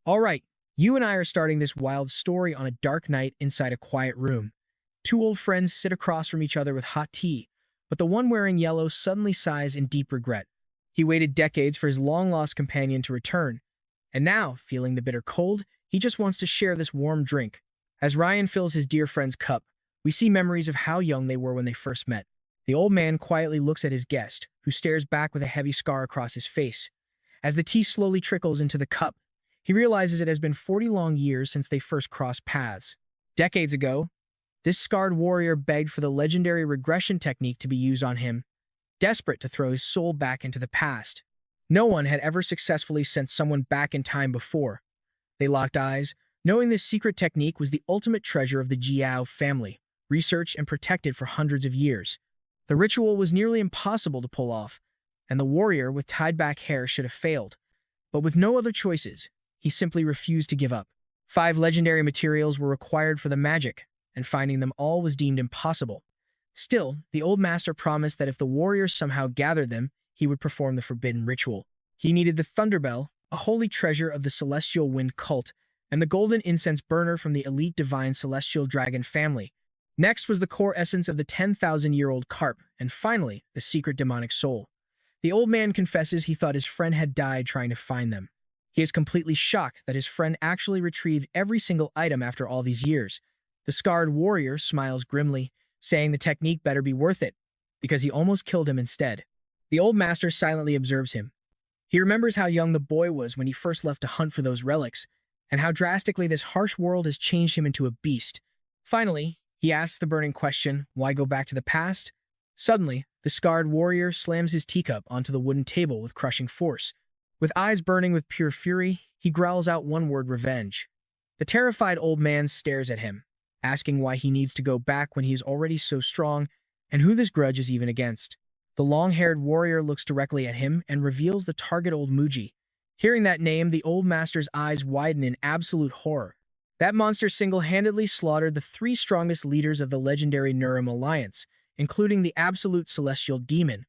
All right, you and I are starting this wild story on a dark night inside a quiet room. Two old friends sit across from each other with hot tea, but the one wearing yellow suddenly sighs in deep regret. He waited decades for his long-lost companion to return, and now, feeling the bitter cold, he just wants to share this warm drink. As Ryan fills his dear friend's cup, we see memories of how young they were when they first met. The old man quietly looks at his guest, who stares back with a heavy scar across his face. As the tea slowly trickles into the cup, he realizes it has been 40 long years since they first crossed paths. Decades ago, this scarred warrior begged for the legendary regression technique to be used on him, desperate to throw his soul back into the past. No one had ever successfully sent someone back in time before. They locked eyes, knowing this secret technique was the ultimate treasure of the Jiao family, researched and protected for hundreds of years. The ritual was nearly impossible to pull off, and the warrior with tied-back hair should have failed. But with no other choices, he simply refused to give up. 5 legendary materials were required for the magic, and finding them all was deemed impossible. Still, the old master promised that if the warriors somehow gathered them, he would perform the forbidden ritual. He needed the Thunderbell, a holy treasure of the Celestial Wind cult, and the golden incense burner from the elite divine Celestial Dragon family. Next was the core essence of the 10,000-year-old carp, and finally, the secret demonic soul. The old man confesses he thought his friend had died trying to find them. He is completely shocked that his friend actually retrieved every single item after all these years. The scarred warrior smiles grimly, saying the technique better be worth it, because he almost killed him instead. The old master silently observes him. He remembers how young the boy was when he first left to hunt for those relics, and how drastically this harsh world has changed him into a beast. Finally, he asks the burning question, why go back to the past? Suddenly, the scarred warrior slams his teacup onto the wooden table with crushing force. With eyes burning with pure fury, he growls out one word: revenge. The terrified old man stares at him, asking why he needs to go back when he is already so strong, and who this grudge is even against. The long-haired warrior looks directly at him and reveals the target, old Muji. Hearing that name, the old master's eyes widen in absolute horror. That monster single-handedly slaughtered the 3 strongest leaders of the legendary Nurum Alliance, including the absolute celestial demon.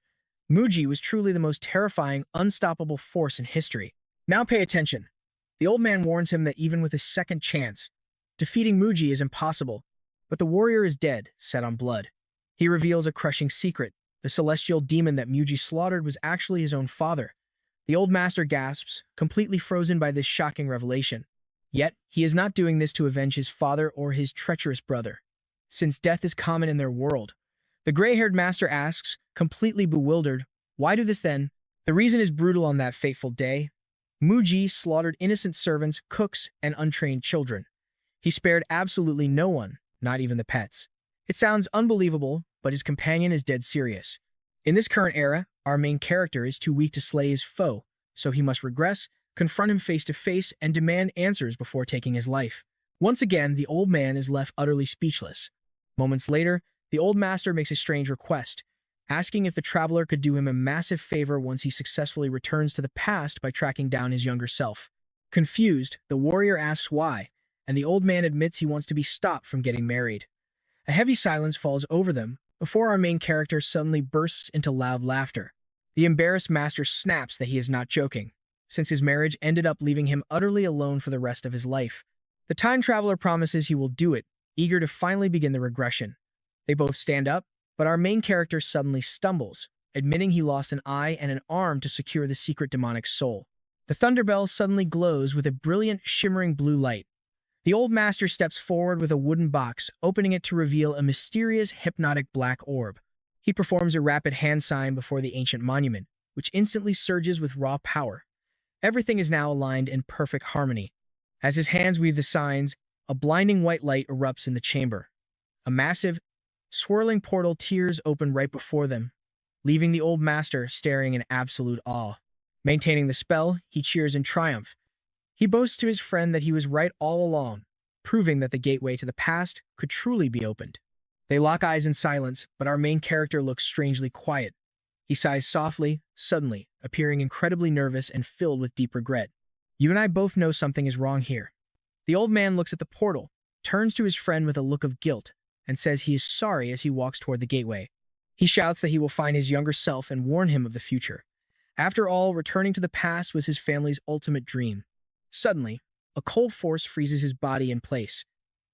Muji was truly the most terrifying, unstoppable force in history. Now pay attention. The old man warns him that even with a second chance, defeating Muji is impossible. But the warrior is dead, set on blood. He reveals a crushing secret. The celestial demon that Muji slaughtered was actually his own father. The old master gasps, completely frozen by this shocking revelation. Yet, he is not doing this to avenge his father or his treacherous brother, since death is common in their world. The gray-haired master asks, completely bewildered, why do this then? The reason is brutal. On that fateful day, Muji slaughtered innocent servants, cooks, and untrained children. He spared absolutely no one, not even the pets. It sounds unbelievable, but his companion is dead serious. In this current era, our main character is too weak to slay his foe, so he must regress, confront him face to face, and demand answers before taking his life. Once again, the old man is left utterly speechless. Moments later, the old master makes a strange request, asking if the traveler could do him a massive favor once he successfully returns to the past by tracking down his younger self. Confused, the warrior asks why, and the old man admits he wants to be stopped from getting married. A heavy silence falls over them before our main character suddenly bursts into loud laughter. The embarrassed master snaps that he is not joking, since his marriage ended up leaving him utterly alone for the rest of his life. The time traveler promises he will do it, eager to finally begin the regression. They both stand up, but our main character suddenly stumbles, admitting he lost an eye and an arm to secure the secret demonic soul. The Thunderbell suddenly glows with a brilliant, shimmering blue light. The old master steps forward with a wooden box, opening it to reveal a mysterious, hypnotic black orb. He performs a rapid hand sign before the ancient monument, which instantly surges with raw power. Everything is now aligned in perfect harmony. As his hands weave the signs, a blinding white light erupts in the chamber. A massive, swirling portal tears open right before them, leaving the old master staring in absolute awe. Maintaining the spell, he cheers in triumph. He boasts to his friend that he was right all along, proving that the gateway to the past could truly be opened. They lock eyes in silence, but our main character looks strangely quiet. He sighs softly, suddenly, appearing incredibly nervous and filled with deep regret. You and I both know something is wrong here. The old man looks at the portal, turns to his friend with a look of guilt, and says he is sorry as he walks toward the gateway. He shouts that he will find his younger self and warn him of the future. After all, returning to the past was his family's ultimate dream. Suddenly, A cold force freezes his body in place.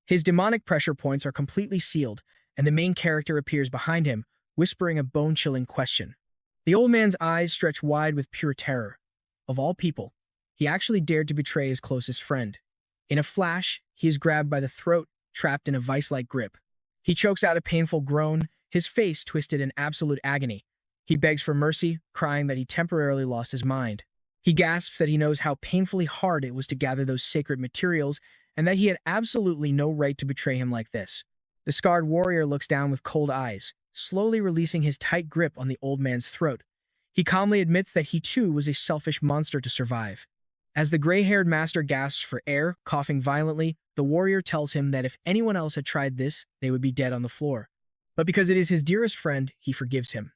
His demonic pressure points are completely sealed, and the main character appears behind him, whispering a bone-chilling question. The old man's eyes stretch wide with pure terror. Of all people, he actually dared to betray his closest friend. In a flash, he is grabbed by the throat, trapped in a vice-like grip. He chokes out a painful groan, his face twisted in absolute agony. He begs for mercy, crying that he temporarily lost his mind. He gasps that he knows how painfully hard it was to gather those sacred materials and that he had absolutely no right to betray him like this. The scarred warrior looks down with cold eyes, slowly releasing his tight grip on the old man's throat. He calmly admits that he too was a selfish monster to survive. As the gray-haired master gasps for air, coughing violently, the warrior tells him that if anyone else had tried this, they would be dead on the floor. But because it is his dearest friend, he forgives him.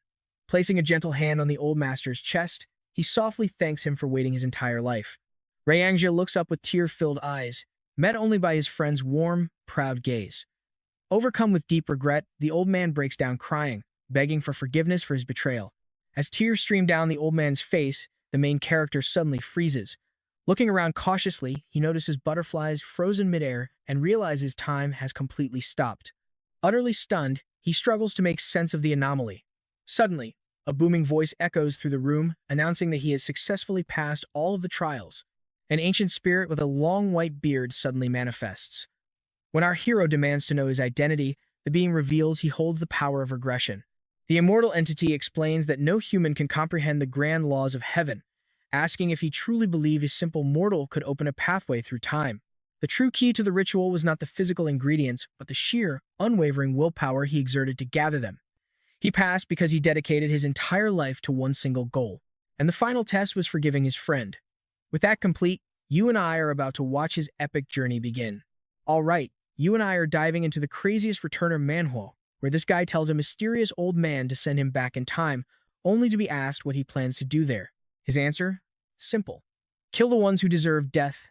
Placing a gentle hand on the old master's chest, he softly thanks him for waiting his entire life. Ryangja looks up with tear-filled eyes, met only by his friend's warm, proud gaze. Overcome with deep regret, the old man breaks down crying, begging for forgiveness for his betrayal. As tears stream down the old man's face, the main character suddenly freezes. Looking around cautiously, he notices butterflies frozen midair and realizes time has completely stopped. Utterly stunned, he struggles to make sense of the anomaly. Suddenly, a booming voice echoes through the room, announcing that he has successfully passed all of the trials. An ancient spirit with a long white beard suddenly manifests. When our hero demands to know his identity, the being reveals he holds the power of regression. The immortal entity explains that no human can comprehend the grand laws of heaven, asking if he truly believed a simple mortal could open a pathway through time. The true key to the ritual was not the physical ingredients, but the sheer, unwavering willpower he exerted to gather them. He passed because he dedicated his entire life to one single goal, and the final test was forgiving his friend. With that complete, you and I are about to watch his epic journey begin. All right, you and I are diving into the craziest returner Manhwa, where this guy tells a mysterious old man to send him back in time, only to be asked what he plans to do there. His answer? Simple. Kill the ones who deserve death,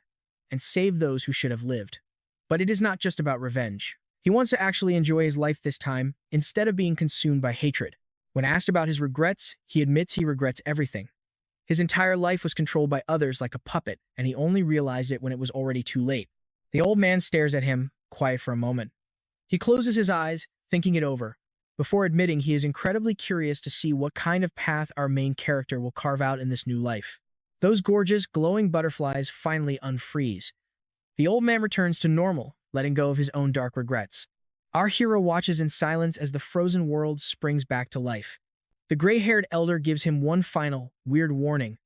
and save those who should have lived. But it is not just about revenge. He wants to actually enjoy his life this time, instead of being consumed by hatred. When asked about his regrets, he admits he regrets everything. His entire life was controlled by others like a puppet, and he only realized it when it was already too late. The old man stares at him, quiet for a moment. He closes his eyes, thinking it over, before admitting he is incredibly curious to see what kind of path our main character will carve out in this new life. Those gorgeous, glowing butterflies finally unfreeze. The old man returns to normal, letting go of his own dark regrets. Our hero watches in silence as the frozen world springs back to life. The gray-haired elder gives him one final, weird warning.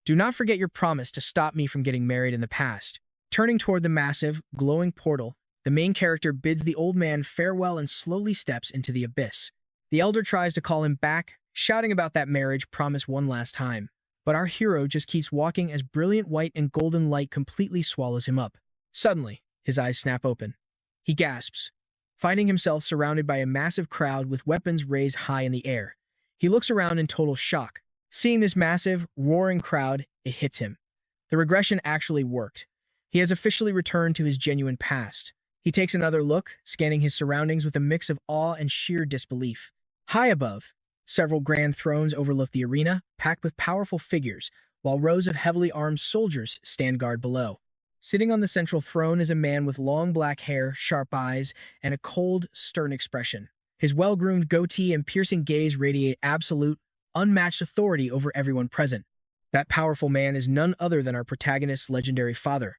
Do not forget your promise to stop me from getting married in the past. Turning toward the massive, glowing portal, the main character bids the old man farewell and slowly steps into the abyss. The elder tries to call him back, shouting about that marriage promise one last time. But our hero just keeps walking as brilliant white and golden light completely swallows him up. Suddenly, his eyes snap open. He gasps, finding himself surrounded by a massive crowd with weapons raised high in the air. He looks around in total shock. Seeing this massive, roaring crowd, it hits him. The regression actually worked. He has officially returned to his genuine past. He takes another look, scanning his surroundings with a mix of awe and sheer disbelief. High above, several grand thrones overlook the arena, packed with powerful figures, while rows of heavily armed soldiers stand guard below. Sitting on the central throne is a man with long black hair, sharp eyes, and a cold, stern expression. His well-groomed goatee and piercing gaze radiate absolute, unmatched authority over everyone present. That powerful man is none other than our protagonist's legendary father.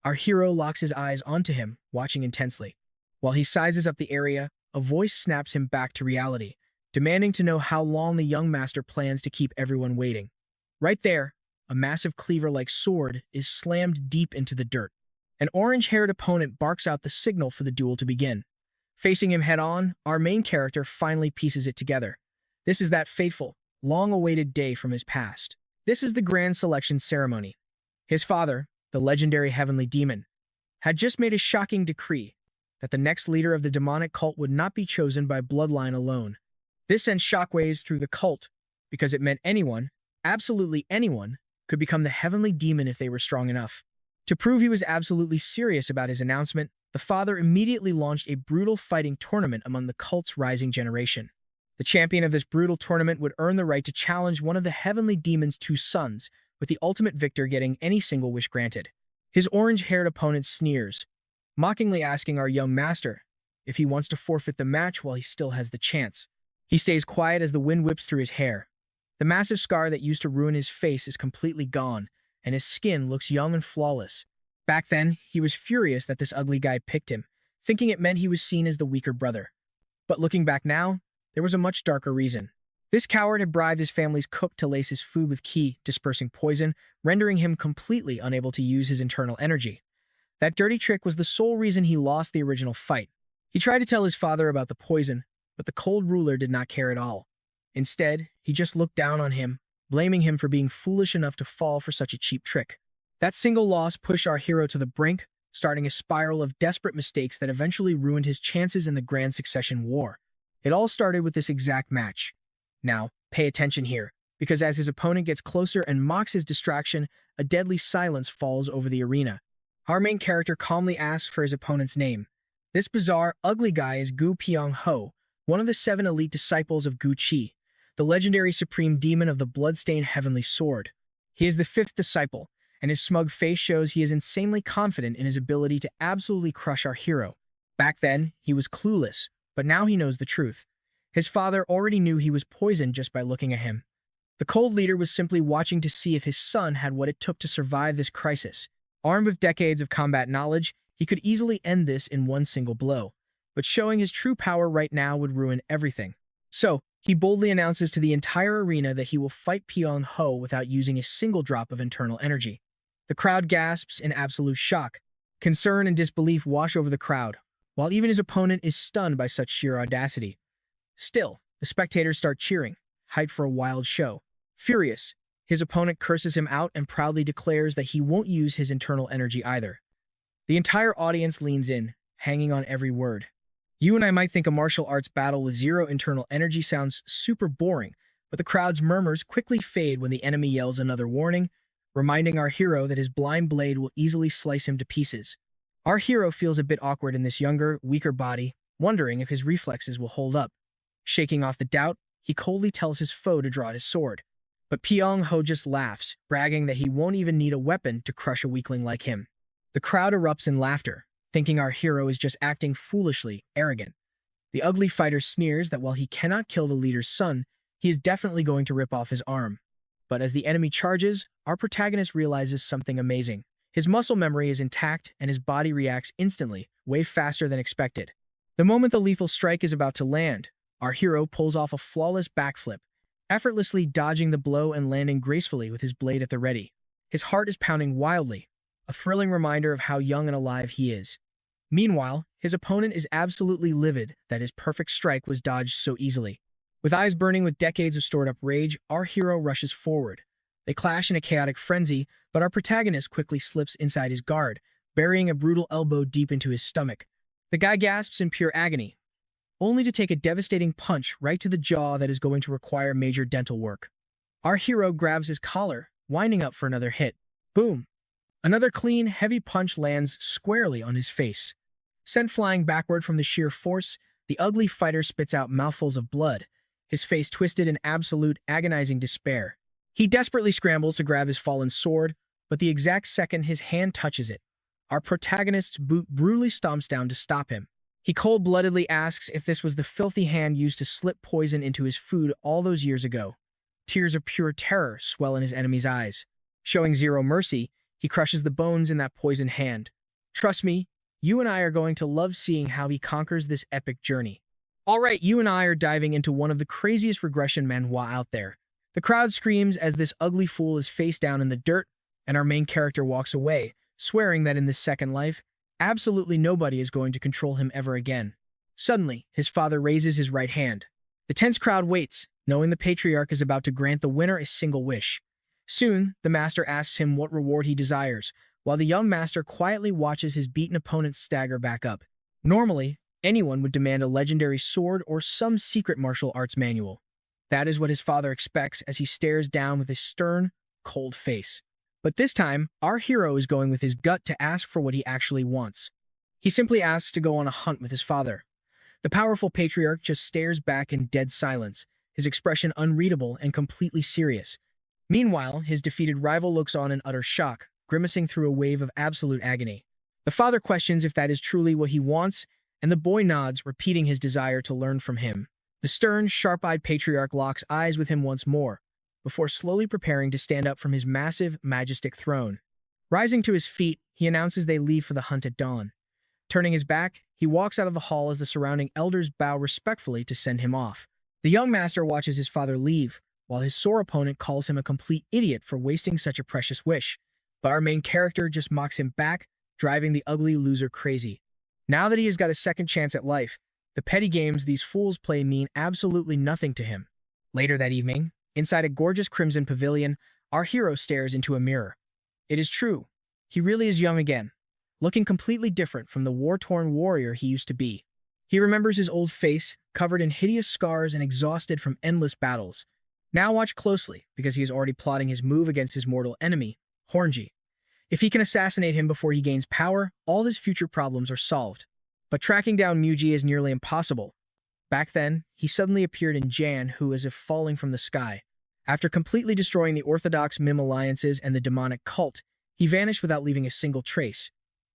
Our hero locks his eyes onto him, watching intensely. While he sizes up the area, a voice snaps him back to reality, demanding to know how long the young master plans to keep everyone waiting. Right there, a massive cleaver-like sword is slammed deep into the dirt. An orange-haired opponent barks out the signal for the duel to begin. Facing him head-on, our main character finally pieces it together. This is that fateful, long-awaited day from his past. This is the grand selection ceremony. His father, the legendary heavenly demon, had just made a shocking decree that the next leader of the demonic cult would not be chosen by bloodline alone. This sent shockwaves through the cult because it meant anyone, absolutely anyone, could become the heavenly demon if they were strong enough. To prove he was absolutely serious about his announcement, the father immediately launched a brutal fighting tournament among the cult's rising generation. The champion of this brutal tournament would earn the right to challenge one of the heavenly demon's two sons, with the ultimate victor getting any single wish granted. His orange-haired opponent sneers, mockingly asking our young master if he wants to forfeit the match while he still has the chance. He stays quiet as the wind whips through his hair. The massive scar that used to ruin his face is completely gone, and his skin looks young and flawless. Back then, he was furious that this ugly guy picked him, thinking it meant he was seen as the weaker brother. But looking back now, there was a much darker reason. This coward had bribed his family's cook to lace his food with ki, dispersing poison, rendering him completely unable to use his internal energy. That dirty trick was the sole reason he lost the original fight. He tried to tell his father about the poison, but the cold ruler did not care at all. Instead, he just looked down on him, blaming him for being foolish enough to fall for such a cheap trick. That single loss pushed our hero to the brink, starting a spiral of desperate mistakes that eventually ruined his chances in the Grand Succession War. It all started with this exact match. Now, pay attention here, because as his opponent gets closer and mocks his distraction, a deadly silence falls over the arena. Our main character calmly asks for his opponent's name. This bizarre, ugly guy is Gu Pyong-ho, one of the 7 elite disciples of Gu Chi, the legendary supreme demon of the bloodstained heavenly sword. He is the 5th disciple, and his smug face shows he is insanely confident in his ability to absolutely crush our hero. Back then, he was clueless, but now he knows the truth. His father already knew he was poisoned just by looking at him. The cold leader was simply watching to see if his son had what it took to survive this crisis. Armed with decades of combat knowledge, he could easily end this in one single blow. But showing his true power right now would ruin everything. So, he boldly announces to the entire arena that he will fight Pyong-ho without using a single drop of internal energy. The crowd gasps in absolute shock. Concern and disbelief wash over the crowd, while even his opponent is stunned by such sheer audacity. Still, the spectators start cheering, hyped for a wild show. Furious, his opponent curses him out and proudly declares that he won't use his internal energy either. The entire audience leans in, hanging on every word. You and I might think a martial arts battle with zero internal energy sounds super boring, but the crowd's murmurs quickly fade when the enemy yells another warning, reminding our hero that his blind blade will easily slice him to pieces. Our hero feels a bit awkward in this younger, weaker body, wondering if his reflexes will hold up. Shaking off the doubt, he coldly tells his foe to draw his sword. But Pyong-ho just laughs, bragging that he won't even need a weapon to crush a weakling like him. The crowd erupts in laughter, thinking our hero is just acting foolishly arrogant. The ugly fighter sneers that while he cannot kill the leader's son, he is definitely going to rip off his arm. But as the enemy charges, our protagonist realizes something amazing. His muscle memory is intact and his body reacts instantly, way faster than expected. The moment the lethal strike is about to land, our hero pulls off a flawless backflip, effortlessly dodging the blow and landing gracefully with his blade at the ready. His heart is pounding wildly, a thrilling reminder of how young and alive he is. Meanwhile, his opponent is absolutely livid that his perfect strike was dodged so easily. With eyes burning with decades of stored-up rage, our hero rushes forward. They clash in a chaotic frenzy, but our protagonist quickly slips inside his guard, burying a brutal elbow deep into his stomach. The guy gasps in pure agony, only to take a devastating punch right to the jaw that is going to require major dental work. Our hero grabs his collar, winding up for another hit. Boom! Another clean, heavy punch lands squarely on his face. Sent flying backward from the sheer force, the ugly fighter spits out mouthfuls of blood, his face twisted in absolute agonizing despair. He desperately scrambles to grab his fallen sword, but the exact second his hand touches it, our protagonist's boot brutally stomps down to stop him. He cold-bloodedly asks if this was the filthy hand used to slip poison into his food all those years ago. Tears of pure terror swell in his enemy's eyes. Showing zero mercy, he crushes the bones in that poisoned hand. Trust me, you and I are going to love seeing how he conquers this epic journey. Alright, you and I are diving into one of the craziest regression manhwa out there. The crowd screams as this ugly fool is face down in the dirt, and our main character walks away, swearing that in this second life, absolutely nobody is going to control him ever again. Suddenly, his father raises his right hand. The tense crowd waits, knowing the patriarch is about to grant the winner a single wish. Soon, the master asks him what reward he desires, while the young master quietly watches his beaten opponent stagger back up. Normally, anyone would demand a legendary sword or some secret martial arts manual. That is what his father expects as he stares down with a stern, cold face. But this time, our hero is going with his gut to ask for what he actually wants. He simply asks to go on a hunt with his father. The powerful patriarch just stares back in dead silence, his expression unreadable and completely serious. Meanwhile, his defeated rival looks on in utter shock, grimacing through a wave of absolute agony. The father questions if that is truly what he wants, and the boy nods, repeating his desire to learn from him. The stern, sharp-eyed patriarch locks eyes with him once more, before slowly preparing to stand up from his massive, majestic throne. Rising to his feet, he announces they leave for the hunt at dawn. Turning his back, he walks out of the hall as the surrounding elders bow respectfully to send him off. The young master watches his father leave, while his sore opponent calls him a complete idiot for wasting such a precious wish. But our main character just mocks him back, driving the ugly loser crazy. Now that he has got a second chance at life, the petty games these fools play mean absolutely nothing to him. Later that evening, inside a gorgeous crimson pavilion, our hero stares into a mirror. It is true. He really is young again, looking completely different from the war-torn warrior he used to be. He remembers his old face, covered in hideous scars and exhausted from endless battles. Now watch closely, because he is already plotting his move against his mortal enemy, Hornji. If he can assassinate him before he gains power, all his future problems are solved. But tracking down Muji is nearly impossible. Back then, he suddenly appeared in Jan, who as if falling from the sky. After completely destroying the Orthodox Mim alliances and the demonic cult, he vanished without leaving a single trace.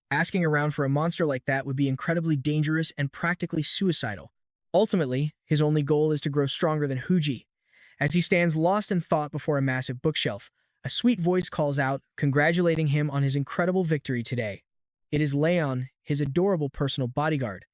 Asking around for a monster like that would be incredibly dangerous and practically suicidal. Ultimately, his only goal is to grow stronger than Huji. As he stands lost in thought before a massive bookshelf, a sweet voice calls out, congratulating him on his incredible victory today. It is Leon, his adorable personal bodyguard.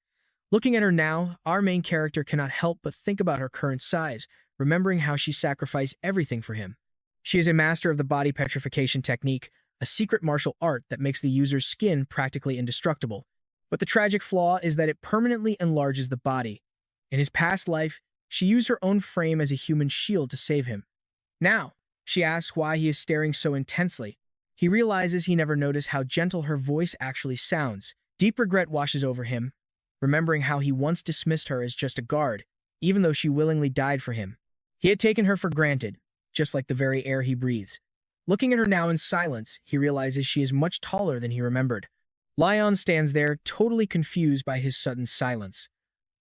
Looking at her now, our main character cannot help but think about her current size, remembering how she sacrificed everything for him. She is a master of the body petrification technique, a secret martial art that makes the user's skin practically indestructible. But the tragic flaw is that it permanently enlarges the body. In his past life, she used her own frame as a human shield to save him. Now, she asks why he is staring so intensely. He realizes he never noticed how gentle her voice actually sounds. Deep regret washes over him, remembering how he once dismissed her as just a guard, even though she willingly died for him. He had taken her for granted, just like the very air he breathes. Looking at her now in silence, he realizes she is much taller than he remembered. Leon stands there, totally confused by his sudden silence.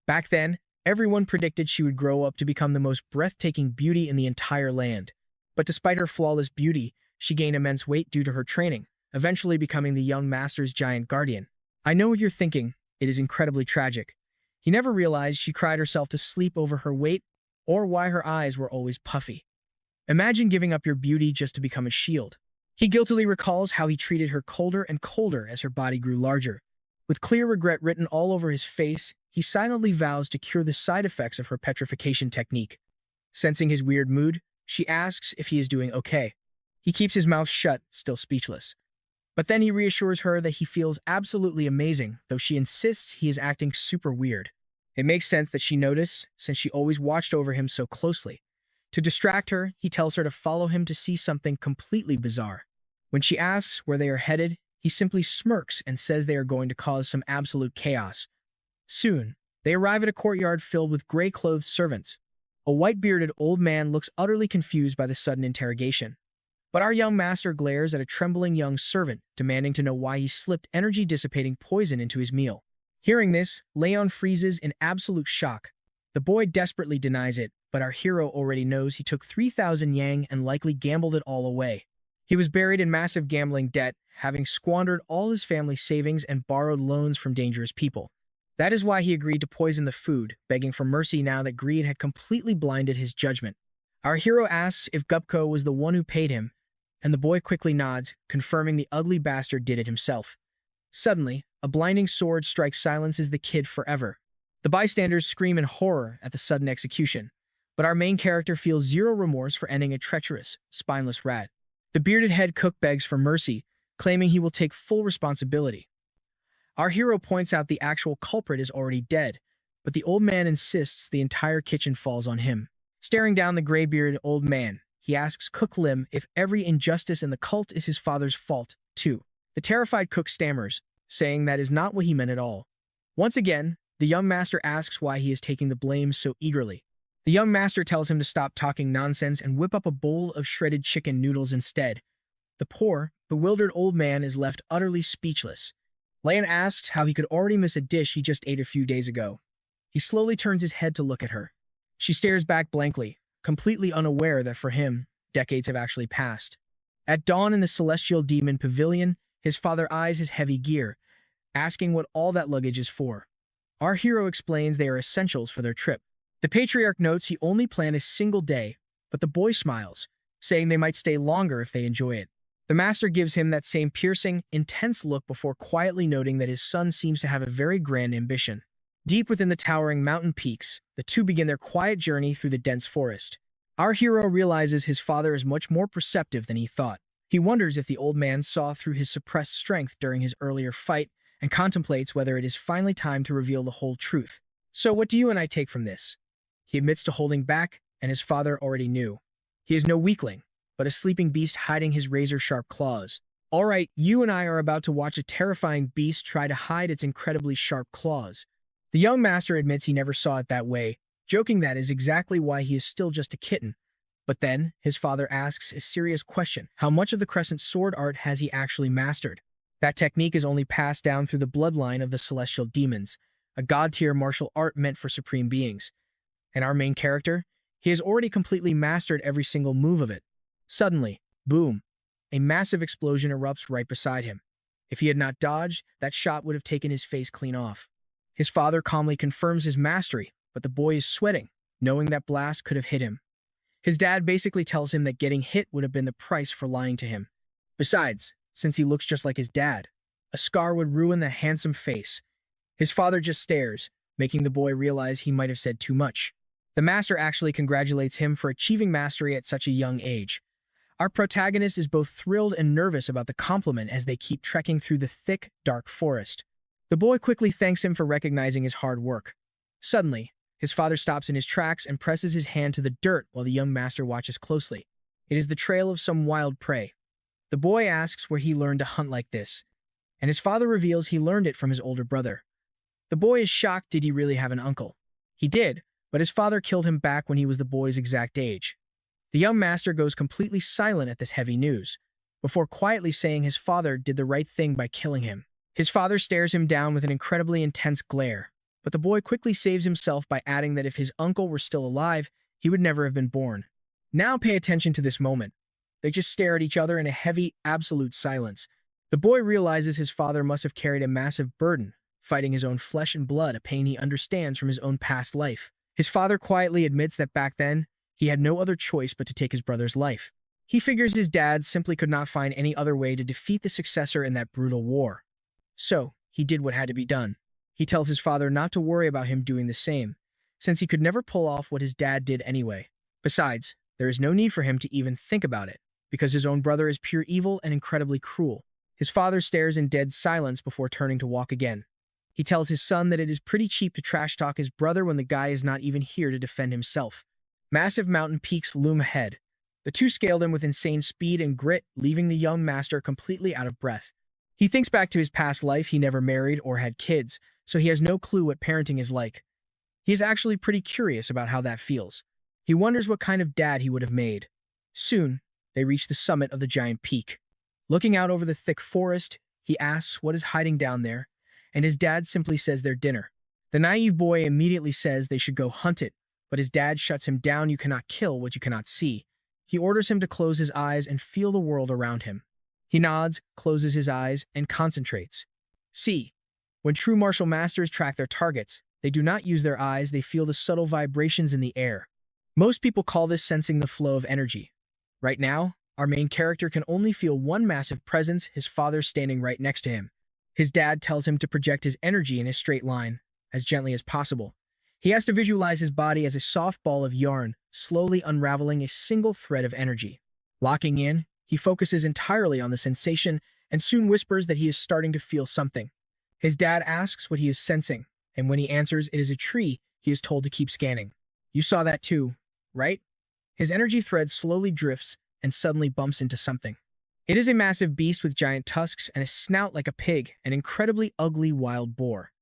Back then, everyone predicted she would grow up to become the most breathtaking beauty in the entire land. But despite her flawless beauty, she gained immense weight due to her training, eventually becoming the young master's giant guardian. I know what you're thinking. It is incredibly tragic. He never realized she cried herself to sleep over her weight, or why her eyes were always puffy. Imagine giving up your beauty just to become a shield. He guiltily recalls how he treated her colder and colder as her body grew larger. With clear regret written all over his face, he silently vows to cure the side effects of her petrification technique. Sensing his weird mood, she asks if he is doing okay. He keeps his mouth shut, still speechless. But then he reassures her that he feels absolutely amazing, though she insists he is acting super weird. It makes sense that she noticed, since she always watched over him so closely. To distract her, he tells her to follow him to see something completely bizarre. When she asks where they are headed, he simply smirks and says they are going to cause some absolute chaos. Soon, they arrive at a courtyard filled with gray-clothed servants. A white-bearded old man looks utterly confused by the sudden interrogation. But our young master glares at a trembling young servant, demanding to know why he slipped energy-dissipating poison into his meal. Hearing this, Leon freezes in absolute shock. The boy desperately denies it, but our hero already knows he took 3,000 yang and likely gambled it all away. He was buried in massive gambling debt, having squandered all his family savings and borrowed loans from dangerous people. That is why he agreed to poison the food, begging for mercy now that greed had completely blinded his judgment. Our hero asks if Gupko was the one who paid him, and the boy quickly nods, confirming the ugly bastard did it himself. Suddenly, a blinding sword strikes silences the kid forever. The bystanders scream in horror at the sudden execution, but our main character feels zero remorse for ending a treacherous, spineless rat. The bearded head cook begs for mercy, claiming he will take full responsibility. Our hero points out the actual culprit is already dead, but the old man insists the entire kitchen falls on him. Staring down the gray-bearded old man, he asks Cook Lim if every injustice in the cult is his father's fault, too. The terrified cook stammers, saying that is not what he meant at all. Once again, the young master asks why he is taking the blame so eagerly. The young master tells him to stop talking nonsense and whip up a bowl of shredded chicken noodles instead. The poor, bewildered old man is left utterly speechless. Leon asks how he could already miss a dish he just ate a few days ago. He slowly turns his head to look at her. She stares back blankly, completely unaware that for him, decades have actually passed. At dawn in the celestial demon pavilion, his father eyes his heavy gear, asking what all that luggage is for. Our hero explains they are essentials for their trip. The patriarch notes he only planned a single day, but the boy smiles, saying they might stay longer if they enjoy it. The master gives him that same piercing, intense look before quietly noting that his son seems to have a very grand ambition. Deep within the towering mountain peaks, the two begin their quiet journey through the dense forest. Our hero realizes his father is much more perceptive than he thought. He wonders if the old man saw through his suppressed strength during his earlier fight and contemplates whether it is finally time to reveal the whole truth. So what do you and I take from this? He admits to holding back, and his father already knew. He is no weakling, but a sleeping beast hiding his razor-sharp claws. All right, you and I are about to watch a terrifying beast try to hide its incredibly sharp claws. The young master admits he never saw it that way, joking that is exactly why he is still just a kitten. But then, his father asks a serious question. How much of the crescent sword art has he actually mastered? That technique is only passed down through the bloodline of the celestial demons, a god-tier martial art meant for supreme beings. And our main character? He has already completely mastered every single move of it. Suddenly, boom, a massive explosion erupts right beside him. If he had not dodged, that shot would have taken his face clean off. His father calmly confirms his mastery, but the boy is sweating, knowing that blast could have hit him. His dad basically tells him that getting hit would have been the price for lying to him. Besides, since he looks just like his dad, a scar would ruin the handsome face. His father just stares, making the boy realize he might have said too much. The master actually congratulates him for achieving mastery at such a young age. Our protagonist is both thrilled and nervous about the compliment as they keep trekking through the thick, dark forest. The boy quickly thanks him for recognizing his hard work. Suddenly, his father stops in his tracks and presses his hand to the dirt while the young master watches closely. It is the trail of some wild prey. The boy asks where he learned to hunt like this, and his father reveals he learned it from his older brother. The boy is shocked. Did he really have an uncle? He did, but his father killed him back when he was the boy's exact age. The young master goes completely silent at this heavy news, before quietly saying his father did the right thing by killing him. His father stares him down with an incredibly intense glare, but the boy quickly saves himself by adding that if his uncle were still alive, he would never have been born. Now pay attention to this moment. They just stare at each other in a heavy, absolute silence. The boy realizes his father must have carried a massive burden, fighting his own flesh and blood, a pain he understands from his own past life. His father quietly admits that back then, he had no other choice but to take his brother's life. He figures his dad simply could not find any other way to defeat the successor in that brutal war. So, he did what had to be done. He tells his father not to worry about him doing the same, since he could never pull off what his dad did anyway. Besides, there is no need for him to even think about it, because his own brother is pure evil and incredibly cruel. His father stares in dead silence before turning to walk again. He tells his son that it is pretty cheap to trash talk his brother when the guy is not even here to defend himself. Massive mountain peaks loom ahead. The two scale them with insane speed and grit, leaving the young master completely out of breath. He thinks back to his past life. He never married or had kids, so he has no clue what parenting is like. He is actually pretty curious about how that feels. He wonders what kind of dad he would have made. Soon, they reach the summit of the giant peak. Looking out over the thick forest, he asks what is hiding down there, and his dad simply says their dinner. The naive boy immediately says they should go hunt it, but his dad shuts him down. You cannot kill what you cannot see. He orders him to close his eyes and feel the world around him. He nods, closes his eyes, and concentrates. See, when true martial masters track their targets, they do not use their eyes, they feel the subtle vibrations in the air. Most people call this sensing the flow of energy. Right now, our main character can only feel one massive presence, his father standing right next to him. His dad tells him to project his energy in a straight line, as gently as possible. He has to visualize his body as a soft ball of yarn, slowly unraveling a single thread of energy. Locking in, he focuses entirely on the sensation and soon whispers that he is starting to feel something. His dad asks what he is sensing, and when he answers it is a tree, he is told to keep scanning. You saw that too, right? His energy thread slowly drifts and suddenly bumps into something. It is a massive beast with giant tusks and a snout like a pig, an incredibly ugly wild boar.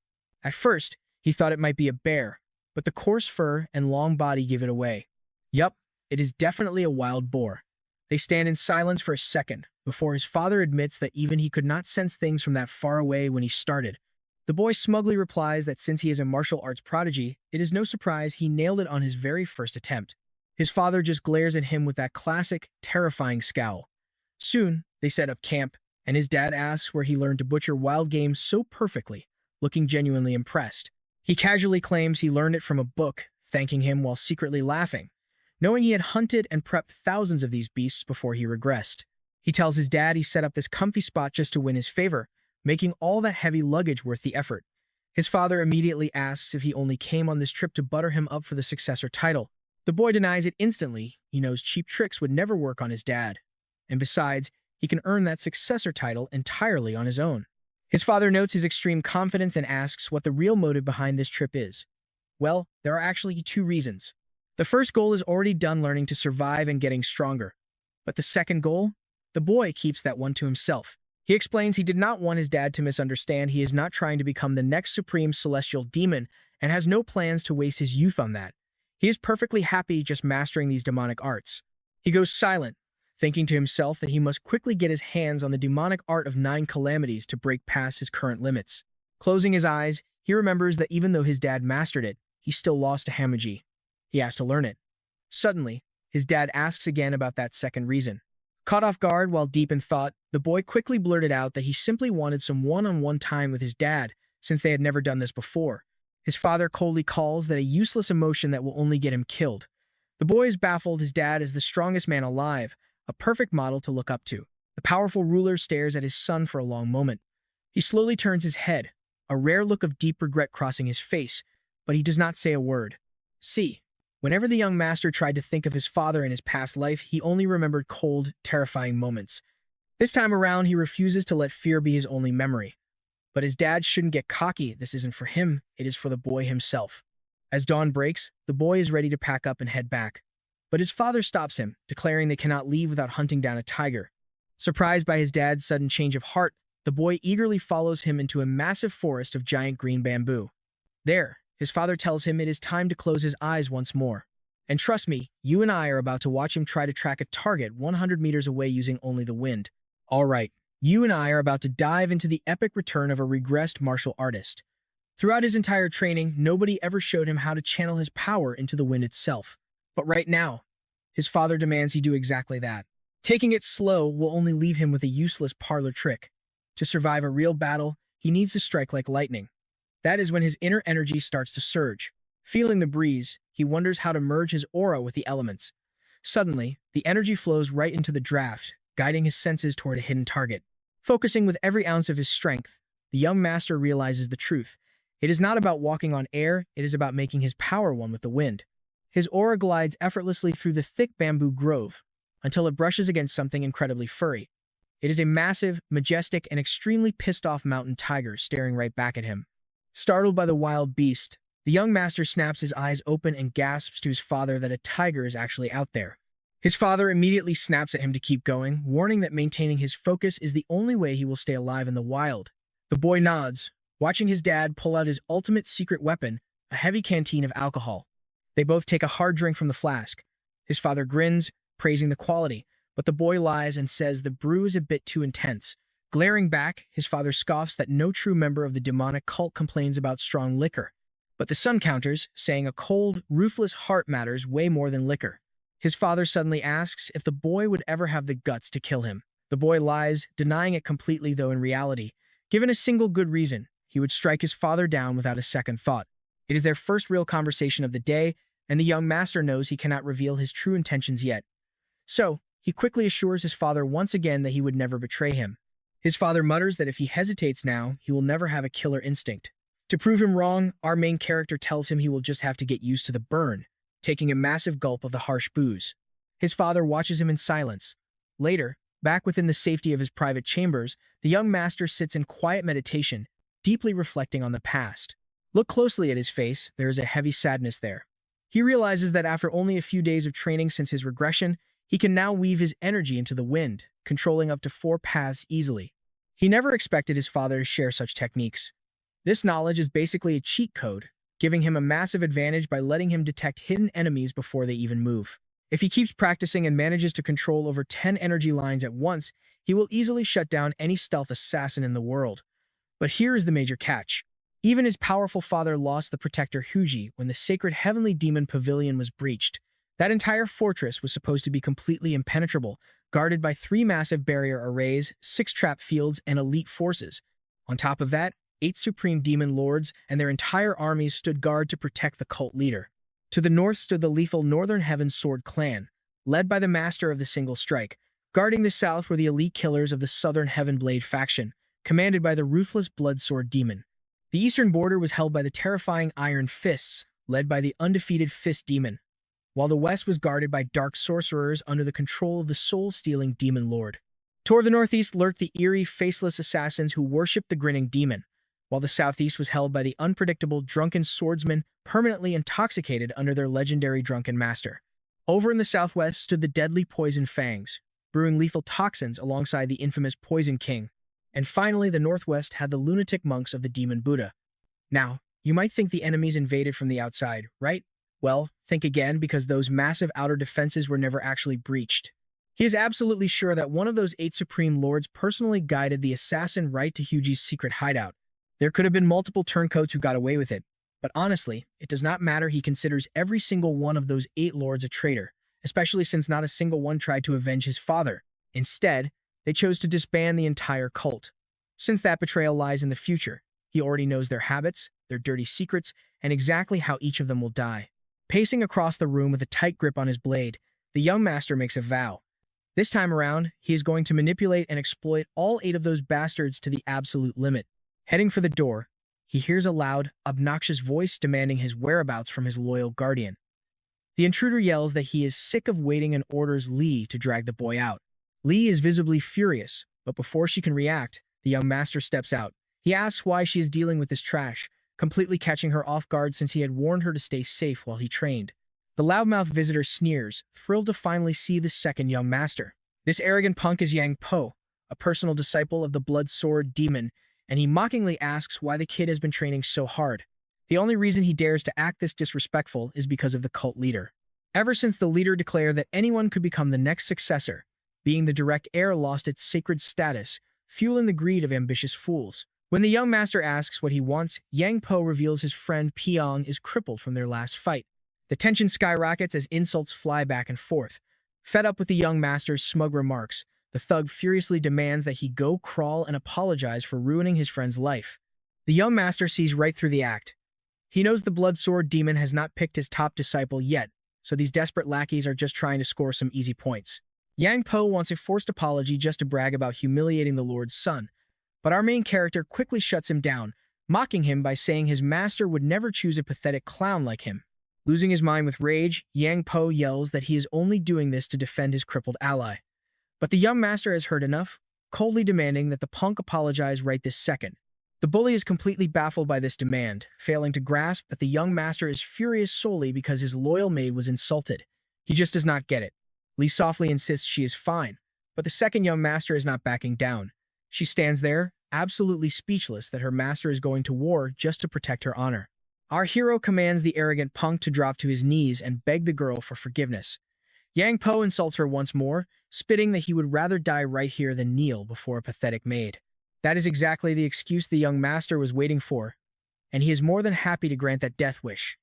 At first, he thought it might be a bear, but the coarse fur and long body give it away. Yup, it is definitely a wild boar. They stand in silence for a second, before his father admits that even he could not sense things from that far away when he started. The boy smugly replies that since he is a martial arts prodigy, it is no surprise he nailed it on his very first attempt. His father just glares at him with that classic, terrifying scowl. Soon, they set up camp, and his dad asks where he learned to butcher wild game so perfectly, looking genuinely impressed. He casually claims he learned it from a book, thanking him while secretly laughing, knowing he had hunted and prepped thousands of these beasts before he regressed. He tells his dad he set up this comfy spot just to win his favor, making all that heavy luggage worth the effort. His father immediately asks if he only came on this trip to butter him up for the successor title. The boy denies it instantly. He knows cheap tricks would never work on his dad. And besides, he can earn that successor title entirely on his own. His father notes his extreme confidence and asks what the real motive behind this trip is. Well, there are actually two reasons. The first goal is already done, learning to survive and getting stronger. But the second goal? The boy keeps that one to himself. He explains he did not want his dad to misunderstand. He is not trying to become the next supreme celestial demon and has no plans to waste his youth on that. He is perfectly happy just mastering these demonic arts. He goes silent, thinking to himself that he must quickly get his hands on the demonic art of 9 calamities to break past his current limits. Closing his eyes, he remembers that even though his dad mastered it, he still lost to Hamaji. He has to learn it. Suddenly, his dad asks again about that second reason. Caught off guard while deep in thought, the boy quickly blurted out that he simply wanted some one-on-one time with his dad, since they had never done this before. His father coldly calls that a useless emotion that will only get him killed. The boy is baffled. His dad is the strongest man alive, a perfect model to look up to. The powerful ruler stares at his son for a long moment. He slowly turns his head, a rare look of deep regret crossing his face, but he does not say a word. See, whenever the young master tried to think of his father in his past life, he only remembered cold, terrifying moments. This time around, he refuses to let fear be his only memory. But his dad shouldn't get cocky. This isn't for him, it is for the boy himself. As dawn breaks, the boy is ready to pack up and head back. But his father stops him, declaring they cannot leave without hunting down a tiger. Surprised by his dad's sudden change of heart, the boy eagerly follows him into a massive forest of giant green bamboo. There, his father tells him it is time to close his eyes once more. And trust me, you and I are about to watch him try to track a target 100 meters away using only the wind. All right, you and I are about to dive into the epic return of a regressed martial artist. Throughout his entire training, nobody ever showed him how to channel his power into the wind itself. But right now, his father demands he do exactly that. Taking it slow will only leave him with a useless parlor trick. To survive a real battle, he needs to strike like lightning. That is when his inner energy starts to surge. Feeling the breeze, he wonders how to merge his aura with the elements. Suddenly, the energy flows right into the draft, guiding his senses toward a hidden target. Focusing with every ounce of his strength, the young master realizes the truth. It is not about walking on air, it is about making his power one with the wind. His aura glides effortlessly through the thick bamboo grove, until it brushes against something incredibly furry. It is a massive, majestic, and extremely pissed-off mountain tiger staring right back at him. Startled by the wild beast, the young master snaps his eyes open and gasps to his father that a tiger is actually out there. His father immediately snaps at him to keep going, warning that maintaining his focus is the only way he will stay alive in the wild. The boy nods, watching his dad pull out his ultimate secret weapon, a heavy canteen of alcohol. They both take a hard drink from the flask. His father grins, praising the quality, but the boy lies and says the brew is a bit too intense. Glaring back, his father scoffs that no true member of the demonic cult complains about strong liquor. But the son counters, saying a cold, ruthless heart matters way more than liquor. His father suddenly asks if the boy would ever have the guts to kill him. The boy lies, denying it completely, though in reality, given a single good reason, he would strike his father down without a second thought. It is their first real conversation of the day, and the young master knows he cannot reveal his true intentions yet. So, he quickly assures his father once again that he would never betray him. His father mutters that if he hesitates now, he will never have a killer instinct. To prove him wrong, our main character tells him he will just have to get used to the burn, taking a massive gulp of the harsh booze. His father watches him in silence. Later, back within the safety of his private chambers, the young master sits in quiet meditation, deeply reflecting on the past. Look closely at his face, there is a heavy sadness there. He realizes that after only a few days of training since his regression, he can now weave his energy into the wind, controlling up to 4 paths easily. He never expected his father to share such techniques. This knowledge is basically a cheat code, giving him a massive advantage by letting him detect hidden enemies before they even move. If he keeps practicing and manages to control over 10 energy lines at once, he will easily shut down any stealth assassin in the world. But here is the major catch. Even his powerful father lost the protector Huji when the sacred heavenly demon pavilion was breached. That entire fortress was supposed to be completely impenetrable, guarded by 3 massive barrier arrays, 6 trap fields, and elite forces. On top of that, 8 supreme demon lords and their entire armies stood guard to protect the cult leader. To the north stood the lethal Northern Heaven Sword clan, led by the master of the Single Strike. Guarding the south were the elite killers of the Southern Heaven Blade faction, commanded by the ruthless Blood Sword demon. The eastern border was held by the terrifying Iron Fists, led by the undefeated Fist demon, while the west was guarded by dark sorcerers under the control of the soul-stealing demon lord. Toward the northeast lurked the eerie, faceless assassins who worshipped the grinning demon, while the southeast was held by the unpredictable drunken swordsmen permanently intoxicated under their legendary drunken master. Over in the southwest stood the deadly Poison Fangs, brewing lethal toxins alongside the infamous Poison King. And finally, the northwest had the lunatic monks of the Demon Buddha. Now, you might think the enemies invaded from the outside, right? Well, think again, because those massive outer defenses were never actually breached. He is absolutely sure that one of those 8 supreme lords personally guided the assassin right to Hyuji's secret hideout. There could have been multiple turncoats who got away with it, but honestly, it does not matter. He considers every single one of those 8 lords a traitor, especially since not a single one tried to avenge his father. Instead, they chose to disband the entire cult. Since that betrayal lies in the future, he already knows their habits, their dirty secrets, and exactly how each of them will die. Pacing across the room with a tight grip on his blade, the young master makes a vow. This time around, he is going to manipulate and exploit all 8 of those bastards to the absolute limit. Heading for the door, he hears a loud, obnoxious voice demanding his whereabouts from his loyal guardian. The intruder yells that he is sick of waiting and orders Lee to drag the boy out. Lee is visibly furious, but before she can react, the young master steps out. He asks why she is dealing with this trash, completely catching her off guard since he had warned her to stay safe while he trained. The loudmouth visitor sneers, thrilled to finally see the second young master. This arrogant punk is Yang Po, a personal disciple of the Blood Sword demon, and he mockingly asks why the kid has been training so hard. The only reason he dares to act this disrespectful is because of the cult leader. Ever since the leader declared that anyone could become the next successor, being the direct heir lost its sacred status, fueling the greed of ambitious fools. When the young master asks what he wants, Yang Po reveals his friend Pyong is crippled from their last fight. The tension skyrockets as insults fly back and forth. Fed up with the young master's smug remarks, the thug furiously demands that he go crawl and apologize for ruining his friend's life. The young master sees right through the act. He knows the Blood Sword demon has not picked his top disciple yet, so these desperate lackeys are just trying to score some easy points. Yang Po wants a forced apology just to brag about humiliating the Lord's son, but our main character quickly shuts him down, mocking him by saying his master would never choose a pathetic clown like him. Losing his mind with rage, Yang Po yells that he is only doing this to defend his crippled ally. But the young master has heard enough, coldly demanding that the punk apologize right this second. The bully is completely baffled by this demand, failing to grasp that the young master is furious solely because his loyal maid was insulted. He just does not get it. Lee softly insists she is fine, but the second young master is not backing down. She stands there, absolutely speechless that her master is going to war just to protect her honor. Our hero commands the arrogant punk to drop to his knees and beg the girl for forgiveness. Yang Po insults her once more, spitting that he would rather die right here than kneel before a pathetic maid. That is exactly the excuse the young master was waiting for, and he is more than happy to grant that death wish.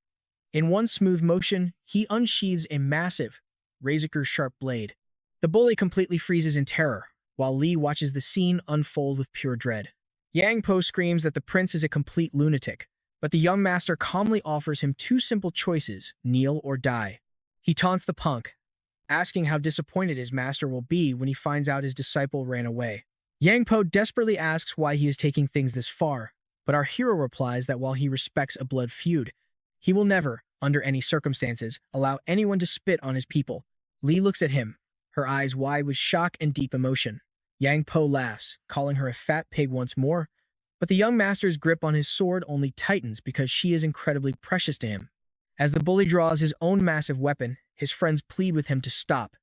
In one smooth motion, he unsheathes a massive, razor-sharp blade. The bully completely freezes in terror, while Lee watches the scene unfold with pure dread. Yang Po screams that the prince is a complete lunatic, but the young master calmly offers him 2 simple choices, kneel or die. He taunts the punk, asking how disappointed his master will be when he finds out his disciple ran away. Yang Po desperately asks why he is taking things this far, but our hero replies that while he respects a blood feud, he will never, under any circumstances, allow anyone to spit on his people. Lee looks at him, her eyes wide with shock and deep emotion. Yang Po laughs, calling her a fat pig once more, but the young master's grip on his sword only tightens because she is incredibly precious to him. As the bully draws his own massive weapon, his friends plead with him to stop.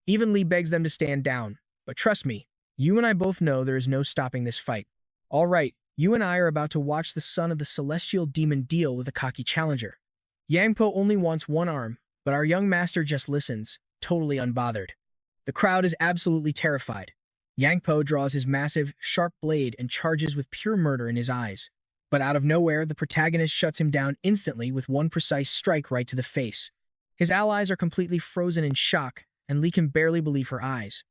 Even Lee begs them to stand down, but trust me, you and I both know there is no stopping this fight. All right, you and I are about to watch the son of the celestial demon deal with a cocky challenger. Yang Po only wants one arm, but our young master just listens, totally unbothered. The crowd is absolutely terrified. Yang Po draws his massive, sharp blade and charges with pure murder in his eyes. But out of nowhere, the protagonist shuts him down instantly with one precise strike right to the face. His allies are completely frozen in shock, and Lee can barely believe her eyes.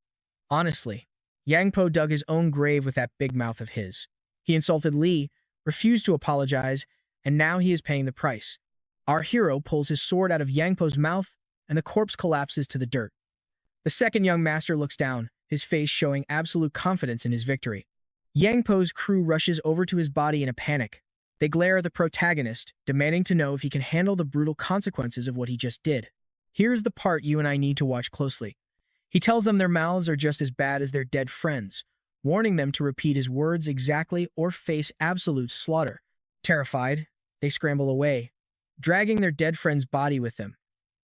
Honestly, Yangpo dug his own grave with that big mouth of his. He insulted Li, refused to apologize, and now he is paying the price. Our hero pulls his sword out of Yangpo's mouth, and the corpse collapses to the dirt. The second young master looks down, his face showing absolute confidence in his victory. Yangpo's crew rushes over to his body in a panic. They glare at the protagonist, demanding to know if he can handle the brutal consequences of what he just did. Here's the part you and I need to watch closely. He tells them their mouths are just as bad as their dead friends, warning them to repeat his words exactly or face absolute slaughter. Terrified, they scramble away, dragging their dead friend's body with them.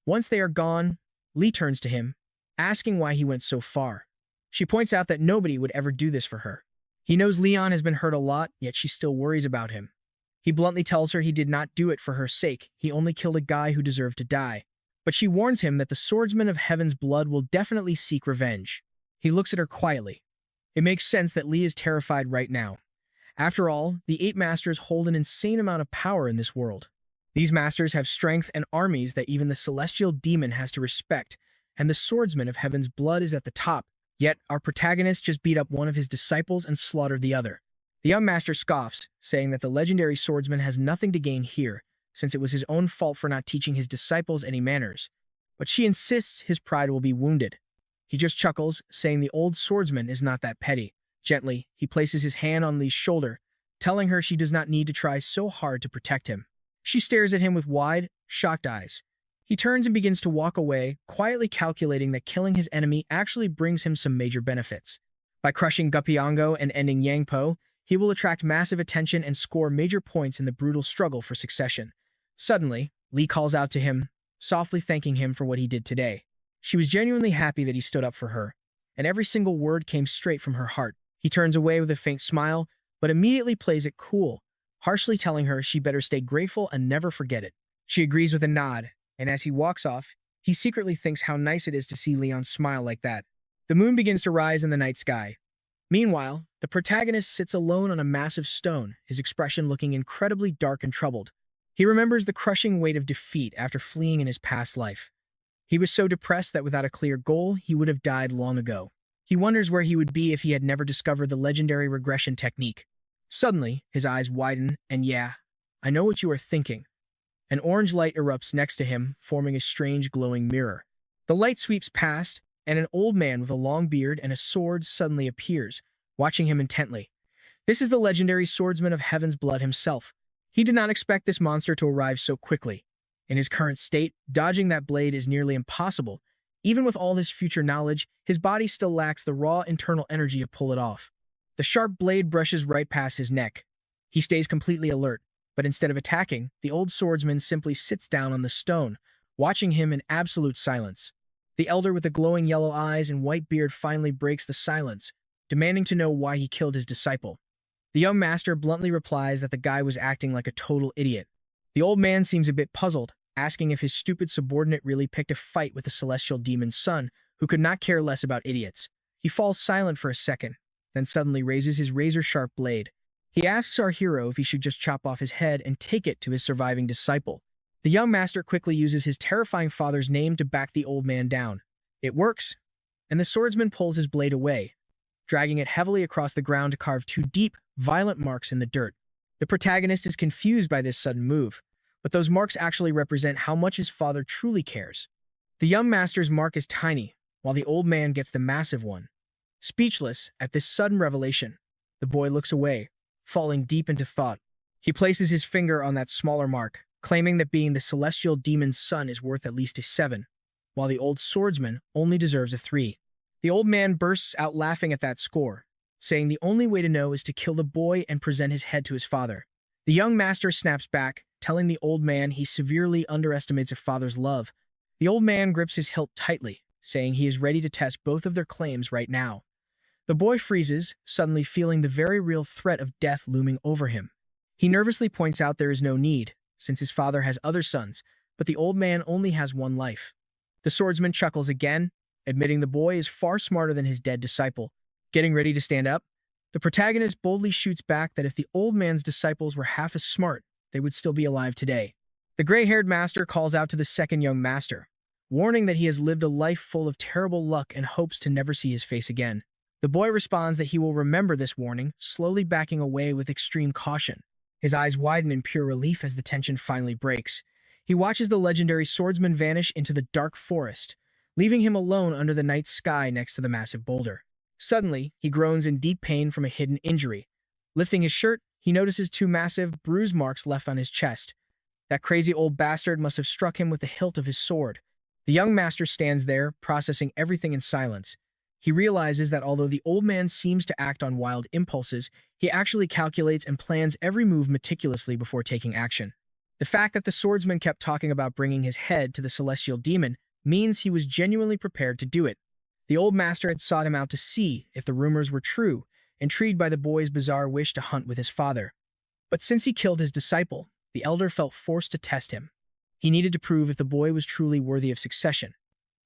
Once they are gone, Lee turns to him, asking why he went so far. She points out that nobody would ever do this for her. He knows Leon has been hurt a lot, yet she still worries about him. He bluntly tells her he did not do it for her sake, he only killed a guy who deserved to die. But she warns him that the swordsman of heaven's blood will definitely seek revenge. He looks at her quietly. It makes sense that Lee is terrified right now. After all, the 8 masters hold an insane amount of power in this world. These masters have strength and armies that even the celestial demon has to respect, and the swordsman of heaven's blood is at the top. Yet, our protagonist just beat up one of his disciples and slaughtered the other. The young master scoffs, saying that the legendary swordsman has nothing to gain here, since it was his own fault for not teaching his disciples any manners. But she insists his pride will be wounded. He just chuckles, saying the old swordsman is not that petty. Gently, he places his hand on Lee's shoulder, telling her she does not need to try so hard to protect him. She stares at him with wide, shocked eyes. He turns and begins to walk away, quietly calculating that killing his enemy actually brings him some major benefits. By crushing Gupiongo and ending Yangpo, he will attract massive attention and score major points in the brutal struggle for succession. Suddenly, Lee calls out to him, softly thanking him for what he did today. She was genuinely happy that he stood up for her, and every single word came straight from her heart. He turns away with a faint smile, but immediately plays it cool, harshly telling her she better stay grateful and never forget it. She agrees with a nod, and as he walks off, he secretly thinks how nice it is to see Leon smile like that. The moon begins to rise in the night sky. Meanwhile, the protagonist sits alone on a massive stone, his expression looking incredibly dark and troubled. He remembers the crushing weight of defeat after fleeing in his past life. He was so depressed that without a clear goal, he would have died long ago. He wonders where he would be if he had never discovered the legendary regression technique. Suddenly, his eyes widen, and yeah, I know what you are thinking. An orange light erupts next to him, forming a strange glowing mirror. The light sweeps past, and an old man with a long beard and a sword suddenly appears, watching him intently. This is the legendary swordsman of heaven's blood himself. He did not expect this monster to arrive so quickly. In his current state, dodging that blade is nearly impossible. Even with all his future knowledge, his body still lacks the raw internal energy to pull it off. The sharp blade brushes right past his neck. He stays completely alert, but instead of attacking, the old swordsman simply sits down on the stone, watching him in absolute silence. The elder with the glowing yellow eyes and white beard finally breaks the silence, demanding to know why he killed his disciple. The young master bluntly replies that the guy was acting like a total idiot. The old man seems a bit puzzled, asking if his stupid subordinate really picked a fight with the celestial demon's son, who could not care less about idiots. He falls silent for a second, then suddenly raises his razor-sharp blade. He asks our hero if he should just chop off his head and take it to his surviving disciple. The young master quickly uses his terrifying father's name to back the old man down. It works, and the swordsman pulls his blade away, dragging it heavily across the ground to carve 2 deep, violent marks in the dirt. The protagonist is confused by this sudden move, but those marks actually represent how much his father truly cares. The young master's mark is tiny, while the old man gets the massive one. Speechless at this sudden revelation, the boy looks away, falling deep into thought. He places his finger on that smaller mark, claiming that being the celestial demon's son is worth at least a 7, while the old swordsman only deserves a 3. The old man bursts out laughing at that score, saying the only way to know is to kill the boy and present his head to his father. The young master snaps back, telling the old man he severely underestimates a father's love. The old man grips his hilt tightly, saying he is ready to test both of their claims right now. The boy freezes, suddenly feeling the very real threat of death looming over him. He nervously points out there is no need, since his father has other sons, but the old man only has one life. The swordsman chuckles again, admitting the boy is far smarter than his dead disciple. Getting ready to stand up, the protagonist boldly shoots back that if the old man's disciples were half as smart, they would still be alive today. The gray-haired master calls out to the second young master, warning that he has lived a life full of terrible luck and hopes to never see his face again. The boy responds that he will remember this warning, slowly backing away with extreme caution. His eyes widen in pure relief as the tension finally breaks. He watches the legendary swordsman vanish into the dark forest, leaving him alone under the night sky next to the massive boulder. Suddenly, he groans in deep pain from a hidden injury. Lifting his shirt, he notices two massive, bruise marks left on his chest. That crazy old bastard must have struck him with the hilt of his sword. The young master stands there, processing everything in silence. He realizes that although the old man seems to act on wild impulses, he actually calculates and plans every move meticulously before taking action. The fact that the swordsman kept talking about bringing his head to the celestial demon means he was genuinely prepared to do it. The old master had sought him out to see if the rumors were true, intrigued by the boy's bizarre wish to hunt with his father. But since he killed his disciple, the elder felt forced to test him. He needed to prove if the boy was truly worthy of succession.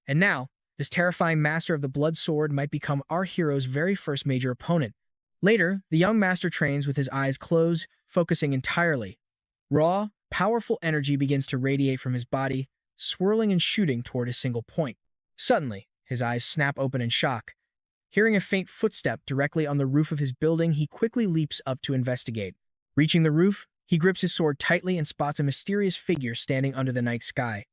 And now, this terrifying master of the blood sword might become our hero's very first major opponent. Later, the young master trains with his eyes closed, focusing entirely. Raw, powerful energy begins to radiate from his body, swirling and shooting toward a single point. Suddenly, his eyes snap open in shock. Hearing a faint footstep directly on the roof of his building, he quickly leaps up to investigate. Reaching the roof, he grips his sword tightly and spots a mysterious figure standing under the night sky.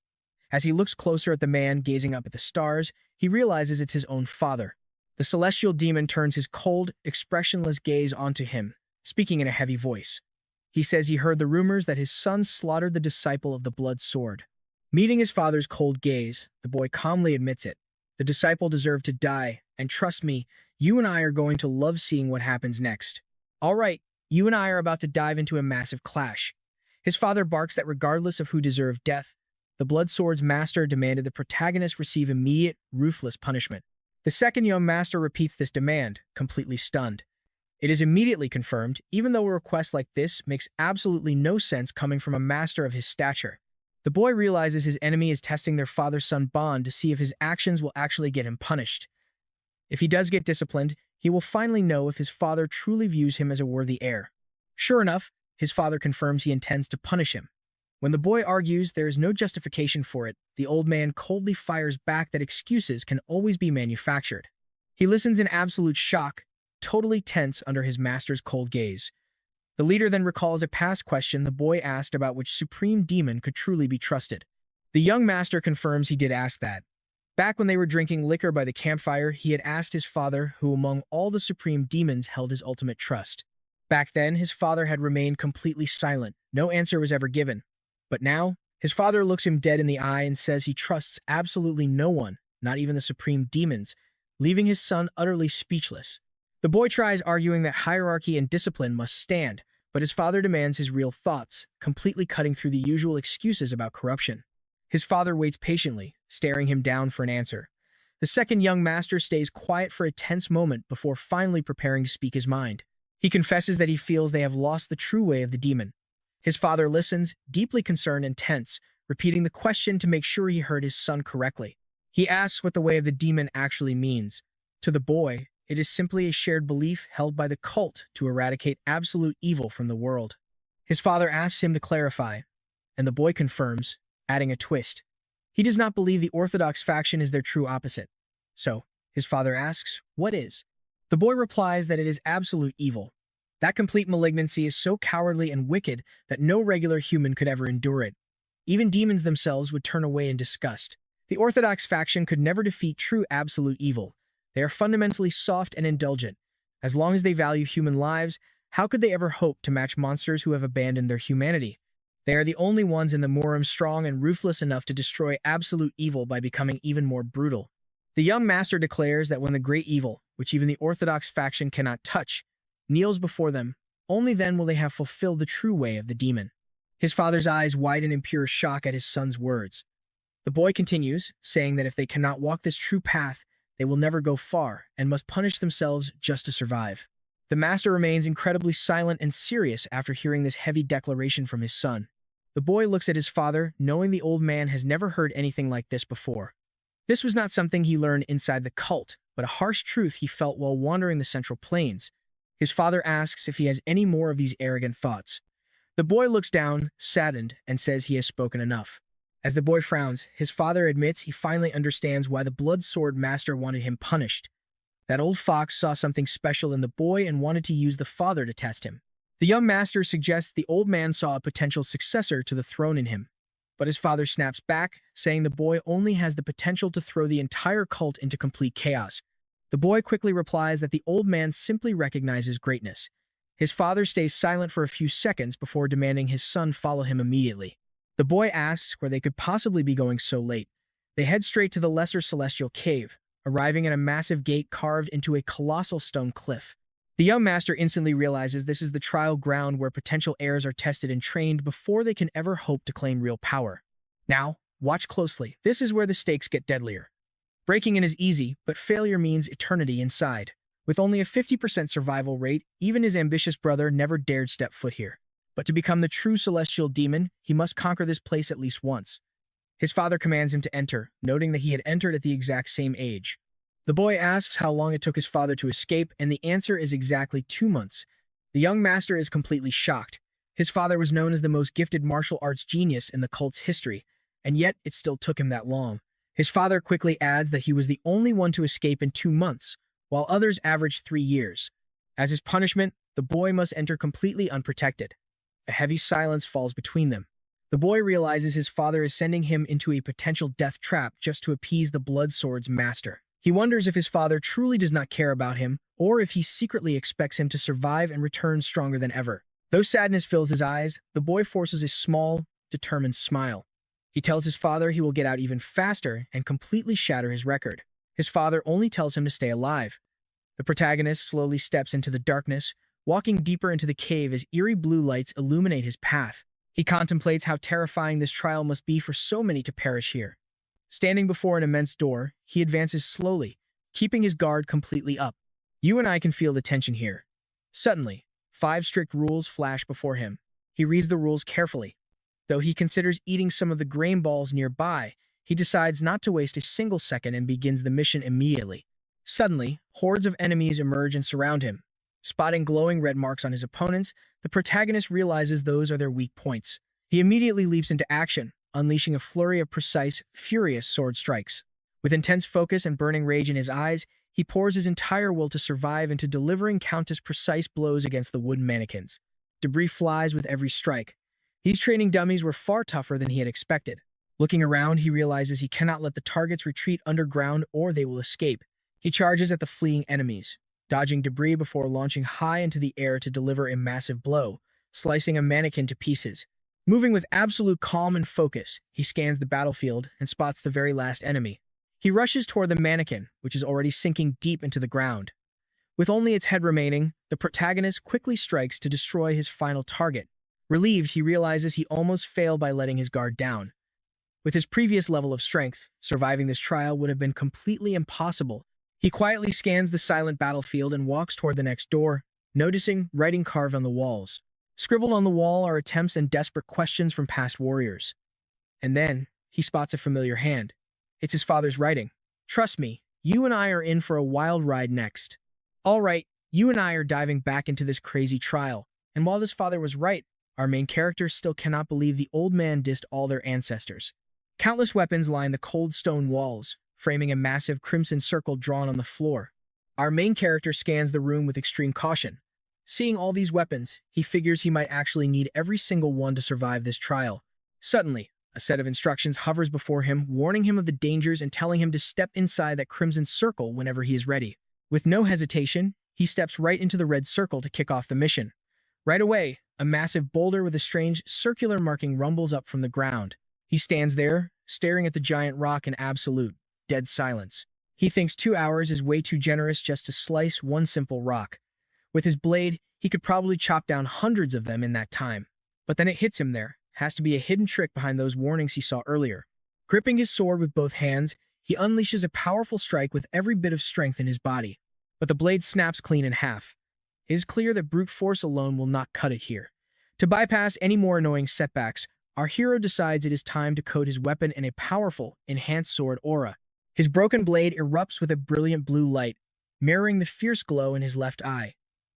As he looks closer at the man gazing up at the stars, he realizes it's his own father. The celestial demon turns his cold, expressionless gaze onto him, speaking in a heavy voice. He says he heard the rumors that his son slaughtered the disciple of the blood sword. Meeting his father's cold gaze, the boy calmly admits it. The disciple deserved to die, and trust me, you and I are going to love seeing what happens next. All right, you and I are about to dive into a massive clash. His father barks that regardless of who deserved death, the blood sword's master demanded the protagonist receive immediate, ruthless punishment. The second young master repeats this demand, completely stunned. It is immediately confirmed, even though a request like this makes absolutely no sense coming from a master of his stature. The boy realizes his enemy is testing their father-son bond to see if his actions will actually get him punished. If he does get disciplined, he will finally know if his father truly views him as a worthy heir. Sure enough, his father confirms he intends to punish him. When the boy argues there is no justification for it, the old man coldly fires back that excuses can always be manufactured. He listens in absolute shock, totally tense under his master's cold gaze. The leader then recalls a past question the boy asked about which supreme demon could truly be trusted. The young master confirms he did ask that. Back when they were drinking liquor by the campfire, he had asked his father who among all the supreme demons held his ultimate trust. Back then, his father had remained completely silent. No answer was ever given. But now, his father looks him dead in the eye and says he trusts absolutely no one, not even the supreme demons, leaving his son utterly speechless. The boy tries arguing that hierarchy and discipline must stand, but his father demands his real thoughts, completely cutting through the usual excuses about corruption. His father waits patiently, staring him down for an answer. The second young master stays quiet for a tense moment before finally preparing to speak his mind. He confesses that he feels they have lost the true way of the demon. His father listens, deeply concerned and tense, repeating the question to make sure he heard his son correctly. He asks what the way of the demon actually means. To the boy, it is simply a shared belief held by the cult to eradicate absolute evil from the world. His father asks him to clarify, and the boy confirms, adding a twist. He does not believe the Orthodox faction is their true opposite. So, his father asks, what is? The boy replies that it is absolute evil. That complete malignancy is so cowardly and wicked that no regular human could ever endure it. Even demons themselves would turn away in disgust. The Orthodox faction could never defeat true absolute evil. They are fundamentally soft and indulgent. As long as they value human lives, how could they ever hope to match monsters who have abandoned their humanity? They are the only ones in the Morum strong and ruthless enough to destroy absolute evil by becoming even more brutal. The young master declares that when the great evil, which even the Orthodox faction cannot touch, kneels before them, only then will they have fulfilled the true way of the demon. His father's eyes widen in pure shock at his son's words. The boy continues, saying that if they cannot walk this true path, they will never go far and must punish themselves just to survive. The master remains incredibly silent and serious after hearing this heavy declaration from his son. The boy looks at his father, knowing the old man has never heard anything like this before. This was not something he learned inside the cult, but a harsh truth he felt while wandering the Central Plains. His father asks if he has any more of these arrogant thoughts. The boy looks down, saddened, and says he has spoken enough. As the boy frowns, his father admits he finally understands why the blood sword master wanted him punished. That old fox saw something special in the boy and wanted to use the father to test him. The young master suggests the old man saw a potential successor to the throne in him. But his father snaps back, saying the boy only has the potential to throw the entire cult into complete chaos. The boy quickly replies that the old man simply recognizes greatness. His father stays silent for a few seconds before demanding his son follow him immediately. The boy asks where they could possibly be going so late. They head straight to the lesser celestial cave, arriving at a massive gate carved into a colossal stone cliff. The young master instantly realizes this is the trial ground where potential heirs are tested and trained before they can ever hope to claim real power. Now, watch closely. This is where the stakes get deadlier. Breaking in is easy, but failure means eternity inside. With only a 50% survival rate, even his ambitious brother never dared step foot here. But to become the true celestial demon, he must conquer this place at least once. His father commands him to enter, noting that he had entered at the exact same age. The boy asks how long it took his father to escape, and the answer is exactly 2 months. The young master is completely shocked. His father was known as the most gifted martial arts genius in the cult's history, and yet it still took him that long. His father quickly adds that he was the only one to escape in 2 months, while others averaged 3 years. As his punishment, the boy must enter completely unprotected. A heavy silence falls between them. The boy realizes his father is sending him into a potential death trap just to appease the blood sword's master. He wonders if his father truly does not care about him, or if he secretly expects him to survive and return stronger than ever. Though sadness fills his eyes, the boy forces a small, determined smile. He tells his father he will get out even faster and completely shatter his record. His father only tells him to stay alive. The protagonist slowly steps into the darkness, walking deeper into the cave as eerie blue lights illuminate his path. He contemplates how terrifying this trial must be for so many to perish here. Standing before an immense door, he advances slowly, keeping his guard completely up. You and I can feel the tension here. Suddenly, 5 strict rules flash before him. He reads the rules carefully. Though he considers eating some of the grain balls nearby, he decides not to waste a single second and begins the mission immediately. Suddenly, hordes of enemies emerge and surround him. Spotting glowing red marks on his opponents, the protagonist realizes those are their weak points. He immediately leaps into action, unleashing a flurry of precise, furious sword strikes. With intense focus and burning rage in his eyes, he pours his entire will to survive into delivering countless precise blows against the wooden mannequins. Debris flies with every strike. These training dummies were far tougher than he had expected. Looking around, he realizes he cannot let the targets retreat underground or they will escape. He charges at the fleeing enemies, dodging debris before launching high into the air to deliver a massive blow, slicing a mannequin to pieces. Moving with absolute calm and focus, he scans the battlefield and spots the very last enemy. He rushes toward the mannequin, which is already sinking deep into the ground. With only its head remaining, the protagonist quickly strikes to destroy his final target. Relieved, he realizes he almost failed by letting his guard down. With his previous level of strength, surviving this trial would have been completely impossible. He quietly scans the silent battlefield and walks toward the next door, noticing writing carved on the walls. Scribbled on the wall are attempts and desperate questions from past warriors. And then, he spots a familiar hand. It's his father's writing. Trust me, you and I are in for a wild ride next. All right, you and I are diving back into this crazy trial. And while this father was right, our main characters still cannot believe the old man dissed all their ancestors. Countless weapons line the cold stone walls, framing a massive crimson circle drawn on the floor. Our main character scans the room with extreme caution. Seeing all these weapons, he figures he might actually need every single one to survive this trial. Suddenly, a set of instructions hovers before him, warning him of the dangers and telling him to step inside that crimson circle whenever he is ready. With no hesitation, he steps right into the red circle to kick off the mission. Right away, a massive boulder with a strange circular marking rumbles up from the ground. He stands there, staring at the giant rock in absolute, dead silence. He thinks 2 hours is way too generous just to slice one simple rock. With his blade, he could probably chop down hundreds of them in that time. But then it hits him there. Has to be a hidden trick behind those warnings he saw earlier. Gripping his sword with both hands, he unleashes a powerful strike with every bit of strength in his body. But the blade snaps clean in half. It is clear that brute force alone will not cut it here. To bypass any more annoying setbacks, our hero decides it is time to coat his weapon in a powerful, enhanced sword aura. His broken blade erupts with a brilliant blue light, mirroring the fierce glow in his left eye.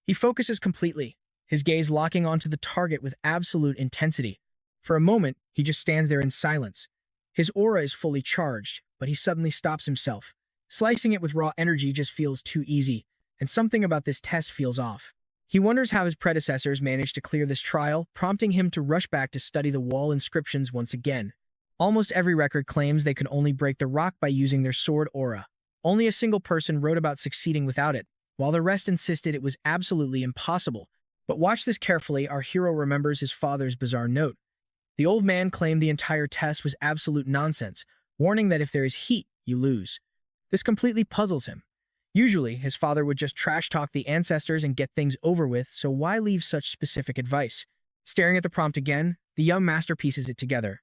He focuses completely, his gaze locking onto the target with absolute intensity. For a moment, he just stands there in silence. His aura is fully charged, but he suddenly stops himself. Slicing it with raw energy just feels too easy, and something about this test feels off. He wonders how his predecessors managed to clear this trial, prompting him to rush back to study the wall inscriptions once again. Almost every record claims they could only break the rock by using their sword aura. Only a single person wrote about succeeding without it, while the rest insisted it was absolutely impossible. But watch this carefully, our hero remembers his father's bizarre note. The old man claimed the entire test was absolute nonsense, warning that if there is heat, you lose. This completely puzzles him. Usually, his father would just trash-talk the ancestors and get things over with, so why leave such specific advice? Staring at the prompt again, the young master pieces it together.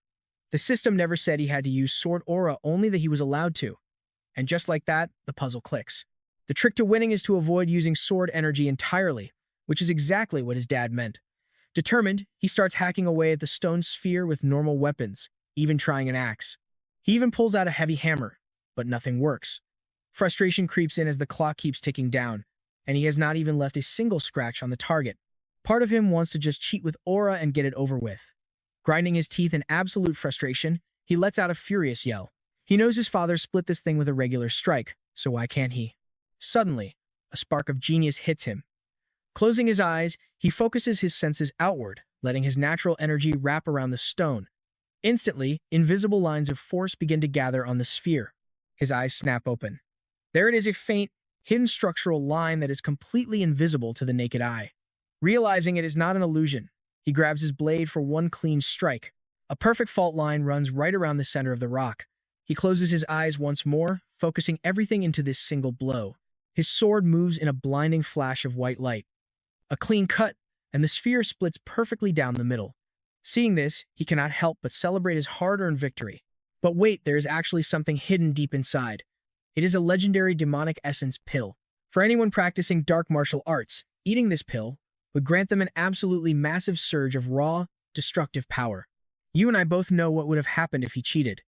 The system never said he had to use sword aura, only that he was allowed to. And just like that, the puzzle clicks. The trick to winning is to avoid using sword energy entirely, which is exactly what his dad meant. Determined, he starts hacking away at the stone sphere with normal weapons, even trying an axe. He even pulls out a heavy hammer, but nothing works. Frustration creeps in as the clock keeps ticking down, and he has not even left a single scratch on the target. Part of him wants to just cheat with aura and get it over with. Grinding his teeth in absolute frustration, he lets out a furious yell. He knows his father split this thing with a regular strike, so why can't he? Suddenly, a spark of genius hits him. Closing his eyes, he focuses his senses outward, letting his natural energy wrap around the stone. Instantly, invisible lines of force begin to gather on the sphere. His eyes snap open. There it is, a faint, hidden structural line that is completely invisible to the naked eye. Realizing it is not an illusion, he grabs his blade for one clean strike. A perfect fault line runs right around the center of the rock. He closes his eyes once more, focusing everything into this single blow. His sword moves in a blinding flash of white light. A clean cut, and the sphere splits perfectly down the middle. Seeing this, he cannot help but celebrate his hard-earned victory. But wait, there is actually something hidden deep inside. It is a legendary demonic essence pill. For anyone practicing dark martial arts, eating this pill would grant them an absolutely massive surge of raw, destructive power. You and I both know what would have happened if he cheated.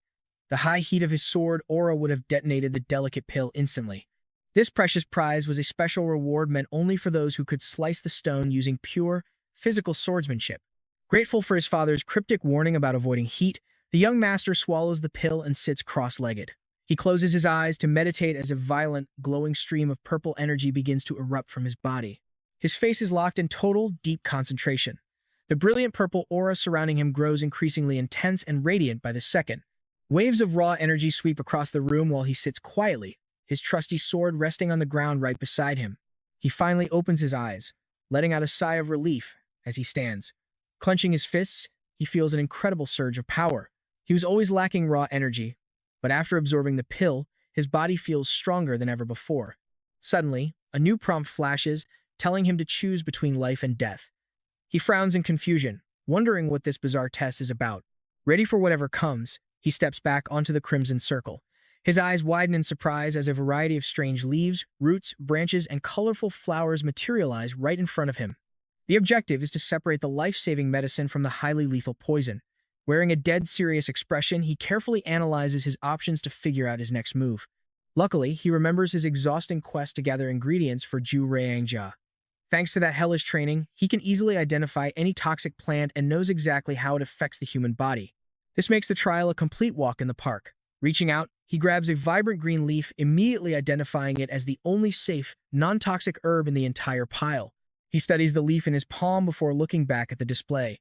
The high heat of his sword aura would have detonated the delicate pill instantly. This precious prize was a special reward meant only for those who could slice the stone using pure, physical swordsmanship. Grateful for his father's cryptic warning about avoiding heat, the young master swallows the pill and sits cross-legged. He closes his eyes to meditate as a violent, glowing stream of purple energy begins to erupt from his body. His face is locked in total, deep concentration. The brilliant purple aura surrounding him grows increasingly intense and radiant by the second. Waves of raw energy sweep across the room while he sits quietly, his trusty sword resting on the ground right beside him. He finally opens his eyes, letting out a sigh of relief as he stands. Clenching his fists, he feels an incredible surge of power. He was always lacking raw energy, but after absorbing the pill, his body feels stronger than ever before. Suddenly, a new prompt flashes, telling him to choose between life and death. He frowns in confusion, wondering what this bizarre test is about. Ready for whatever comes, he steps back onto the crimson circle. His eyes widen in surprise as a variety of strange leaves, roots, branches, and colorful flowers materialize right in front of him. The objective is to separate the life-saving medicine from the highly lethal poison. Wearing a dead serious expression, he carefully analyzes his options to figure out his next move. Luckily, he remembers his exhausting quest to gather ingredients for Ju Reangja. Thanks to that hellish training, he can easily identify any toxic plant and knows exactly how it affects the human body. This makes the trial a complete walk in the park. Reaching out, he grabs a vibrant green leaf, immediately identifying it as the only safe, non-toxic herb in the entire pile. He studies the leaf in his palm before looking back at the display.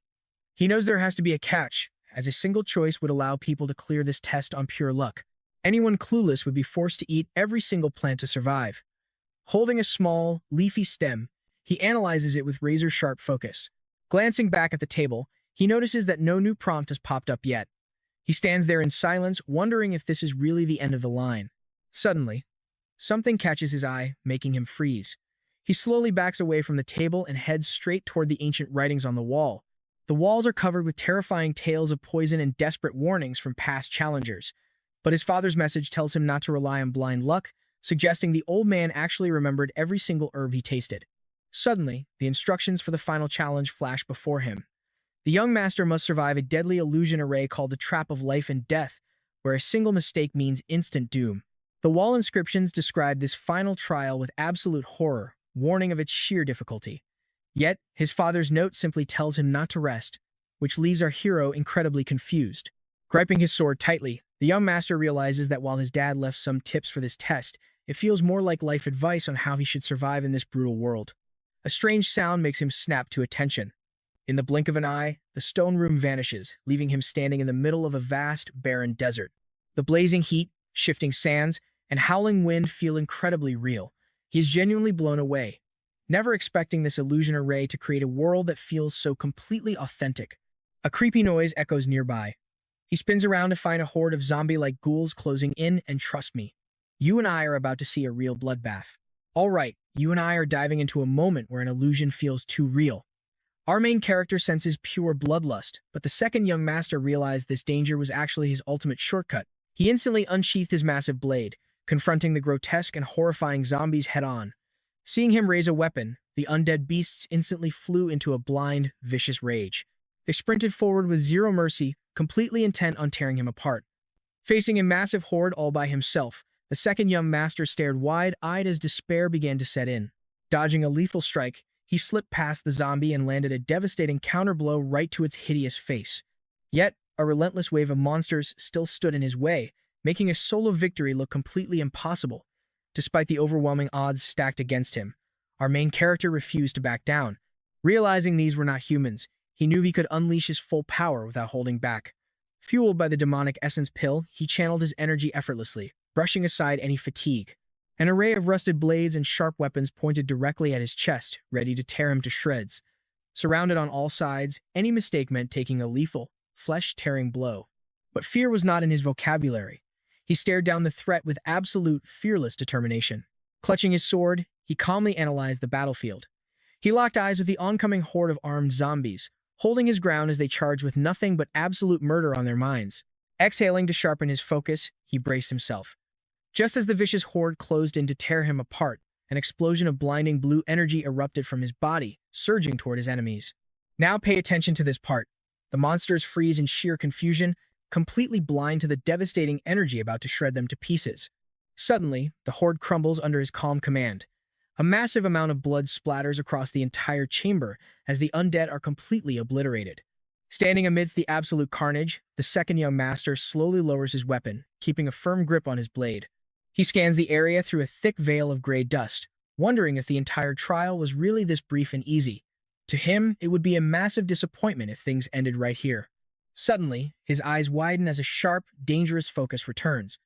He knows there has to be a catch, as a single choice would allow people to clear this test on pure luck. Anyone clueless would be forced to eat every single plant to survive. Holding a small, leafy stem, he analyzes it with razor-sharp focus. Glancing back at the table, he notices that no new prompt has popped up yet. He stands there in silence, wondering if this is really the end of the line. Suddenly, something catches his eye, making him freeze. He slowly backs away from the table and heads straight toward the ancient writings on the wall. The walls are covered with terrifying tales of poison and desperate warnings from past challengers. But his father's message tells him not to rely on blind luck, suggesting the old man actually remembered every single herb he tasted. Suddenly, the instructions for the final challenge flash before him. The young master must survive a deadly illusion array called the Trap of Life and Death, where a single mistake means instant doom. The wall inscriptions describe this final trial with absolute horror, warning of its sheer difficulty. Yet, his father's note simply tells him not to rest, which leaves our hero incredibly confused. Griping his sword tightly, the young master realizes that while his dad left some tips for this test, it feels more like life advice on how he should survive in this brutal world. A strange sound makes him snap to attention. In the blink of an eye, the stone room vanishes, leaving him standing in the middle of a vast, barren desert. The blazing heat, shifting sands, and howling wind feel incredibly real. He is genuinely blown away, never expecting this illusion array to create a world that feels so completely authentic. A creepy noise echoes nearby. He spins around to find a horde of zombie-like ghouls closing in, and trust me, you and I are about to see a real bloodbath. All right, you and I are diving into a moment where an illusion feels too real. Our main character senses pure bloodlust, but the second young master realized this danger was actually his ultimate shortcut. He instantly unsheathed his massive blade, confronting the grotesque and horrifying zombies head-on. Seeing him raise a weapon, the undead beasts instantly flew into a blind, vicious rage. They sprinted forward with zero mercy, completely intent on tearing him apart. Facing a massive horde all by himself, the second young master stared wide-eyed as despair began to set in. Dodging a lethal strike, he slipped past the zombie and landed a devastating counterblow right to its hideous face. Yet, a relentless wave of monsters still stood in his way, making a solo victory look completely impossible. Despite the overwhelming odds stacked against him, our main character refused to back down. Realizing these were not humans, he knew he could unleash his full power without holding back. Fueled by the demonic essence pill, he channeled his energy effortlessly, brushing aside any fatigue. An array of rusted blades and sharp weapons pointed directly at his chest, ready to tear him to shreds. Surrounded on all sides, any mistake meant taking a lethal, flesh-tearing blow. But fear was not in his vocabulary. He stared down the threat with absolute, fearless determination. Clutching his sword, he calmly analyzed the battlefield. He locked eyes with the oncoming horde of armed zombies, holding his ground as they charged with nothing but absolute murder on their minds. Exhaling to sharpen his focus, he braced himself. Just as the vicious horde closed in to tear him apart, an explosion of blinding blue energy erupted from his body, surging toward his enemies. Now pay attention to this part. The monsters freeze in sheer confusion, completely blind to the devastating energy about to shred them to pieces. Suddenly, the horde crumbles under his calm command. A massive amount of blood splatters across the entire chamber as the undead are completely obliterated. Standing amidst the absolute carnage, the second young master slowly lowers his weapon, keeping a firm grip on his blade. He scans the area through a thick veil of gray dust, wondering if the entire trial was really this brief and easy. To him, it would be a massive disappointment if things ended right here. Suddenly, his eyes widen as a sharp, dangerous focus returns.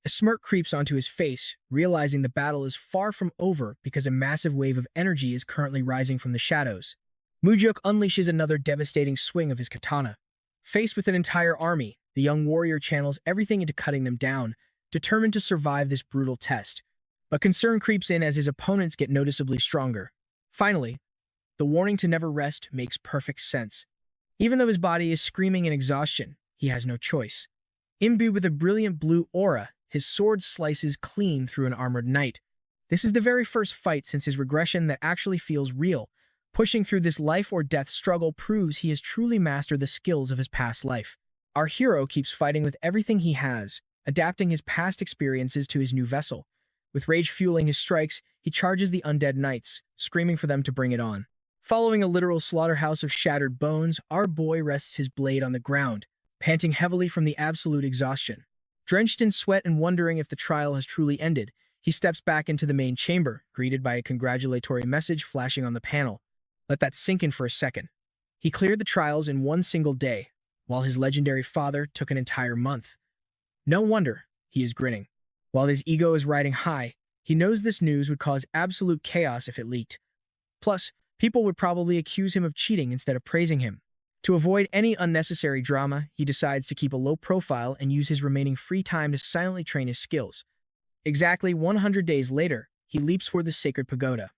A smirk creeps onto his face, realizing the battle is far from over because a massive wave of energy is currently rising from the shadows. Mujuk unleashes another devastating swing of his katana. Faced with an entire army, the young warrior channels everything into cutting them down, determined to survive this brutal test. But concern creeps in as his opponents get noticeably stronger. Finally, the warning to never rest makes perfect sense. Even though his body is screaming in exhaustion, he has no choice. Imbued with a brilliant blue aura, his sword slices clean through an armored knight. This is the very first fight since his regression that actually feels real. Pushing through this life-or-death struggle proves he has truly mastered the skills of his past life. Our hero keeps fighting with everything he has, adapting his past experiences to his new vessel. With rage fueling his strikes, he charges the undead knights, screaming for them to bring it on. Following a literal slaughterhouse of shattered bones, our boy rests his blade on the ground, panting heavily from the absolute exhaustion. Drenched in sweat and wondering if the trial has truly ended, he steps back into the main chamber, greeted by a congratulatory message flashing on the panel. Let that sink in for a second. He cleared the trials in one single day, while his legendary father took an entire month. No wonder he is grinning. While his ego is riding high, he knows this news would cause absolute chaos if it leaked. Plus, people would probably accuse him of cheating instead of praising him. To avoid any unnecessary drama, he decides to keep a low profile and use his remaining free time to silently train his skills. Exactly 100 days later, he leaps toward the sacred pagoda.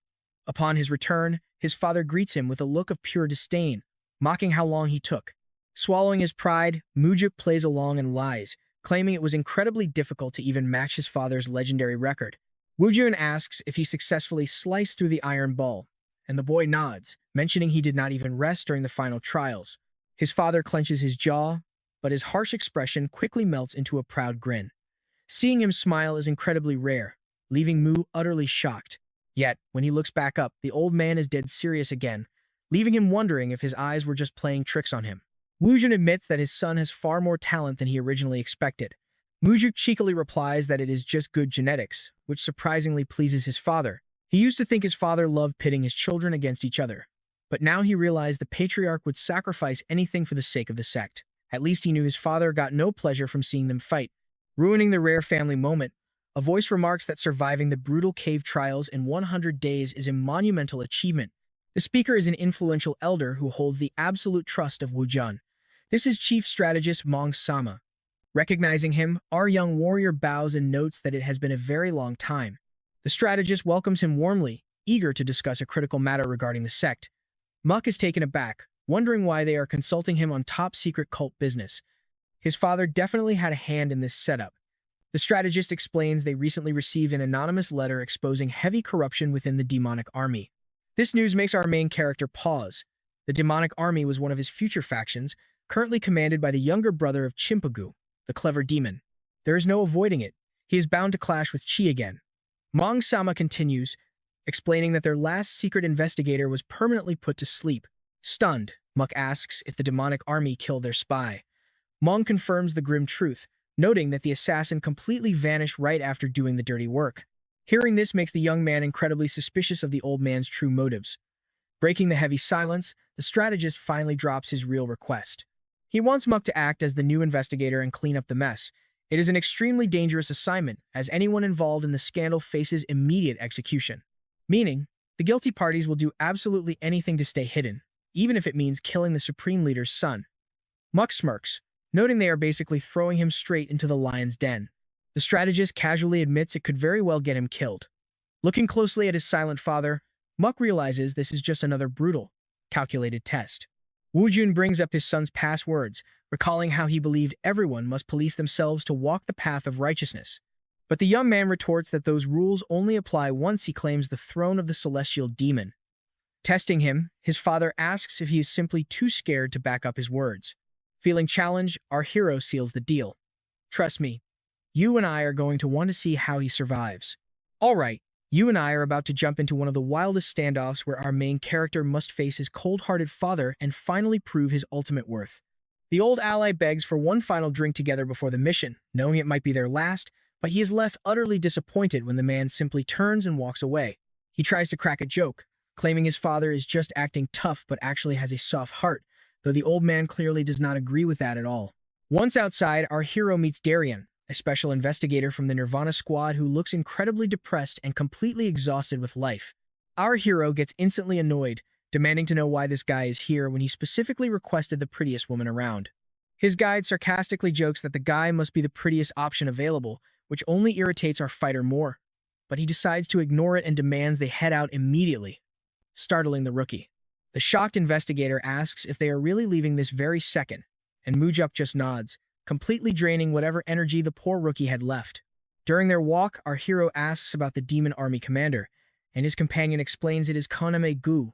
Upon his return, his father greets him with a look of pure disdain, mocking how long he took. Swallowing his pride, Mujuk plays along and lies, claiming it was incredibly difficult to even match his father's legendary record. Wujun asks if he successfully sliced through the iron ball, and the boy nods, mentioning he did not even rest during the final trials. His father clenches his jaw, but his harsh expression quickly melts into a proud grin. Seeing him smile is incredibly rare, leaving Mu utterly shocked. Yet, when he looks back up, the old man is dead serious again, leaving him wondering if his eyes were just playing tricks on him. Woojun admits that his son has far more talent than he originally expected. Mujuk cheekily replies that it is just good genetics, which surprisingly pleases his father. He used to think his father loved pitting his children against each other, but now he realized the patriarch would sacrifice anything for the sake of the sect. At least he knew his father got no pleasure from seeing them fight. Ruining the rare family moment, a voice remarks that surviving the brutal cave trials in 100 days is a monumental achievement. The speaker is an influential elder who holds the absolute trust of Woojun. This is chief strategist Mong Sama. Recognizing him, our young warrior bows and notes that it has been a very long time. The strategist welcomes him warmly, eager to discuss a critical matter regarding the sect. Muck is taken aback, wondering why they are consulting him on top-secret cult business. His father definitely had a hand in this setup. The strategist explains they recently received an anonymous letter exposing heavy corruption within the demonic army. This news makes our main character pause. The demonic army was one of his future factions, currently commanded by the younger brother of Chimpagu, the clever demon. There is no avoiding it. He is bound to clash with Chi again. Mong Sama continues, explaining that their last secret investigator was permanently put to sleep. Stunned, Muck asks if the demonic army killed their spy. Mong confirms the grim truth, noting that the assassin completely vanished right after doing the dirty work. Hearing this makes the young man incredibly suspicious of the old man's true motives. Breaking the heavy silence, the strategist finally drops his real request. He wants Muck to act as the new investigator and clean up the mess. It is an extremely dangerous assignment, as anyone involved in the scandal faces immediate execution. Meaning, the guilty parties will do absolutely anything to stay hidden, even if it means killing the Supreme Leader's son. Muck smirks, noting they are basically throwing him straight into the lion's den. The strategist casually admits it could very well get him killed. Looking closely at his silent father, Muck realizes this is just another brutal, calculated test. Woojun brings up his son's past words, recalling how he believed everyone must police themselves to walk the path of righteousness. But the young man retorts that those rules only apply once he claims the throne of the celestial demon. Testing him, his father asks if he is simply too scared to back up his words. Feeling challenged, our hero seals the deal. Trust me, you and I are going to want to see how he survives. All right, you and I are about to jump into one of the wildest standoffs where our main character must face his cold-hearted father and finally prove his ultimate worth. The old ally begs for one final drink together before the mission, knowing it might be their last, but he is left utterly disappointed when the man simply turns and walks away. He tries to crack a joke, claiming his father is just acting tough but actually has a soft heart, though the old man clearly does not agree with that at all. Once outside, our hero meets Darien, a special investigator from the Nirvana squad who looks incredibly depressed and completely exhausted with life. Our hero gets instantly annoyed, demanding to know why this guy is here when he specifically requested the prettiest woman around. His guide sarcastically jokes that the guy must be the prettiest option available, which only irritates our fighter more. But he decides to ignore it and demands they head out immediately, startling the rookie. The shocked investigator asks if they are really leaving this very second, and Mujuk just nods, completely draining whatever energy the poor rookie had left. During their walk, our hero asks about the demon army commander, and his companion explains it is Kaname-gu,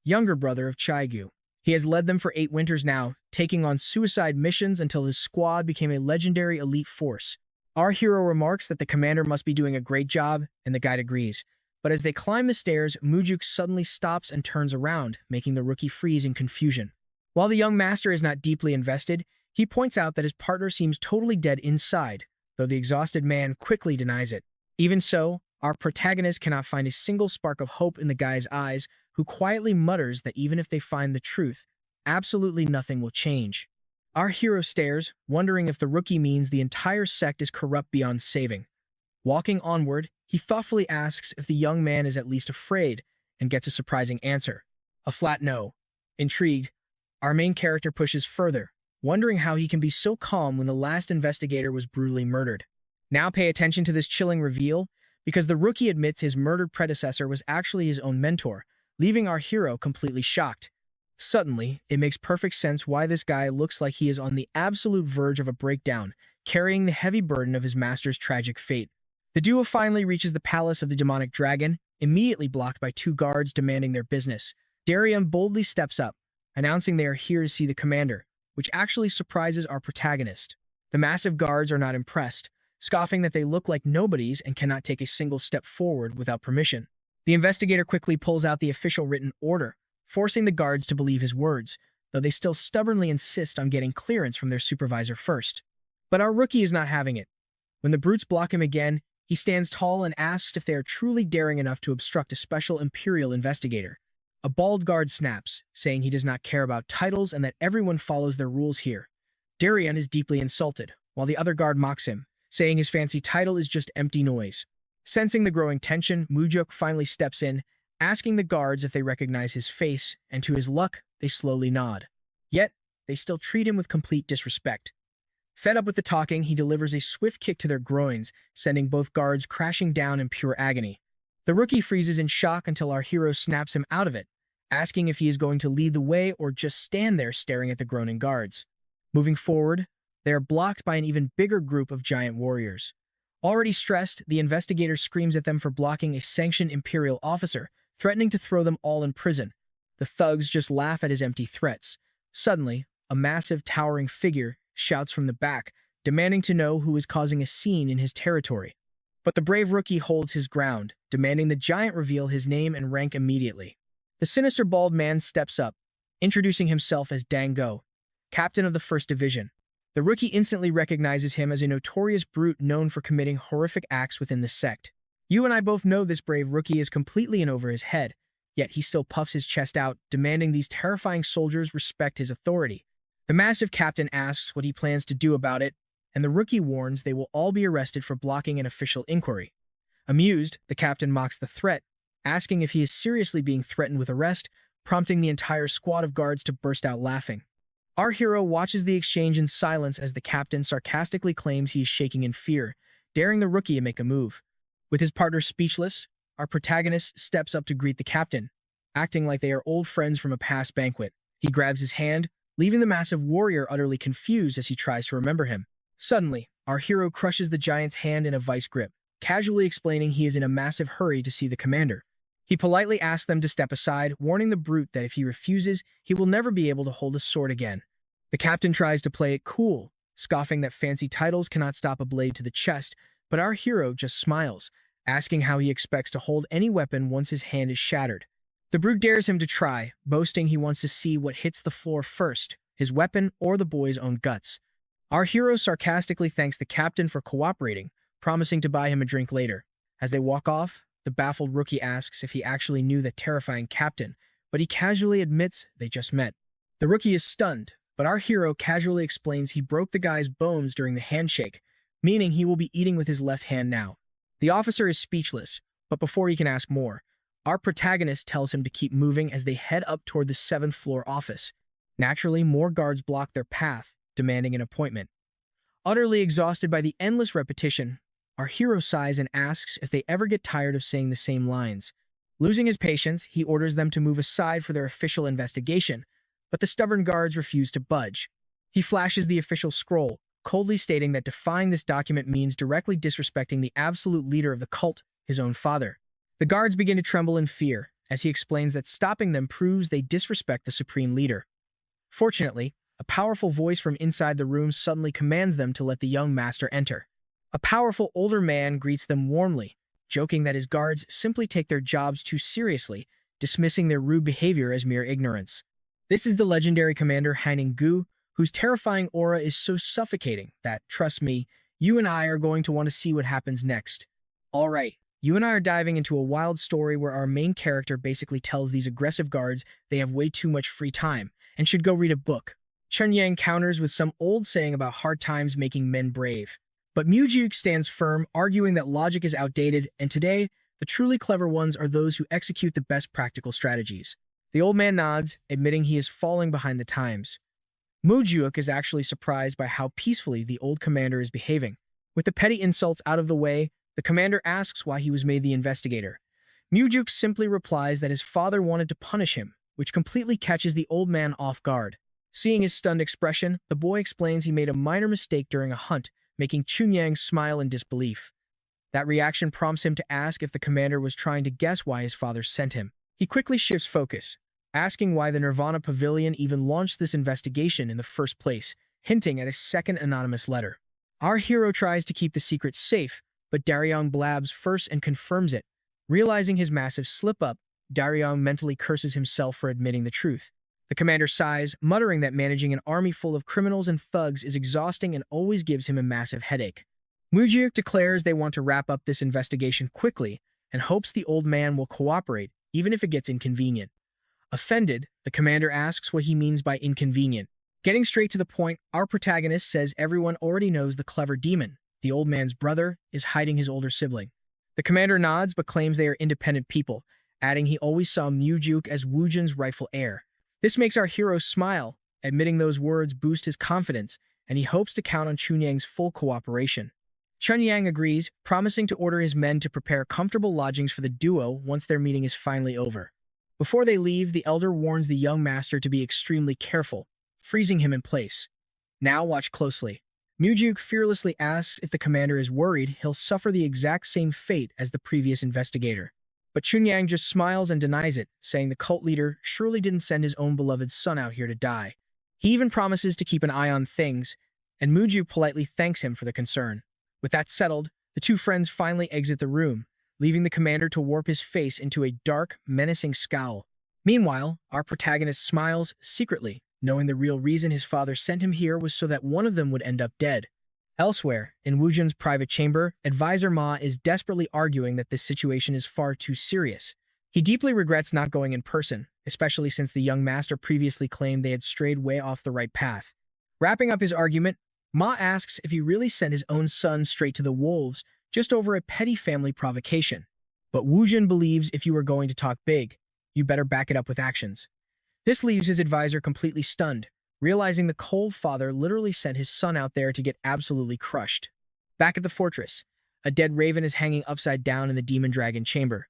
younger brother of Chai-gu. He has led them for 8 winters now, taking on suicide missions until his squad became a legendary elite force. Our hero remarks that the commander must be doing a great job, and the guide agrees. But as they climb the stairs, Mujuk suddenly stops and turns around, making the rookie freeze in confusion. While the young master is not deeply invested, he points out that his partner seems totally dead inside, though the exhausted man quickly denies it. Even so, our protagonist cannot find a single spark of hope in the guy's eyes, who quietly mutters that even if they find the truth, absolutely nothing will change. Our hero stares, wondering if the rookie means the entire sect is corrupt beyond saving. Walking onward, he thoughtfully asks if the young man is at least afraid, and gets a surprising answer. A flat no. Intrigued, our main character pushes further, wondering how he can be so calm when the last investigator was brutally murdered. Now pay attention to this chilling reveal, because the rookie admits his murdered predecessor was actually his own mentor, leaving our hero completely shocked. Suddenly, it makes perfect sense why this guy looks like he is on the absolute verge of a breakdown, carrying the heavy burden of his master's tragic fate. The duo finally reaches the palace of the demonic dragon, immediately blocked by 2 guards demanding their business. Darien boldly steps up, announcing they are here to see the commander, which actually surprises our protagonist. The massive guards are not impressed, scoffing that they look like nobodies and cannot take a single step forward without permission. The investigator quickly pulls out the official written order, forcing the guards to believe his words. though they still stubbornly insist on getting clearance from their supervisor first. But our rookie is not having it. When the brutes block him again, he stands tall and asks if they are truly daring enough to obstruct a special Imperial investigator. A bald guard snaps, saying he does not care about titles and that everyone follows their rules here. Darien is deeply insulted, while the other guard mocks him, saying his fancy title is just empty noise. Sensing the growing tension, Mujuk finally steps in, asking the guards if they recognize his face, and to his luck, they slowly nod. Yet, they still treat him with complete disrespect. Fed up with the talking, he delivers a swift kick to their groins, sending both guards crashing down in pure agony. The rookie freezes in shock until our hero snaps him out of it, asking if he is going to lead the way or just stand there staring at the groaning guards. Moving forward, they are blocked by an even bigger group of giant warriors. Already stressed, the investigator screams at them for blocking a sanctioned Imperial officer, threatening to throw them all in prison. The thugs just laugh at his empty threats. Suddenly, a massive, towering figure shouts from the back, demanding to know who is causing a scene in his territory. But the brave rookie holds his ground, demanding the giant reveal his name and rank immediately. The sinister bald man steps up, introducing himself as Dango, captain of the 1st Division. The rookie instantly recognizes him as a notorious brute known for committing horrific acts within the sect. You and I both know this brave rookie is completely in over his head, yet he still puffs his chest out, demanding these terrifying soldiers respect his authority. The massive captain asks what he plans to do about it, and the rookie warns they will all be arrested for blocking an official inquiry. Amused, the captain mocks the threat, asking if he is seriously being threatened with arrest, prompting the entire squad of guards to burst out laughing. Our hero watches the exchange in silence as the captain sarcastically claims he is shaking in fear, daring the rookie to make a move. With his partner speechless, our protagonist steps up to greet the captain, acting like they are old friends from a past banquet. He grabs his hand, leaving the massive warrior utterly confused as he tries to remember him. Suddenly, our hero crushes the giant's hand in a vice grip, casually explaining he is in a massive hurry to see the commander. He politely asks them to step aside, warning the brute that if he refuses, he will never be able to hold a sword again. The captain tries to play it cool, scoffing that fancy titles cannot stop a blade to the chest, but our hero just smiles, asking how he expects to hold any weapon once his hand is shattered. The brute dares him to try, boasting he wants to see what hits the floor first, his weapon or the boy's own guts. Our hero sarcastically thanks the captain for cooperating, promising to buy him a drink later. As they walk off, the baffled rookie asks if he actually knew the terrifying captain, but he casually admits they just met. The rookie is stunned, but our hero casually explains he broke the guy's bones during the handshake, meaning he will be eating with his left hand now. The officer is speechless, but before he can ask more, our protagonist tells him to keep moving as they head up toward the 7th floor office. Naturally, more guards block their path, demanding an appointment. Utterly exhausted by the endless repetition, our hero sighs and asks if they ever get tired of saying the same lines. Losing his patience, he orders them to move aside for their official investigation, but the stubborn guards refuse to budge. He flashes the official scroll, coldly stating that defying this document means directly disrespecting the absolute leader of the cult, his own father. The guards begin to tremble in fear, as he explains that stopping them proves they disrespect the supreme leader. Fortunately, a powerful voice from inside the room suddenly commands them to let the young master enter. A powerful older man greets them warmly, joking that his guards simply take their jobs too seriously, dismissing their rude behavior as mere ignorance. This is the legendary Commander Gu, whose terrifying aura is so suffocating that, trust me, you and I are going to want to see what happens next. Alright, you and I are diving into a wild story where our main character basically tells these aggressive guards they have way too much free time and should go read a book. Chunya counters with some old saying about hard times making men brave. But Mujuk stands firm, arguing that logic is outdated, and today, the truly clever ones are those who execute the best practical strategies. The old man nods, admitting he is falling behind the times. Mujuk is actually surprised by how peacefully the old commander is behaving. With the petty insults out of the way, the commander asks why he was made the investigator. Mujuk simply replies that his father wanted to punish him, which completely catches the old man off guard. Seeing his stunned expression, the boy explains he made a minor mistake during a hunt, making Chunyang smile in disbelief. That reaction prompts him to ask if the commander was trying to guess why his father sent him. He quickly shifts focus, asking why the Nirvana Pavilion even launched this investigation in the first place, hinting at a second anonymous letter. Our hero tries to keep the secret safe, but Daryong blabs first and confirms it. Realizing his massive slip-up, Daryong mentally curses himself for admitting the truth. The commander sighs, muttering that managing an army full of criminals and thugs is exhausting and always gives him a massive headache. Mujiuk declares they want to wrap up this investigation quickly and hopes the old man will cooperate, even if it gets inconvenient. Offended, the commander asks what he means by inconvenient. Getting straight to the point, our protagonist says everyone already knows the clever demon, the old man's brother, is hiding his older sibling. The commander nods but claims they are independent people, adding he always saw Mujiuk as Wujin's rightful heir. This makes our hero smile, admitting those words boost his confidence, and he hopes to count on Chunyang's full cooperation. Chunyang agrees, promising to order his men to prepare comfortable lodgings for the duo once their meeting is finally over. Before they leave, the elder warns the young master to be extremely careful, freezing him in place. Now watch closely. Mujiuk fearlessly asks if the commander is worried he'll suffer the exact same fate as the previous investigator. But Chunyang just smiles and denies it, saying the cult leader surely didn't send his own beloved son out here to die. He even promises to keep an eye on things, and Mujiuk politely thanks him for the concern. With that settled, the two friends finally exit the room, leaving the commander to warp his face into a dark, menacing scowl. Meanwhile, our protagonist smiles secretly, knowing the real reason his father sent him here was so that one of them would end up dead. Elsewhere, in Wujin's private chamber, Advisor Ma is desperately arguing that this situation is far too serious. He deeply regrets not going in person, especially since the young master previously claimed they had strayed way off the right path. Wrapping up his argument, Ma asks if he really sent his own son straight to the wolves just over a petty family provocation. But Wujin believes if you are going to talk big, you better back it up with actions. This leaves his advisor completely stunned, realizing the cold father literally sent his son out there to get absolutely crushed. Back at the fortress, a dead raven is hanging upside down in the demon dragon chamber.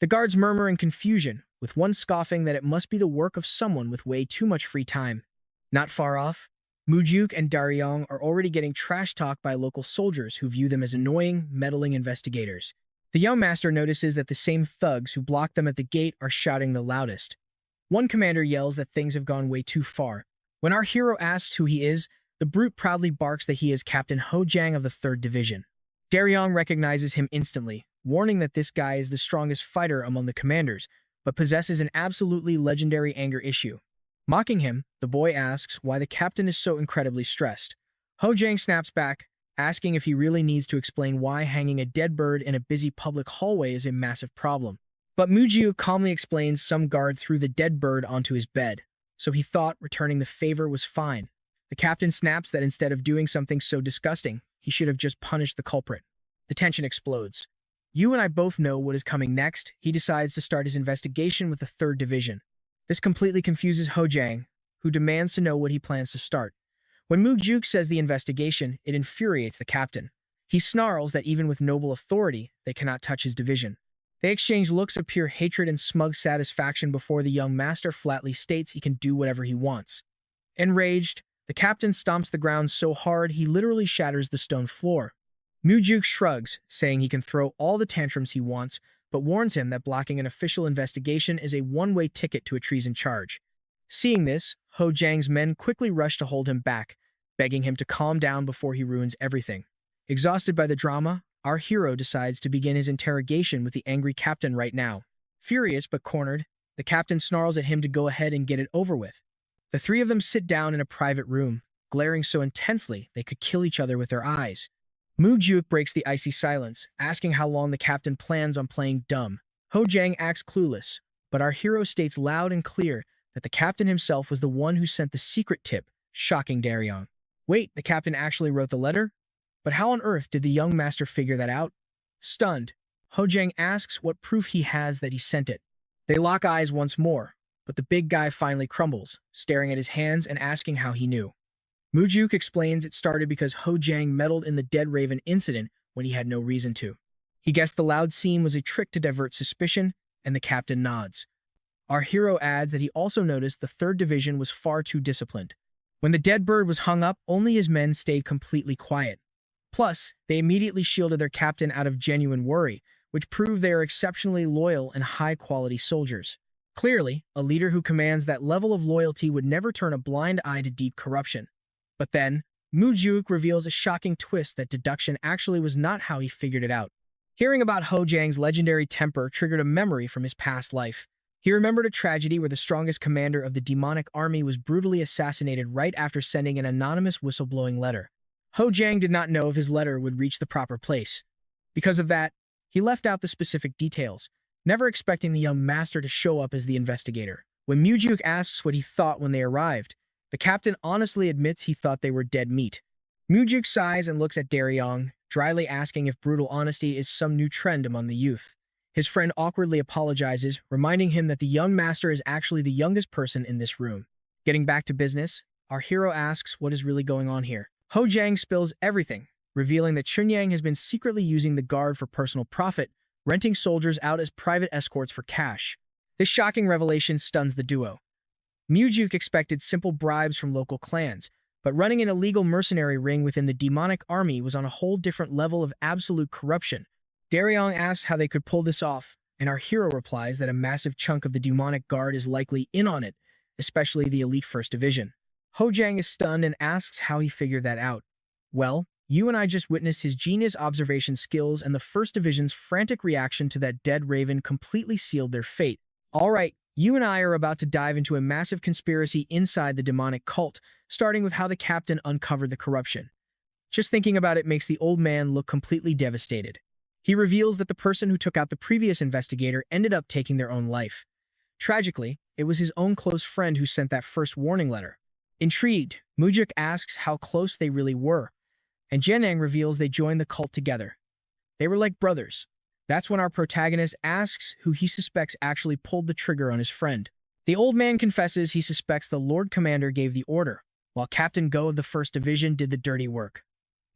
The guards murmur in confusion, with one scoffing that it must be the work of someone with way too much free time. Not far off, Mujiuk and Daryong are already getting trash-talked by local soldiers who view them as annoying, meddling investigators. The young master notices that the same thugs who blocked them at the gate are shouting the loudest. One commander yells that things have gone way too far. When our hero asks who he is, the brute proudly barks that he is Captain Ho Jiang of the 3rd Division. Daryong recognizes him instantly, warning that this guy is the strongest fighter among the commanders, but possesses an absolutely legendary anger issue. Mocking him, the boy asks why the captain is so incredibly stressed. Ho Jiang snaps back, asking if he really needs to explain why hanging a dead bird in a busy public hallway is a massive problem. But Mujiu calmly explains some guard threw the dead bird onto his bed, so he thought returning the favor was fine. The captain snaps that instead of doing something so disgusting, he should have just punished the culprit. The tension explodes. You and I both know what is coming next. He decides to start his investigation with the 3rd Division. This completely confuses Ho Jiang, who demands to know what he plans to start. When Mu Juk says the investigation, it infuriates the captain. He snarls that even with noble authority, they cannot touch his division. They exchange looks of pure hatred and smug satisfaction before the young master flatly states he can do whatever he wants. Enraged, the captain stomps the ground so hard he literally shatters the stone floor. Mu Juk shrugs, saying he can throw all the tantrums he wants, but warns him that blocking an official investigation is a one-way ticket to a treason charge. Seeing this, Ho Jiang's men quickly rush to hold him back, begging him to calm down before he ruins everything. Exhausted by the drama, our hero decides to begin his interrogation with the angry captain right now. Furious but cornered, the captain snarls at him to go ahead and get it over with. The three of them sit down in a private room, glaring so intensely they could kill each other with their eyes. Mu Juk breaks the icy silence, asking how long the captain plans on playing dumb. Ho Jiang acts clueless, but our hero states loud and clear that the captain himself was the one who sent the secret tip, shocking Daryong. Wait, the captain actually wrote the letter? But how on earth did the young master figure that out? Stunned, Ho Jiang asks what proof he has that he sent it. They lock eyes once more, but the big guy finally crumbles, staring at his hands and asking how he knew. Mujuk explains it started because Ho Jiang meddled in the Dead Raven incident when he had no reason to. He guessed the loud scene was a trick to divert suspicion, and the captain nods. Our hero adds that he also noticed the 3rd Division was far too disciplined. When the dead bird was hung up, only his men stayed completely quiet. Plus, they immediately shielded their captain out of genuine worry, which proved they are exceptionally loyal and high-quality soldiers. Clearly, a leader who commands that level of loyalty would never turn a blind eye to deep corruption. But then, Mujuk reveals a shocking twist that deduction actually was not how he figured it out. Hearing about Ho Jiang's legendary temper triggered a memory from his past life. He remembered a tragedy where the strongest commander of the demonic army was brutally assassinated right after sending an anonymous whistleblowing letter. Ho Jiang did not know if his letter would reach the proper place. Because of that, he left out the specific details, never expecting the young master to show up as the investigator. When Mujuk asks what he thought when they arrived, the captain honestly admits he thought they were dead meat. Mujuk sighs and looks at Daryong, dryly asking if brutal honesty is some new trend among the youth. His friend awkwardly apologizes, reminding him that the young master is actually the youngest person in this room. Getting back to business, our hero asks what is really going on here. Ho Jiang spills everything, revealing that Chunyang has been secretly using the guard for personal profit, renting soldiers out as private escorts for cash. This shocking revelation stuns the duo. Mujuk expected simple bribes from local clans, but running an illegal mercenary ring within the demonic army was on a whole different level of absolute corruption. Daryong asks how they could pull this off, and our hero replies that a massive chunk of the demonic guard is likely in on it, especially the elite First Division. Ho Jiang is stunned and asks how he figured that out. Well, you and I just witnessed his genius observation skills, and the First Division's frantic reaction to that dead raven completely sealed their fate. All right, you and I are about to dive into a massive conspiracy inside the demonic cult, starting with how the captain uncovered the corruption. Just thinking about it makes the old man look completely devastated. He reveals that the person who took out the previous investigator ended up taking their own life. Tragically, it was his own close friend who sent that first warning letter. Intrigued, Mujuk asks how close they really were, and Jenang reveals they joined the cult together. They were like brothers. That's when our protagonist asks who he suspects actually pulled the trigger on his friend. The old man confesses he suspects the Lord Commander gave the order, while Captain Go of the First Division did the dirty work.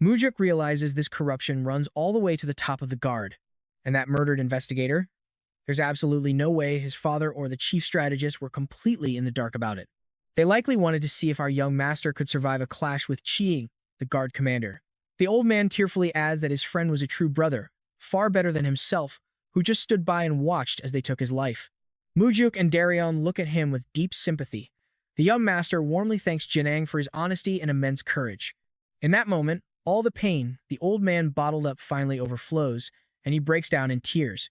Mujuk realizes this corruption runs all the way to the top of the guard. And that murdered investigator? There's absolutely no way his father or the chief strategist were completely in the dark about it. They likely wanted to see if our young master could survive a clash with Qi, the guard commander. The old man tearfully adds that his friend was a true brother, far better than himself, who just stood by and watched as they took his life. Mujuk and Daryon look at him with deep sympathy. The young master warmly thanks Jinang for his honesty and immense courage. In that moment, all the pain the old man bottled up finally overflows, and he breaks down in tears.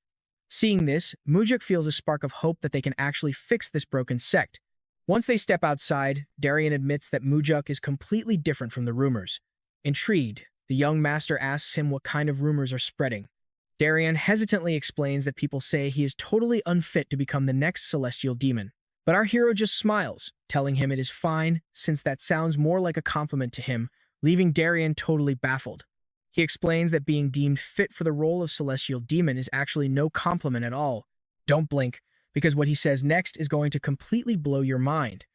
Seeing this, Mujuk feels a spark of hope that they can actually fix this broken sect. Once they step outside, Daryon admits that Mujuk is completely different from the rumors. Intrigued, the young master asks him what kind of rumors are spreading. Daryon hesitantly explains that people say he is totally unfit to become the next celestial demon. But our hero just smiles, telling him it is fine, since that sounds more like a compliment to him, leaving Daryon totally baffled. He explains that being deemed fit for the role of celestial demon is actually no compliment at all. Don't blink, because what he says next is going to completely blow your mind.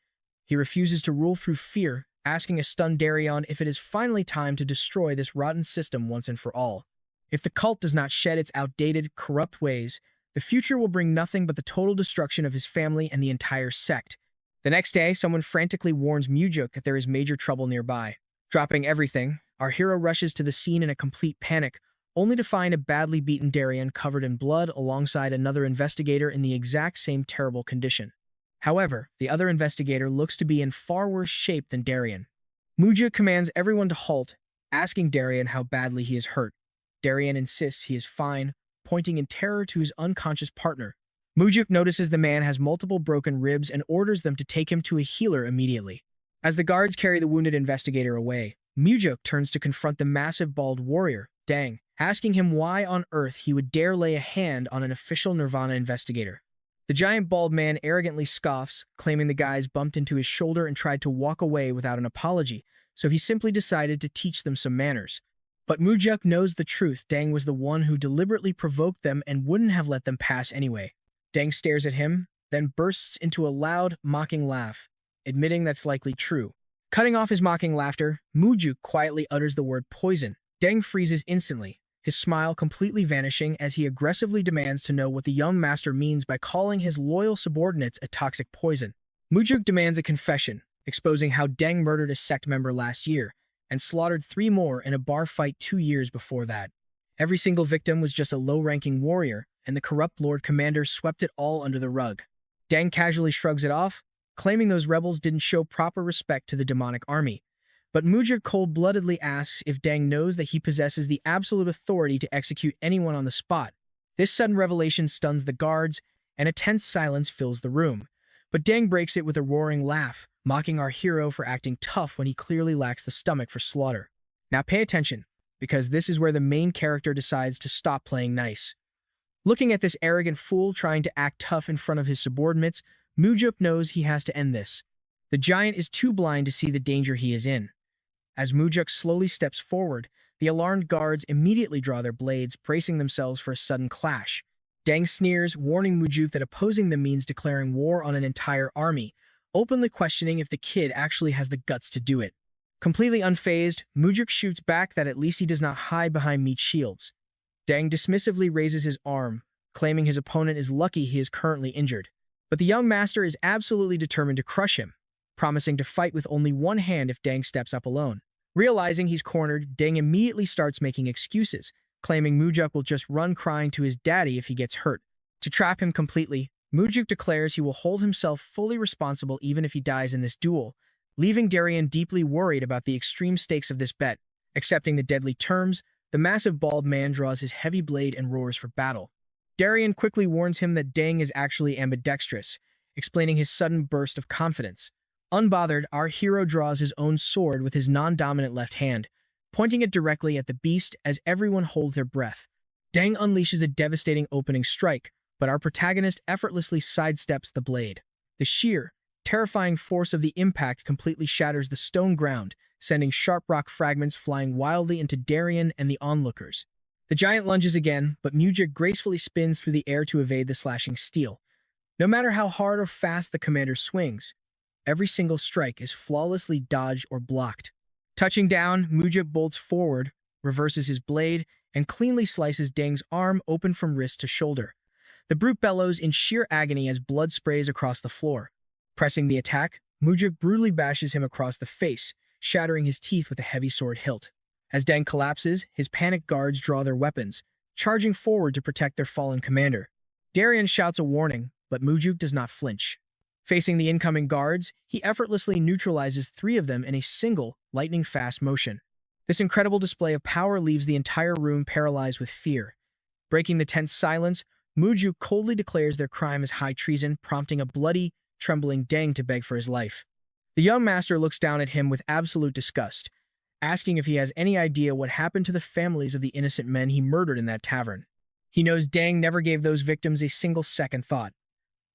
He refuses to rule through fear, asking a stunned Daryon if it is finally time to destroy this rotten system once and for all. If the cult does not shed its outdated, corrupt ways, the future will bring nothing but the total destruction of his family and the entire sect. The next day, someone frantically warns Mujuk that there is major trouble nearby. Dropping everything, our hero rushes to the scene in a complete panic, only to find a badly beaten Daryon covered in blood alongside another investigator in the exact same terrible condition. However, the other investigator looks to be in far worse shape than Daryon. Mujuk commands everyone to halt, asking Daryon how badly he is hurt. Daryon insists he is fine, pointing in terror to his unconscious partner. Mujuk notices the man has multiple broken ribs and orders them to take him to a healer immediately. As the guards carry the wounded investigator away, Mujuk turns to confront the massive bald warrior, Dang, asking him why on earth he would dare lay a hand on an official Nirvana investigator. The giant bald man arrogantly scoffs, claiming the guys bumped into his shoulder and tried to walk away without an apology, so he simply decided to teach them some manners. But Mujuk knows the truth. Dang was the one who deliberately provoked them and wouldn't have let them pass anyway. Dang stares at him, then bursts into a loud, mocking laugh, admitting that's likely true. Cutting off his mocking laughter, Mujuk quietly utters the word poison. Dang freezes instantly, his smile completely vanishing as he aggressively demands to know what the young master means by calling his loyal subordinates a toxic poison. Mujuk demands a confession, exposing how Deng murdered a sect member last year, and slaughtered 3 more in a bar fight 2 years before that. Every single victim was just a low-ranking warrior, and the corrupt Lord Commander swept it all under the rug. Deng casually shrugs it off, claiming those rebels didn't show proper respect to the demonic army. But Mujuk cold-bloodedly asks if Deng knows that he possesses the absolute authority to execute anyone on the spot. This sudden revelation stuns the guards, and a tense silence fills the room. But Deng breaks it with a roaring laugh, mocking our hero for acting tough when he clearly lacks the stomach for slaughter. Now pay attention, because this is where the main character decides to stop playing nice. Looking at this arrogant fool trying to act tough in front of his subordinates, Mujuk knows he has to end this. The giant is too blind to see the danger he is in. As Mujuk slowly steps forward, the alarmed guards immediately draw their blades, bracing themselves for a sudden clash. Deng sneers, warning Mujuk that opposing them means declaring war on an entire army, openly questioning if the kid actually has the guts to do it. Completely unfazed, Mujuk shoots back that at least he does not hide behind meat shields. Deng dismissively raises his arm, claiming his opponent is lucky he is currently injured. But the young master is absolutely determined to crush him, promising to fight with only one hand if Deng steps up alone. Realizing he's cornered, Deng immediately starts making excuses, claiming Mujuk will just run crying to his daddy if he gets hurt. To trap him completely, Mujuk declares he will hold himself fully responsible even if he dies in this duel, leaving Darien deeply worried about the extreme stakes of this bet. Accepting the deadly terms, the massive bald man draws his heavy blade and roars for battle. Darien quickly warns him that Deng is actually ambidextrous, explaining his sudden burst of confidence. Unbothered, our hero draws his own sword with his non-dominant left hand, pointing it directly at the beast as everyone holds their breath. Deng unleashes a devastating opening strike, but our protagonist effortlessly sidesteps the blade. The sheer, terrifying force of the impact completely shatters the stone ground, sending sharp rock fragments flying wildly into Darien and the onlookers. The giant lunges again, but Mujuk gracefully spins through the air to evade the slashing steel. No matter how hard or fast the commander swings, every single strike is flawlessly dodged or blocked. Touching down, Mujuk bolts forward, reverses his blade, and cleanly slices Deng's arm open from wrist to shoulder. The brute bellows in sheer agony as blood sprays across the floor. Pressing the attack, Mujuk brutally bashes him across the face, shattering his teeth with a heavy sword hilt. As Deng collapses, his panicked guards draw their weapons, charging forward to protect their fallen commander. Darien shouts a warning, but Mujuk does not flinch. Facing the incoming guards, he effortlessly neutralizes 3 of them in a single, lightning-fast motion. This incredible display of power leaves the entire room paralyzed with fear. Breaking the tense silence, Mujuk coldly declares their crime as high treason, prompting a bloody, trembling Deng to beg for his life. The young master looks down at him with absolute disgust, asking if he has any idea what happened to the families of the innocent men he murdered in that tavern. He knows Deng never gave those victims a single second thought.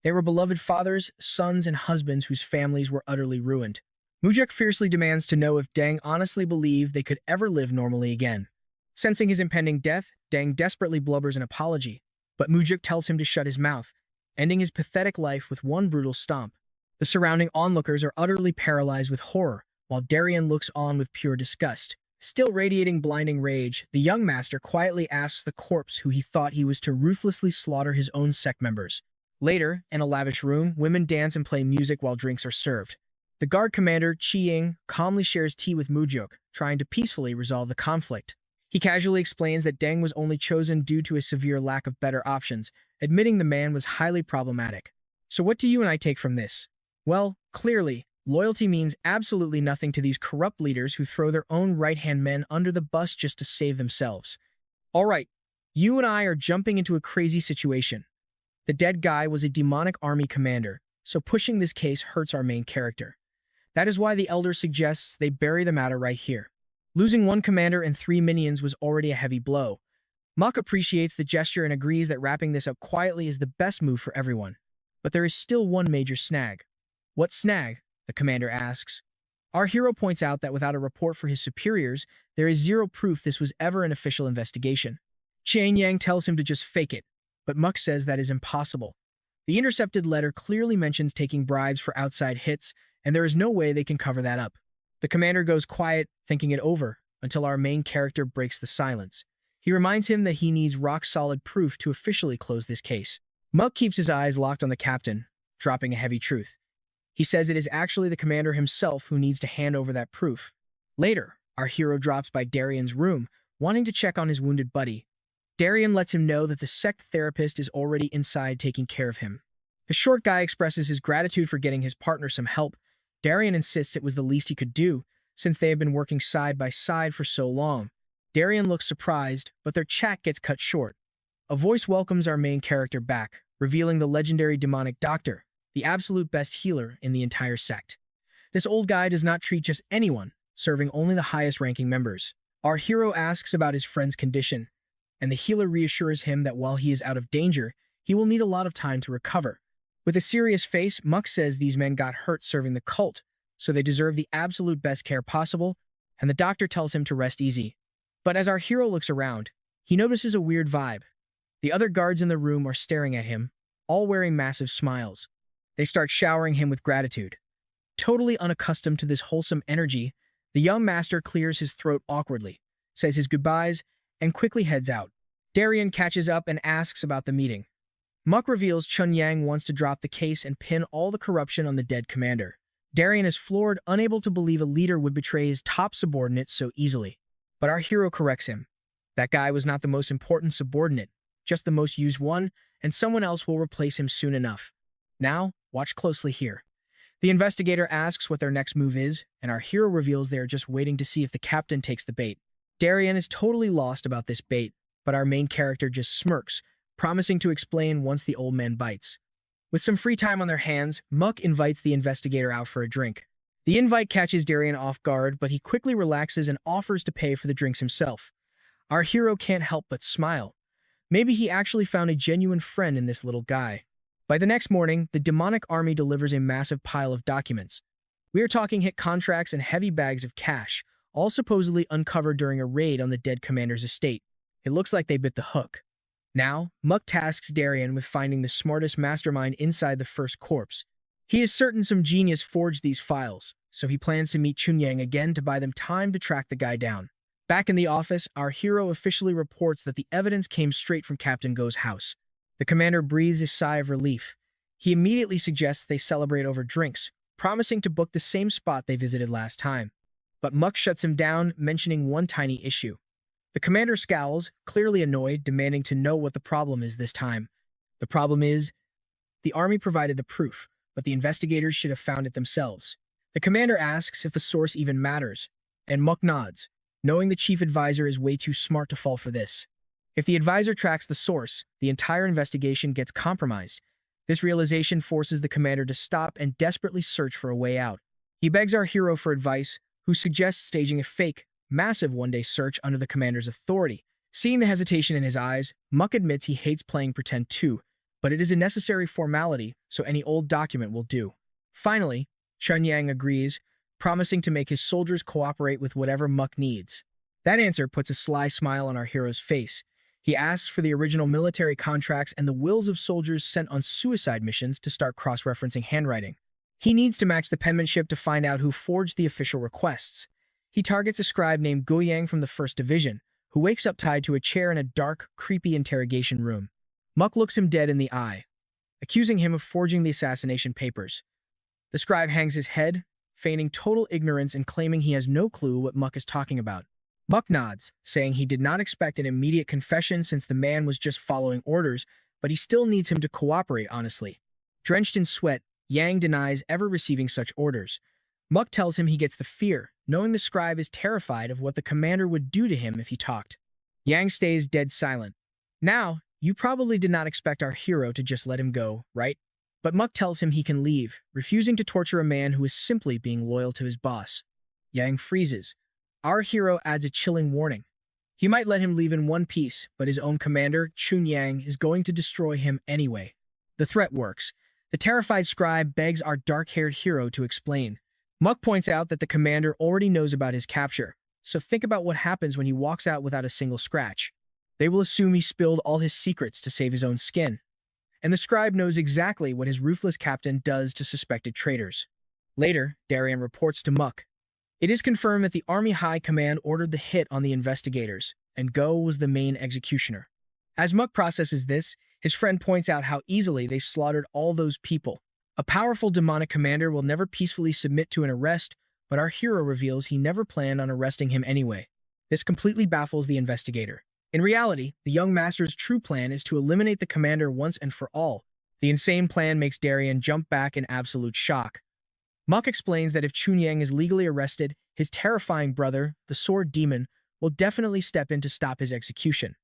They were beloved fathers, sons, and husbands whose families were utterly ruined. Mujuk fiercely demands to know if Deng honestly believed they could ever live normally again. Sensing his impending death, Deng desperately blubbers an apology, but Mujuk tells him to shut his mouth, ending his pathetic life with one brutal stomp. The surrounding onlookers are utterly paralyzed with horror, while Darien looks on with pure disgust. Still radiating blinding rage, the young master quietly asks the corpse who he thought he was to ruthlessly slaughter his own sect members. Later, in a lavish room, women dance and play music while drinks are served. The guard commander, Chi-Ying, calmly shares tea with Mujuk, trying to peacefully resolve the conflict. He casually explains that Deng was only chosen due to a severe lack of better options, admitting the man was highly problematic. So what do you and I take from this? Well, clearly, loyalty means absolutely nothing to these corrupt leaders who throw their own right-hand men under the bus just to save themselves. All right, you and I are jumping into a crazy situation. The dead guy was a demonic army commander, so pushing this case hurts our main character. That is why the elder suggests they bury the matter right here. Losing 1 commander and 3 minions was already a heavy blow. Mok appreciates the gesture and agrees that wrapping this up quietly is the best move for everyone. But there is still one major snag. What snag? The commander asks. Our hero points out that without a report for his superiors, there is 0 proof this was ever an official investigation. Chang Yang tells him to just fake it, but Mok says that is impossible. The intercepted letter clearly mentions taking bribes for outside hits, and there is no way they can cover that up. The commander goes quiet, thinking it over, until our main character breaks the silence. He reminds him that he needs rock-solid proof to officially close this case. Mok keeps his eyes locked on the captain, dropping a heavy truth. He says it is actually the commander himself who needs to hand over that proof. Later, our hero drops by Darien's room, wanting to check on his wounded buddy. Darien lets him know that the sect therapist is already inside taking care of him. The short guy expresses his gratitude for getting his partner some help. Darien insists it was the least he could do, since they have been working side by side for so long. Darien looks surprised, but their chat gets cut short. A voice welcomes our main character back, revealing the legendary demonic doctor, the absolute best healer in the entire sect. This old guy does not treat just anyone, serving only the highest-ranking members. Our hero asks about his friend's condition, and the healer reassures him that while he is out of danger, he will need a lot of time to recover. With a serious face, Muck says these men got hurt serving the cult, so they deserve the absolute best care possible, and the doctor tells him to rest easy. But as our hero looks around, he notices a weird vibe. The other guards in the room are staring at him, all wearing massive smiles. They start showering him with gratitude. Totally unaccustomed to this wholesome energy, the young master clears his throat awkwardly, says his goodbyes, and quickly heads out. Darien catches up and asks about the meeting. Muck reveals Chun Yang wants to drop the case and pin all the corruption on the dead commander. Darien is floored, unable to believe a leader would betray his top subordinate so easily. But our hero corrects him. That guy was not the most important subordinate, just the most used one, and someone else will replace him soon enough. Now, watch closely here. The investigator asks what their next move is, and our hero reveals they are just waiting to see if the captain takes the bait. Darien is totally lost about this bait, but our main character just smirks, promising to explain once the old man bites. With some free time on their hands, Muck invites the investigator out for a drink. The invite catches Darien off guard, but he quickly relaxes and offers to pay for the drinks himself. Our hero can't help but smile. Maybe he actually found a genuine friend in this little guy. By the next morning, the demonic army delivers a massive pile of documents. We are talking hit contracts and heavy bags of cash, all supposedly uncovered during a raid on the dead commander's estate. It looks like they bit the hook. Now, Muck tasks Darien with finding the smartest mastermind inside the first corpse. He is certain some genius forged these files, so he plans to meet Chun Yang again to buy them time to track the guy down. Back in the office, our hero officially reports that the evidence came straight from Captain Go's house. The commander breathes a sigh of relief. He immediately suggests they celebrate over drinks, promising to book the same spot they visited last time. But Muck shuts him down, mentioning one tiny issue. The commander scowls, clearly annoyed, demanding to know what the problem is this time. The problem is, the army provided the proof, but the investigators should have found it themselves. The commander asks if the source even matters, and Muck nods, knowing the chief advisor is way too smart to fall for this. If the advisor tracks the source, the entire investigation gets compromised. This realization forces the commander to stop and desperately search for a way out. He begs our hero for advice, who suggests staging a fake, massive one-day search under the commander's authority. Seeing the hesitation in his eyes, Muck admits he hates playing pretend too, but it is a necessary formality, so any old document will do. Finally, Chun Yang agrees, promising to make his soldiers cooperate with whatever Muck needs. That answer puts a sly smile on our hero's face. He asks for the original military contracts and the wills of soldiers sent on suicide missions to start cross-referencing handwriting. He needs to match the penmanship to find out who forged the official requests. He targets a scribe named Go Yang from the 1st Division, who wakes up tied to a chair in a dark, creepy interrogation room. Muck looks him dead in the eye, accusing him of forging the assassination papers. The scribe hangs his head, feigning total ignorance and claiming he has no clue what Muck is talking about. Muck nods, saying he did not expect an immediate confession since the man was just following orders, but he still needs him to cooperate honestly. Drenched in sweat, Yang denies ever receiving such orders. Muck tells him he gets the fear, knowing the scribe is terrified of what the commander would do to him if he talked. Yang stays dead silent. Now, you probably did not expect our hero to just let him go, right? But Muck tells him he can leave, refusing to torture a man who is simply being loyal to his boss. Yang freezes. Our hero adds a chilling warning. He might let him leave in one piece, but his own commander, Chun Yang, is going to destroy him anyway. The threat works. The terrified scribe begs our dark-haired hero to explain. Muck points out that the commander already knows about his capture, so think about what happens when he walks out without a single scratch. They will assume he spilled all his secrets to save his own skin. And the scribe knows exactly what his ruthless captain does to suspected traitors. Later, Darien reports to Muck. It is confirmed that the Army High Command ordered the hit on the investigators, and Go was the main executioner. As Muck processes this, his friend points out how easily they slaughtered all those people. A powerful demonic commander will never peacefully submit to an arrest, but our hero reveals he never planned on arresting him anyway. This completely baffles the investigator. In reality, the young master's true plan is to eliminate the commander once and for all. The insane plan makes Darien jump back in absolute shock. Muck explains that if Chun Yang is legally arrested, his terrifying brother, the Sword Demon, will definitely step in to stop his execution.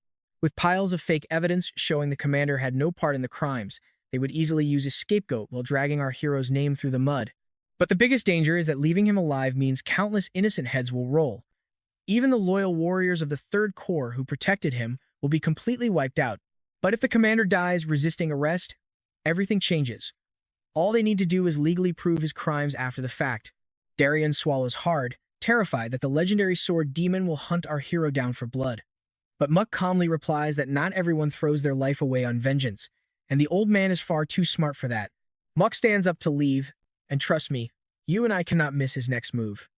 With piles of fake evidence showing the commander had no part in the crimes, they would easily use a scapegoat while dragging our hero's name through the mud. But the biggest danger is that leaving him alive means countless innocent heads will roll. Even the loyal warriors of the Third Corps who protected him will be completely wiped out. But if the commander dies resisting arrest, everything changes. All they need to do is legally prove his crimes after the fact. Darien swallows hard, terrified that the legendary sword demon will hunt our hero down for blood. But Muck calmly replies that not everyone throws their life away on vengeance, and the old man is far too smart for that. Muck stands up to leave, and trust me, you and I cannot miss his next move.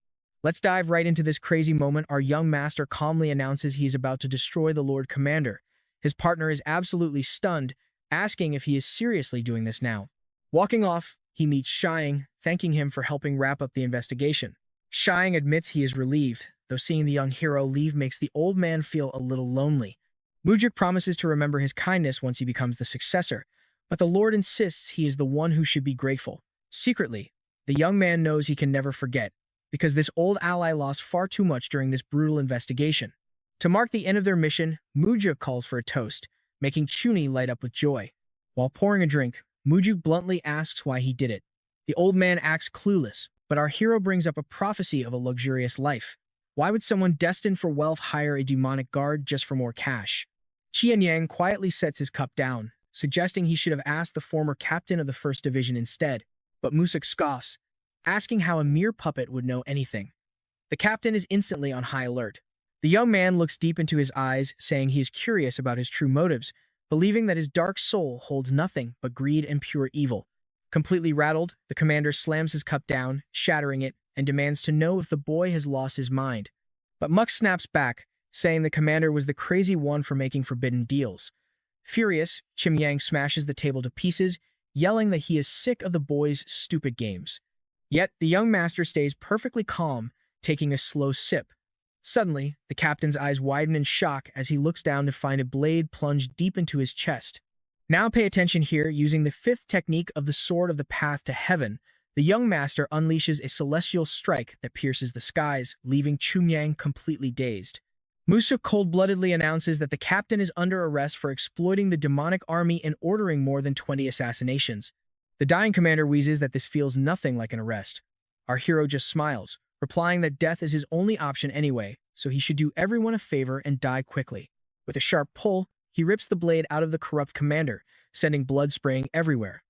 Let's dive right into this crazy moment. Our young master calmly announces he is about to destroy the Lord Commander. His partner is absolutely stunned, asking if he is seriously doing this now. Walking off, he meets Shying, thanking him for helping wrap up the investigation. Shying admits he is relieved, though seeing the young hero leave makes the old man feel a little lonely. Mujuk promises to remember his kindness once he becomes the successor, but the Lord insists he is the one who should be grateful. Secretly, the young man knows he can never forget, because this old ally lost far too much during this brutal investigation. To mark the end of their mission, Mujuk calls for a toast, making Chuni light up with joy. While pouring a drink, Mujuk bluntly asks why he did it. The old man acts clueless, but our hero brings up a prophecy of a luxurious life. Why would someone destined for wealth hire a demonic guard just for more cash? Qian Yang quietly sets his cup down, suggesting he should have asked the former captain of the First Division instead, but Musuk scoffs, asking how a mere puppet would know anything. The captain is instantly on high alert. The young man looks deep into his eyes, saying he is curious about his true motives, believing that his dark soul holds nothing but greed and pure evil. Completely rattled, the commander slams his cup down, shattering it, and demands to know if the boy has lost his mind. But Muck snaps back, saying the commander was the crazy one for making forbidden deals. Furious, Chim Yang smashes the table to pieces, yelling that he is sick of the boy's stupid games. Yet, the young master stays perfectly calm, taking a slow sip. Suddenly, the captain's eyes widen in shock as he looks down to find a blade plunged deep into his chest. Now pay attention here. Using the fifth technique of the Sword of the Path to Heaven, the young master unleashes a celestial strike that pierces the skies, leaving Chunyang completely dazed. Musuk cold-bloodedly announces that the captain is under arrest for exploiting the demonic army and ordering more than 20 assassinations. The dying commander wheezes that this feels nothing like an arrest. Our hero just smiles, replying that death is his only option anyway, so he should do everyone a favor and die quickly. With a sharp pull, he rips the blade out of the corrupt commander, sending blood spraying everywhere.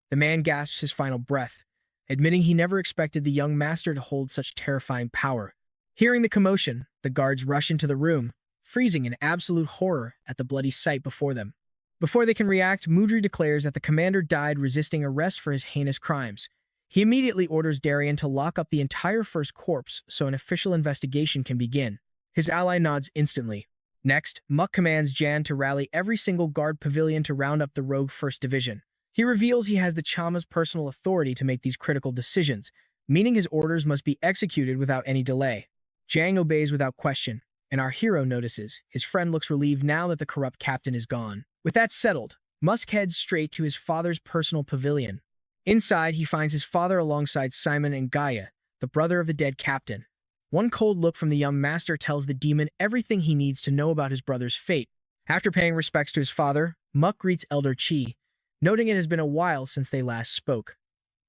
The man gasps his final breath, admitting he never expected the young master to hold such terrifying power. Hearing the commotion, the guards rush into the room, freezing in absolute horror at the bloody sight before them. Before they can react, Mudri declares that the commander died resisting arrest for his heinous crimes. He immediately orders Darien to lock up the entire First Corps so an official investigation can begin. His ally nods instantly. Next, Muck commands Jan to rally every single guard pavilion to round up the rogue First Division. He reveals he has the Chama's personal authority to make these critical decisions, meaning his orders must be executed without any delay. Jang obeys without question, and our hero notices his friend looks relieved now that the corrupt captain is gone. With that settled, Musk heads straight to his father's personal pavilion. Inside, he finds his father alongside Simon and Gaia, the brother of the dead captain. One cold look from the young master tells the demon everything he needs to know about his brother's fate. After paying respects to his father, Muck greets Elder Chi, noting it has been a while since they last spoke.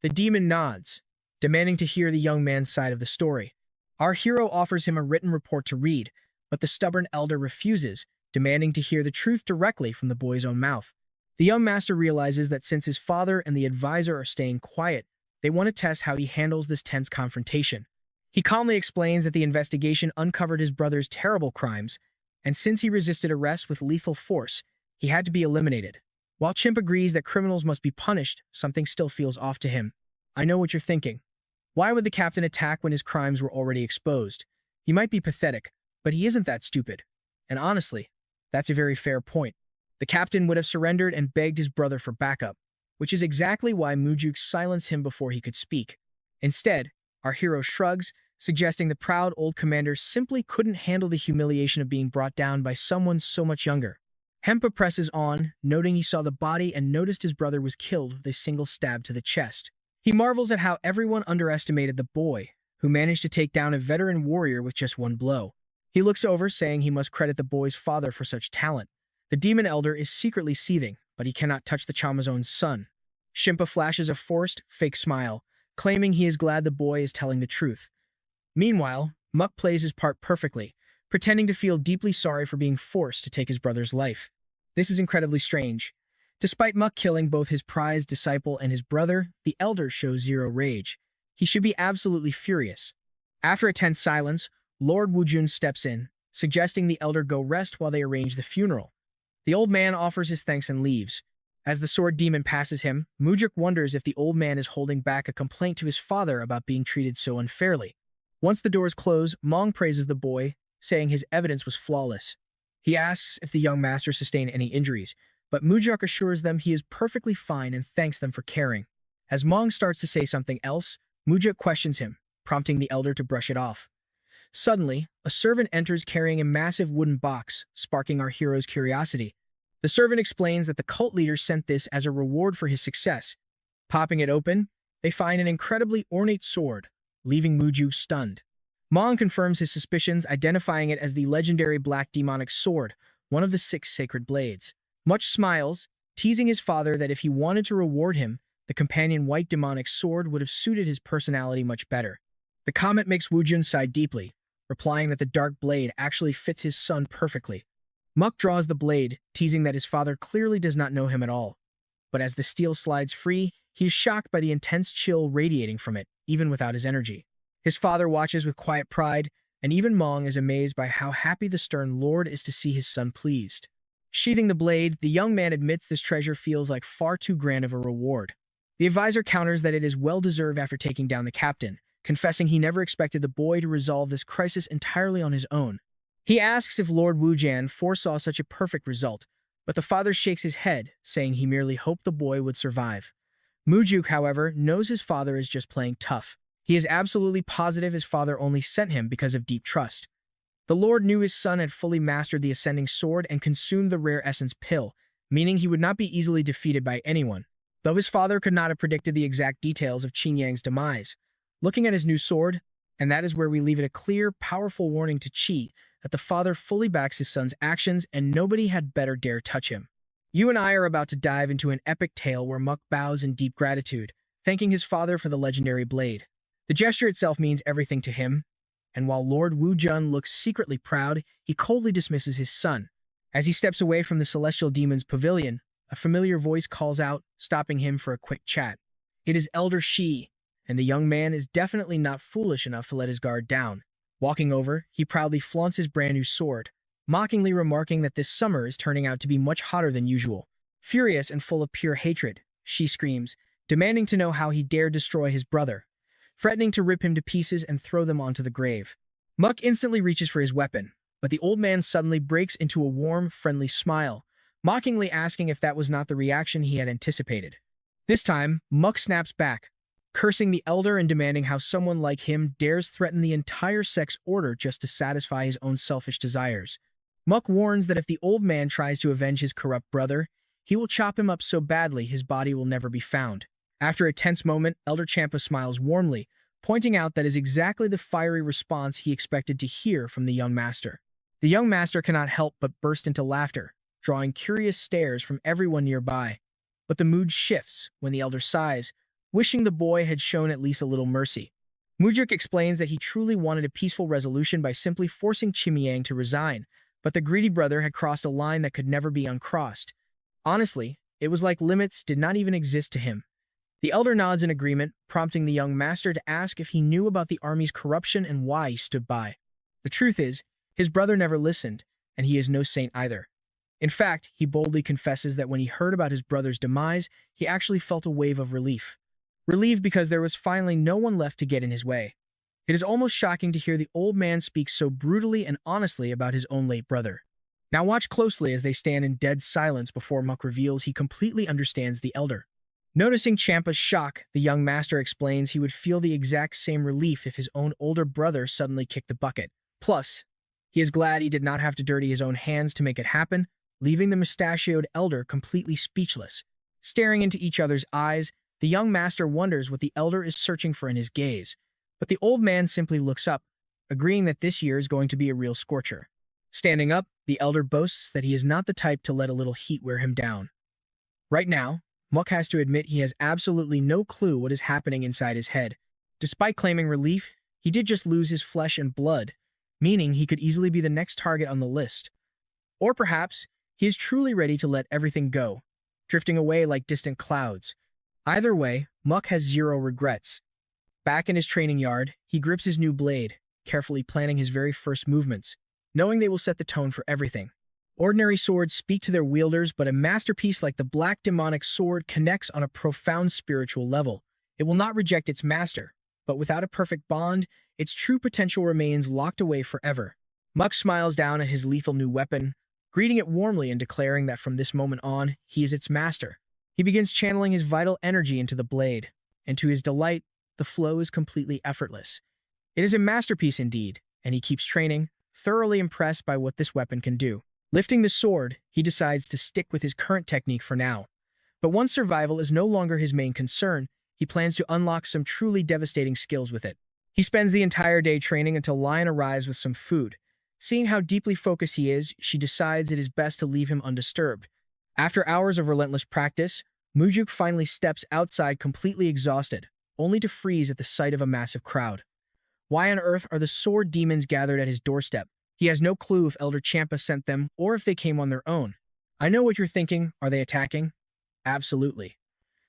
The demon nods, demanding to hear the young man's side of the story. Our hero offers him a written report to read, but the stubborn elder refuses, demanding to hear the truth directly from the boy's own mouth. The young master realizes that since his father and the advisor are staying quiet, they want to test how he handles this tense confrontation. He calmly explains that the investigation uncovered his brother's terrible crimes, and since he resisted arrest with lethal force, he had to be eliminated. While Chimp agrees that criminals must be punished, something still feels off to him. I know what you're thinking. Why would the captain attack when his crimes were already exposed? He might be pathetic, but he isn't that stupid. And honestly, that's a very fair point. The captain would have surrendered and begged his brother for backup, which is exactly why Mujuk silenced him before he could speak. Instead, our hero shrugs, suggesting the proud old commander simply couldn't handle the humiliation of being brought down by someone so much younger. Hempa presses on, noting he saw the body and noticed his brother was killed with a single stab to the chest. He marvels at how everyone underestimated the boy, who managed to take down a veteran warrior with just one blow. He looks over, saying he must credit the boy's father for such talent. The demon elder is secretly seething, but he cannot touch the Chama's own son. Shimpa flashes a forced, fake smile, claiming he is glad the boy is telling the truth. Meanwhile, Muck plays his part perfectly, pretending to feel deeply sorry for being forced to take his brother's life. This is incredibly strange. Despite Muck killing both his prized disciple and his brother, the elder shows zero rage. He should be absolutely furious. After a tense silence, Lord Wujun steps in, suggesting the elder go rest while they arrange the funeral. The old man offers his thanks and leaves. As the sword demon passes him, Mujik wonders if the old man is holding back a complaint to his father about being treated so unfairly. Once the doors close, Mong praises the boy, saying his evidence was flawless. He asks if the young master sustained any injuries, but Mujik assures them he is perfectly fine and thanks them for caring. As Mong starts to say something else, Mujik questions him, prompting the elder to brush it off. Suddenly, a servant enters carrying a massive wooden box, sparking our hero's curiosity. The servant explains that the cult leader sent this as a reward for his success. Popping it open, they find an incredibly ornate sword, leaving Muju stunned. Mong confirms his suspicions, identifying it as the legendary Black Demonic Sword, one of the 6 sacred blades. Much smiles, teasing his father that if he wanted to reward him, the companion White Demonic Sword would have suited his personality much better. The comment makes Wujun sigh deeply, replying that the dark blade actually fits his son perfectly. Muck draws the blade, teasing that his father clearly does not know him at all. But as the steel slides free, he is shocked by the intense chill radiating from it, even without his energy. His father watches with quiet pride, and even Mong is amazed by how happy the stern lord is to see his son pleased. Sheathing the blade, the young man admits this treasure feels like far too grand of a reward. The advisor counters that it is well-deserved after taking down the captain, confessing he never expected the boy to resolve this crisis entirely on his own. He asks if Lord Wujan foresaw such a perfect result, but the father shakes his head, saying he merely hoped the boy would survive. Mujuk, however, knows his father is just playing tough. He is absolutely positive his father only sent him because of deep trust. The Lord knew his son had fully mastered the ascending sword and consumed the rare essence pill, meaning he would not be easily defeated by anyone. Though his father could not have predicted the exact details of Qin Yang's demise, looking at his new sword, and that is where we leave it a clear, powerful warning to Qi that the father fully backs his son's actions and nobody had better dare touch him. You and I are about to dive into an epic tale where Muck bows in deep gratitude, thanking his father for the legendary blade. The gesture itself means everything to him, and while Lord Wu Jun looks secretly proud, he coldly dismisses his son. As he steps away from the celestial demon's pavilion, a familiar voice calls out, stopping him for a quick chat. It is Elder Shi, and the young man is definitely not foolish enough to let his guard down. Walking over, he proudly flaunts his brand new sword, mockingly remarking that this summer is turning out to be much hotter than usual. Furious and full of pure hatred, Shi screams, demanding to know how he dared destroy his brother, threatening to rip him to pieces and throw them onto the grave. Muck instantly reaches for his weapon, but the old man suddenly breaks into a warm, friendly smile, mockingly asking if that was not the reaction he had anticipated. This time, Muck snaps back, cursing the elder and demanding how someone like him dares threaten the entire sex order just to satisfy his own selfish desires. Muck warns that if the old man tries to avenge his corrupt brother, he will chop him up so badly his body will never be found. After a tense moment, Elder Champa smiles warmly, pointing out that is exactly the fiery response he expected to hear from the young master. The young master cannot help but burst into laughter, drawing curious stares from everyone nearby. But the mood shifts when the elder sighs, wishing the boy had shown at least a little mercy. Mujik explains that he truly wanted a peaceful resolution by simply forcing Chimiang to resign, but the greedy brother had crossed a line that could never be uncrossed. Honestly, it was like limits did not even exist to him. The elder nods in agreement, prompting the young master to ask if he knew about the army's corruption and why he stood by. The truth is, his brother never listened, and he is no saint either. In fact, he boldly confesses that when he heard about his brother's demise, he actually felt a wave of relief. Relieved because there was finally no one left to get in his way. It is almost shocking to hear the old man speak so brutally and honestly about his own late brother. Now watch closely as they stand in dead silence before Muck reveals he completely understands the elder. Noticing Champa's shock, the young master explains he would feel the exact same relief if his own older brother suddenly kicked the bucket. Plus, he is glad he did not have to dirty his own hands to make it happen, leaving the mustachioed elder completely speechless. Staring into each other's eyes, the young master wonders what the elder is searching for in his gaze, but the old man simply looks up, agreeing that this year is going to be a real scorcher. Standing up, The elder boasts that he is not the type to let a little heat wear him down. Right now, Muk has to admit he has absolutely no clue what is happening inside his head. Despite claiming relief, he did just lose his flesh and blood, meaning he could easily be the next target on the list. Or perhaps, he is truly ready to let everything go, drifting away like distant clouds. Either way, Muk has zero regrets. Back in his training yard, he grips his new blade, carefully planning his very first movements, knowing they will set the tone for everything. Ordinary swords speak to their wielders, but a masterpiece like the Black Demonic Sword connects on a profound spiritual level. It will not reject its master, but without a perfect bond, its true potential remains locked away forever. Muk smiles down at his lethal new weapon, greeting it warmly and declaring that from this moment on, he is its master. He begins channeling his vital energy into the blade, and to his delight, the flow is completely effortless. It is a masterpiece indeed, and he keeps training, thoroughly impressed by what this weapon can do. Lifting the sword, he decides to stick with his current technique for now. But once survival is no longer his main concern, he plans to unlock some truly devastating skills with it. He spends the entire day training until Lion arrives with some food. Seeing how deeply focused he is, she decides it is best to leave him undisturbed. After hours of relentless practice, Mujuk finally steps outside completely exhausted, only to freeze at the sight of a massive crowd. Why on earth are the sword demons gathered at his doorstep? He has no clue if Elder Champa sent them or if they came on their own. I know what you're thinking. Are they attacking? Absolutely.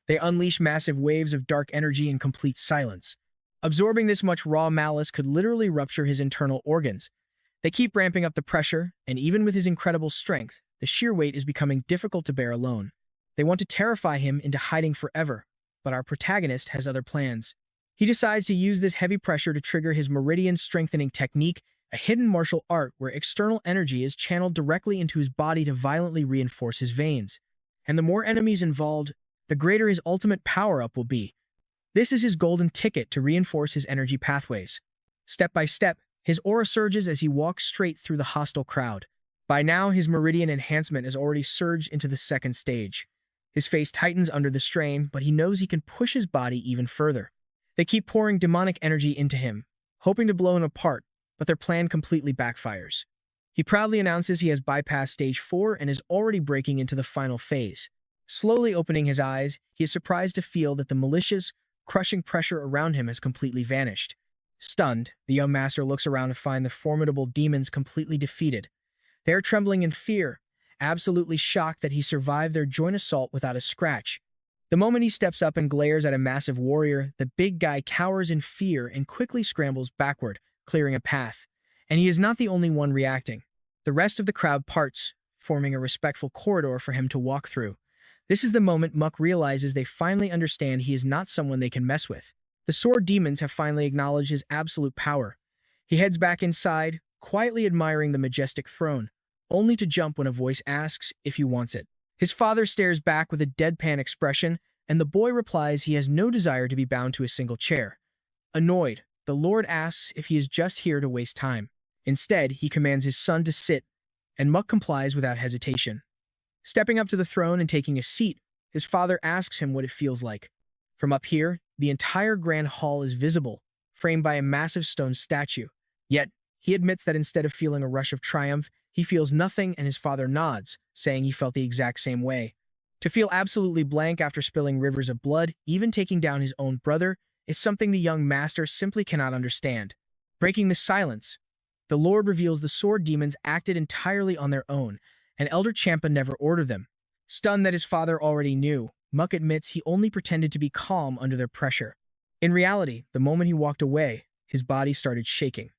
They unleash massive waves of dark energy in complete silence. Absorbing this much raw malice could literally rupture his internal organs. They keep ramping up the pressure, and even with his incredible strength, the sheer weight is becoming difficult to bear alone. They want to terrify him into hiding forever, but our protagonist has other plans. He decides to use this heavy pressure to trigger his meridian strengthening technique, a hidden martial art where external energy is channeled directly into his body to violently reinforce his veins. And the more enemies involved, the greater his ultimate power-up will be. This is his golden ticket to reinforce his energy pathways. Step by step, his aura surges as he walks straight through the hostile crowd. By now, his meridian enhancement has already surged into the second stage. His face tightens under the strain, but he knows he can push his body even further. They keep pouring demonic energy into him, hoping to blow him apart, but their plan completely backfires. He proudly announces he has bypassed stage 4 and is already breaking into the final phase. Slowly opening his eyes, he is surprised to feel that the malicious, crushing pressure around him has completely vanished. Stunned, the young master looks around to find the formidable demons completely defeated. They are trembling in fear, absolutely shocked that he survived their joint assault without a scratch. The moment he steps up and glares at a massive warrior, the big guy cowers in fear and quickly scrambles backward, clearing a path. And he is not the only one reacting. The rest of the crowd parts, forming a respectful corridor for him to walk through. This is the moment Muk realizes they finally understand he is not someone they can mess with. The sword demons have finally acknowledged his absolute power. He heads back inside, quietly admiring the majestic throne, only to jump when a voice asks if he wants it. His father stares back with a deadpan expression, and the boy replies he has no desire to be bound to a single chair. Annoyed, the Lord asks if he is just here to waste time. Instead, he commands his son to sit, and Muk complies without hesitation. Stepping up to the throne and taking a seat, his father asks him what it feels like. From up here, the entire grand hall is visible, framed by a massive stone statue. Yet, he admits that instead of feeling a rush of triumph, he feels nothing, and his father nods, saying he felt the exact same way. To feel absolutely blank after spilling rivers of blood, even taking down his own brother, is something the young master simply cannot understand. Breaking the silence, the Lord reveals the sword demons acted entirely on their own, and Elder Champa never ordered them. Stunned that his father already knew, Muk admits he only pretended to be calm under their pressure. In reality, the moment he walked away, his body started shaking.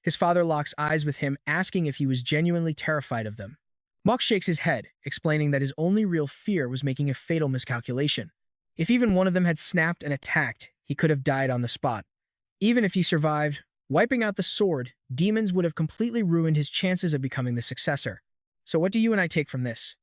His father locks eyes with him, asking if he was genuinely terrified of them. Muk shakes his head, explaining that his only real fear was making a fatal miscalculation. If even one of them had snapped and attacked, he could have died on the spot. Even if he survived, wiping out the sword, demons would have completely ruined his chances of becoming the successor. So what do you and I take from this?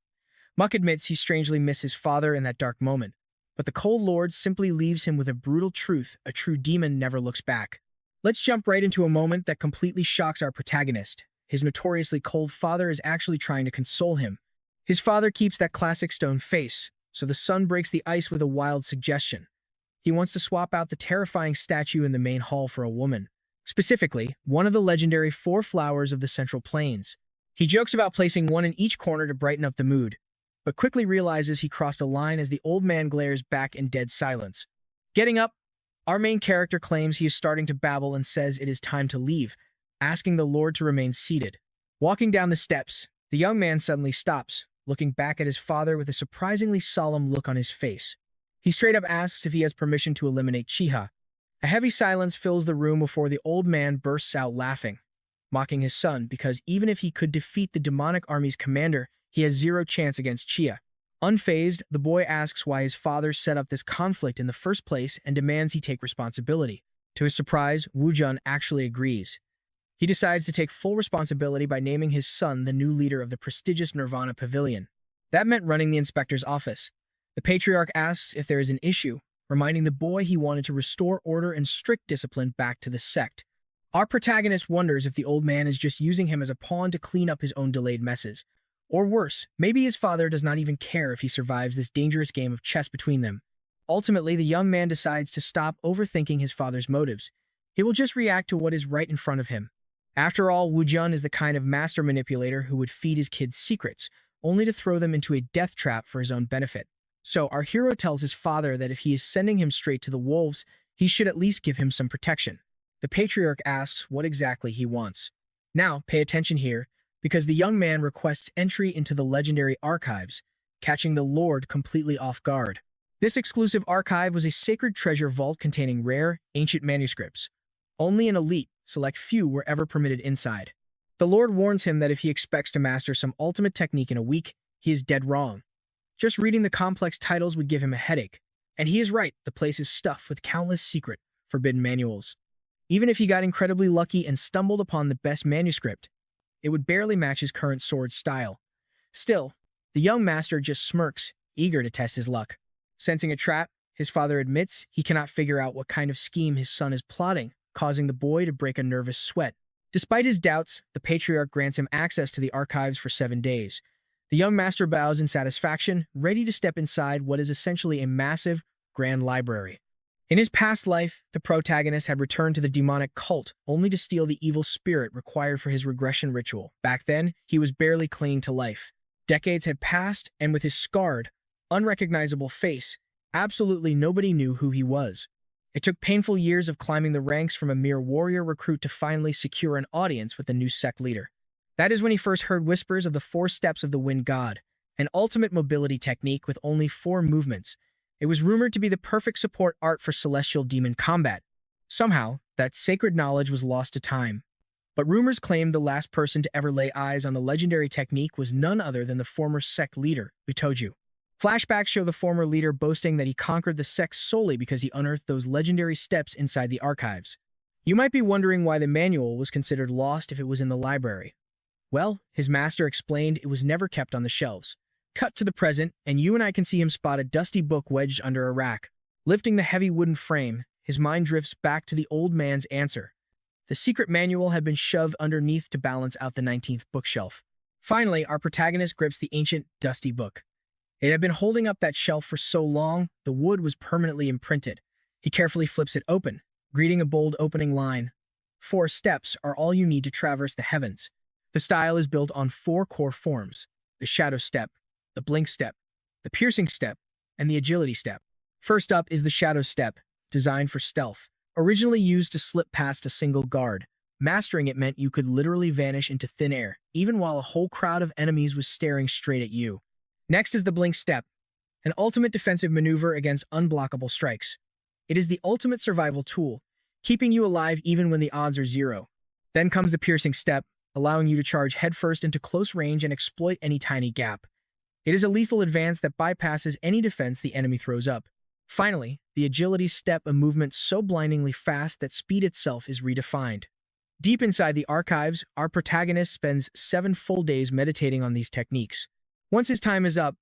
Muk admits he strangely missed his father in that dark moment, but the Cold Lord simply leaves him with a brutal truth: a true demon never looks back. Let's jump right into a moment that completely shocks our protagonist. His notoriously cold father is actually trying to console him. His father keeps that classic stone face, so the son breaks the ice with a wild suggestion. He wants to swap out the terrifying statue in the main hall for a woman. Specifically, one of the legendary 4 flowers of the Central Plains. He jokes about placing one in each corner to brighten up the mood, but quickly realizes he crossed a line as the old man glares back in dead silence. Getting up, our main character claims he is starting to babble and says it is time to leave, asking the Lord to remain seated. Walking down the steps, the young man suddenly stops, looking back at his father with a surprisingly solemn look on his face. He straight up asks if he has permission to eliminate Chiha. A heavy silence fills the room before the old man bursts out laughing, mocking his son because even if he could defeat the demonic army's commander, he has zero chance against Chia. Unfazed, the boy asks why his father set up this conflict in the first place and demands he take responsibility. To his surprise, Wujun actually agrees. He decides to take full responsibility by naming his son the new leader of the prestigious Nirvana Pavilion. That meant running the inspector's office. The patriarch asks if there is an issue, reminding the boy he wanted to restore order and strict discipline back to the sect. Our protagonist wonders if the old man is just using him as a pawn to clean up his own delayed messes. Or worse, maybe his father does not even care if he survives this dangerous game of chess between them. Ultimately, the young man decides to stop overthinking his father's motives. He will just react to what is right in front of him. After all, Wujun is the kind of master manipulator who would feed his kids secrets, only to throw them into a death trap for his own benefit. So our hero tells his father that if he is sending him straight to the wolves, he should at least give him some protection. The patriarch asks what exactly he wants. Now, pay attention here, because the young man requests entry into the legendary archives, catching the Lord completely off guard. This exclusive archive was a sacred treasure vault containing rare, ancient manuscripts. Only an elite, select few were ever permitted inside. The Lord warns him that if he expects to master some ultimate technique in a week, he is dead wrong. Just reading the complex titles would give him a headache. And he is right, the place is stuffed with countless secret, forbidden manuals. Even if he got incredibly lucky and stumbled upon the best manuscript, it would barely match his current sword style. Still, the young master just smirks, eager to test his luck. Sensing a trap, his father admits he cannot figure out what kind of scheme his son is plotting, causing the boy to break a nervous sweat. Despite his doubts, the patriarch grants him access to the archives for 7 days. The young master bows in satisfaction, ready to step inside what is essentially a massive, grand library. In his past life, the protagonist had returned to the demonic cult only to steal the evil spirit required for his regression ritual. Back then, he was barely clinging to life. Decades had passed, and with his scarred, unrecognizable face, absolutely nobody knew who he was. It took painful years of climbing the ranks from a mere warrior recruit to finally secure an audience with the new sect leader. That is when he first heard whispers of the 4 steps of the Wind God, an ultimate mobility technique with only 4 movements. It was rumored to be the perfect support art for celestial demon combat. Somehow, that sacred knowledge was lost to time. But rumors claimed the last person to ever lay eyes on the legendary technique was none other than the former sect leader, Utoju. Flashbacks show the former leader boasting that he conquered the sect solely because he unearthed those legendary steps inside the archives. You might be wondering why the manual was considered lost if it was in the library. Well, his master explained it was never kept on the shelves. Cut to the present, and you and I can see him spot a dusty book wedged under a rack. Lifting the heavy wooden frame, his mind drifts back to the old man's answer. The secret manual had been shoved underneath to balance out the 19th bookshelf. Finally, our protagonist grips the ancient, dusty book. It had been holding up that shelf for so long, the wood was permanently imprinted. He carefully flips it open, greeting a bold opening line. 4 steps are all you need to traverse the heavens. The style is built on 4 core forms: the shadow step, the blink step, the piercing step, and the agility step. First up is the shadow step, designed for stealth. Originally used to slip past a single guard, mastering it meant you could literally vanish into thin air, even while a whole crowd of enemies was staring straight at you. Next is the blink step, an ultimate defensive maneuver against unblockable strikes. It is the ultimate survival tool, keeping you alive even when the odds are 0. Then comes the piercing step, allowing you to charge headfirst into close range and exploit any tiny gap. It is a lethal advance that bypasses any defense the enemy throws up. Finally, the agility step, a movement so blindingly fast that speed itself is redefined. Deep inside the archives, our protagonist spends 7 full days meditating on these techniques. Once his time is up,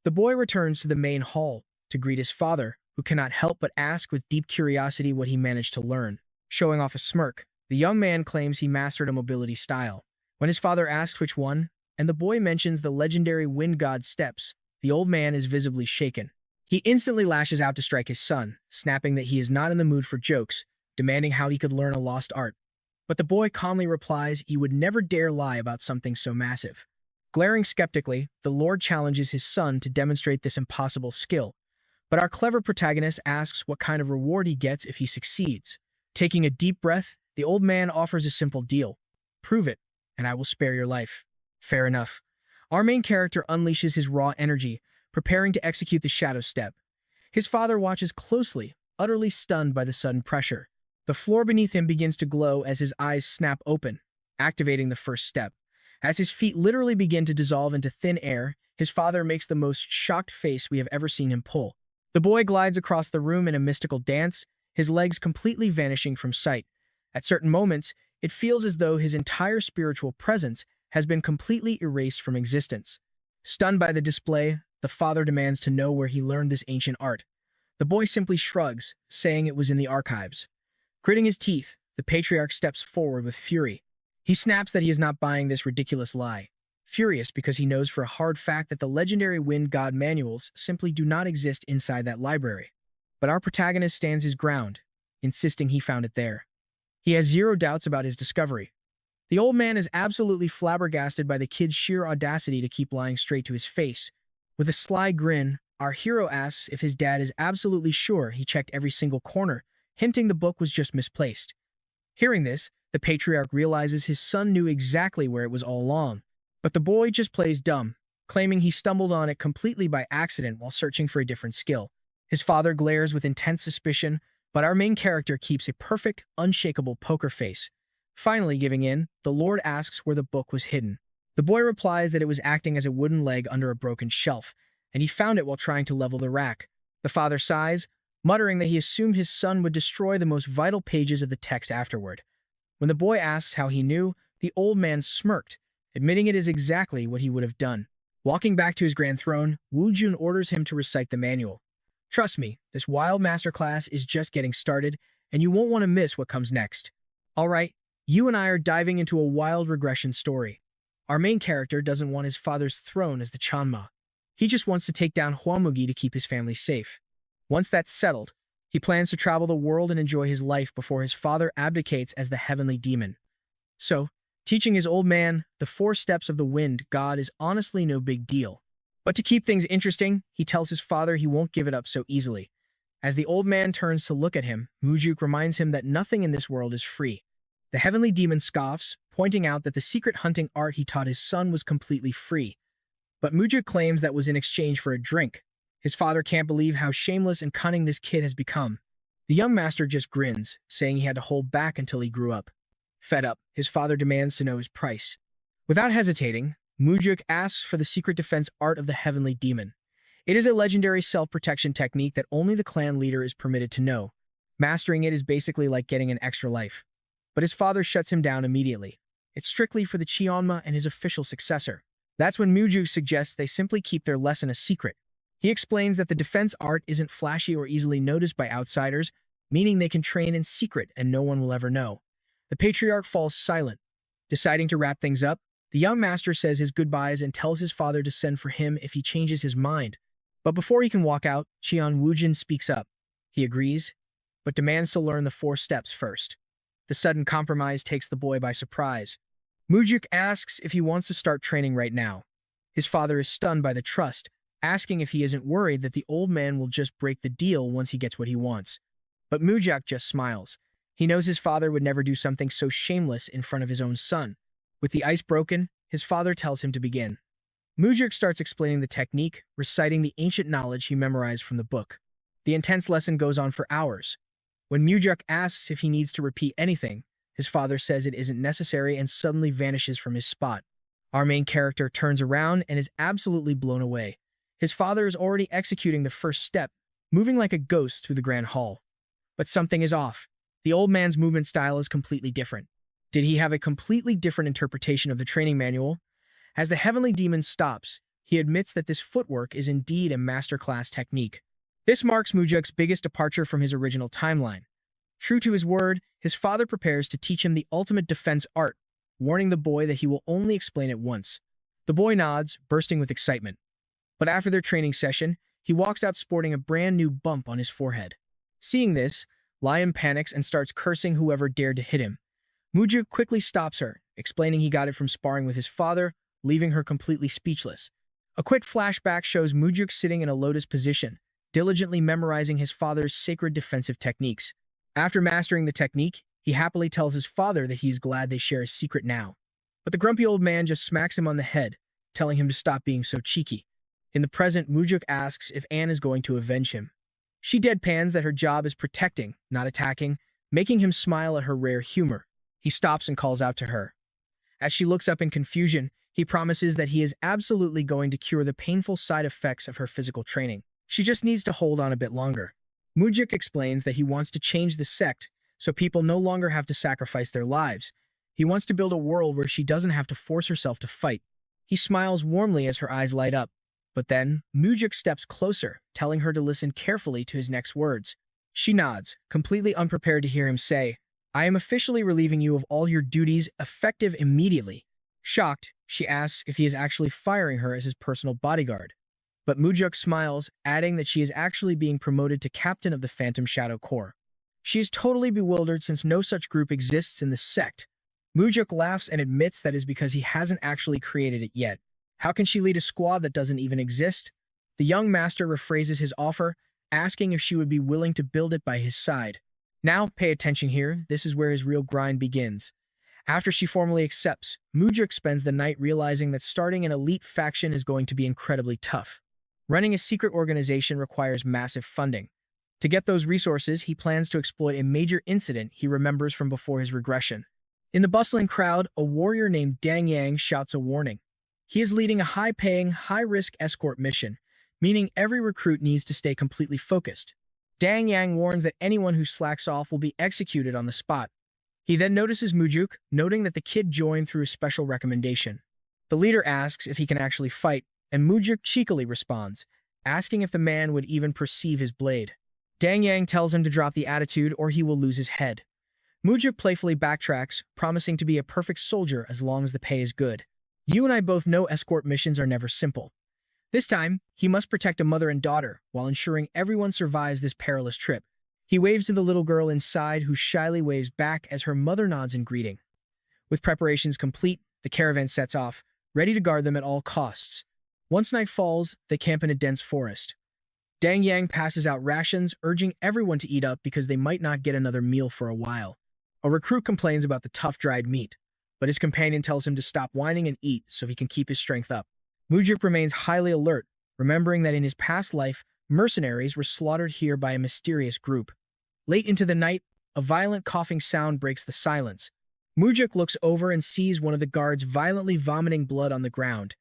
the boy returns to the main hall to greet his father, who cannot help but ask with deep curiosity what he managed to learn. Showing off a smirk, the young man claims he mastered a mobility style. When his father asks which one, and the boy mentions the legendary Wind God steps, the old man is visibly shaken. He instantly lashes out to strike his son, snapping that he is not in the mood for jokes, demanding how he could learn a lost art. But the boy calmly replies he would never dare lie about something so massive. Glaring skeptically, the Lord challenges his son to demonstrate this impossible skill. But our clever protagonist asks what kind of reward he gets if he succeeds. Taking a deep breath, the old man offers a simple deal. Prove it, and I will spare your life. Fair enough. Our main character unleashes his raw energy, preparing to execute the shadow step. His father watches closely, utterly stunned by the sudden pressure. The floor beneath him begins to glow as his eyes snap open, activating the first step. As his feet literally begin to dissolve into thin air, his father makes the most shocked face we have ever seen him pull. The boy glides across the room in a mystical dance, his legs completely vanishing from sight. At certain moments, it feels as though his entire spiritual presence has been completely erased from existence. Stunned by the display, the father demands to know where he learned this ancient art. The boy simply shrugs, saying it was in the archives. Gritting his teeth, the patriarch steps forward with fury. He snaps that he is not buying this ridiculous lie. Furious because he knows for a hard fact that the legendary wind god manuals simply do not exist inside that library. But our protagonist stands his ground, insisting he found it there. He has zero doubts about his discovery. The old man is absolutely flabbergasted by the kid's sheer audacity to keep lying straight to his face. With a sly grin, our hero asks if his dad is absolutely sure he checked every single corner, hinting the book was just misplaced. Hearing this, the patriarch realizes his son knew exactly where it was all along. But the boy just plays dumb, claiming he stumbled on it completely by accident while searching for a different skill. His father glares with intense suspicion, but our main character keeps a perfect, unshakable poker face. Finally giving in, the Lord asks where the book was hidden. The boy replies that it was acting as a wooden leg under a broken shelf, and he found it while trying to level the rack. The father sighs, muttering that he assumed his son would destroy the most vital pages of the text afterward. When the boy asks how he knew, the old man smirked, admitting it is exactly what he would have done. Walking back to his grand throne, Wu Jun orders him to recite the manual. Trust me, this wild masterclass is just getting started, and you won't want to miss what comes next. Alright, you and I are diving into a wild regression story. Our main character doesn't want his father's throne as the Chanma. He just wants to take down Huamugi to keep his family safe. Once that's settled, he plans to travel the world and enjoy his life before his father abdicates as the heavenly demon. So, teaching his old man the 4 steps of the wind god is honestly no big deal. But to keep things interesting, he tells his father he won't give it up so easily. As the old man turns to look at him, Mujuk reminds him that nothing in this world is free. The heavenly demon scoffs, pointing out that the secret hunting art he taught his son was completely free. But Mujuk claims that was in exchange for a drink. His father can't believe how shameless and cunning this kid has become. The young master just grins, saying he had to hold back until he grew up. Fed up, his father demands to know his price. Without hesitating, Mujuk asks for the secret defense art of the heavenly demon. It is a legendary self-protection technique that only the clan leader is permitted to know. Mastering it is basically like getting an extra life. But his father shuts him down immediately. It's strictly for the Cheonma and his official successor. That's when Mujuk suggests they simply keep their lesson a secret. He explains that the defense art isn't flashy or easily noticed by outsiders, meaning they can train in secret and no one will ever know. The patriarch falls silent. Deciding to wrap things up, the young master says his goodbyes and tells his father to send for him if he changes his mind. But before he can walk out, Cheon Woojin speaks up. He agrees, but demands to learn the 4 steps first. The sudden compromise takes the boy by surprise. Mujuk asks if he wants to start training right now. His father is stunned by the trust, asking if he isn't worried that the old man will just break the deal once he gets what he wants. But Mujak just smiles. He knows his father would never do something so shameless in front of his own son. With the ice broken, his father tells him to begin. Mujak starts explaining the technique, reciting the ancient knowledge he memorized from the book. The intense lesson goes on for hours. When Mujak asks if he needs to repeat anything, his father says it isn't necessary and suddenly vanishes from his spot. Our main character turns around and is absolutely blown away. His father is already executing the first step, moving like a ghost through the grand hall. But something is off. The old man's movement style is completely different. Did he have a completely different interpretation of the training manual? As the heavenly demon stops, he admits that this footwork is indeed a masterclass technique. This marks Mujak's biggest departure from his original timeline. True to his word, his father prepares to teach him the ultimate defense art, warning the boy that he will only explain it once. The boy nods, bursting with excitement. But after their training session, he walks out sporting a brand new bump on his forehead. Seeing this, Lion panics and starts cursing whoever dared to hit him. Mujuk quickly stops her, explaining he got it from sparring with his father, leaving her completely speechless. A quick flashback shows Mujuk sitting in a lotus position, diligently memorizing his father's sacred defensive techniques. After mastering the technique, he happily tells his father that he is glad they share a secret now. But the grumpy old man just smacks him on the head, telling him to stop being so cheeky. In the present, Mujuk asks if Anne is going to avenge him. She deadpans that her job is protecting, not attacking, making him smile at her rare humor. He stops and calls out to her. As she looks up in confusion, he promises that he is absolutely going to cure the painful side effects of her physical training. She just needs to hold on a bit longer. Mujuk explains that he wants to change the sect so people no longer have to sacrifice their lives. He wants to build a world where she doesn't have to force herself to fight. He smiles warmly as her eyes light up. But then, Mujuk steps closer, telling her to listen carefully to his next words. She nods, completely unprepared to hear him say, "I am officially relieving you of all your duties, effective immediately." Shocked, she asks if he is actually firing her as his personal bodyguard. But Mujuk smiles, adding that she is actually being promoted to captain of the Phantom Shadow Corps. She is totally bewildered since no such group exists in the sect. Mujuk laughs and admits that is because he hasn't actually created it yet. How can she lead a squad that doesn't even exist? The young master rephrases his offer, asking if she would be willing to build it by his side. Now, pay attention here, this is where his real grind begins. After she formally accepts, Mujuk spends the night realizing that starting an elite faction is going to be incredibly tough. Running a secret organization requires massive funding. To get those resources, he plans to exploit a major incident he remembers from before his regression. In the bustling crowd, a warrior named Dang Yang shouts a warning. He is leading a high-paying, high-risk escort mission, meaning every recruit needs to stay completely focused. Dang Yang warns that anyone who slacks off will be executed on the spot. He then notices Mujuk, noting that the kid joined through a special recommendation. The leader asks if he can actually fight, and Mujuk cheekily responds, asking if the man would even perceive his blade. Dang Yang tells him to drop the attitude or he will lose his head. Mujuk playfully backtracks, promising to be a perfect soldier as long as the pay is good. You and I both know escort missions are never simple. This time, he must protect a mother and daughter while ensuring everyone survives this perilous trip. He waves to the little girl inside who shyly waves back as her mother nods in greeting. With preparations complete, the caravan sets off, ready to guard them at all costs. Once night falls, they camp in a dense forest. Dang Yang passes out rations, urging everyone to eat up because they might not get another meal for a while. A recruit complains about the tough dried meat, but his companion tells him to stop whining and eat so he can keep his strength up. Mujuk remains highly alert, remembering that in his past life, mercenaries were slaughtered here by a mysterious group. Late into the night, a violent coughing sound breaks the silence. Mujuk looks over and sees one of the guards violently vomiting blood on the ground.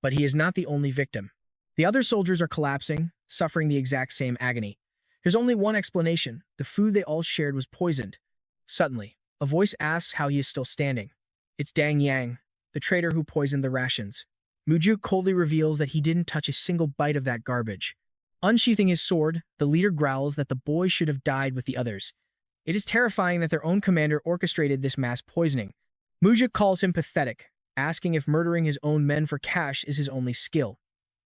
But he is not the only victim. The other soldiers are collapsing, suffering the exact same agony. There's only one explanation. The food they all shared was poisoned. Suddenly, a voice asks how he is still standing. It's Dang Yang, the traitor who poisoned the rations. Mujuk coldly reveals that he didn't touch a single bite of that garbage. Unsheathing his sword, the leader growls that the boy should have died with the others. It is terrifying that their own commander orchestrated this mass poisoning. Mujuk calls him pathetic, asking if murdering his own men for cash is his only skill.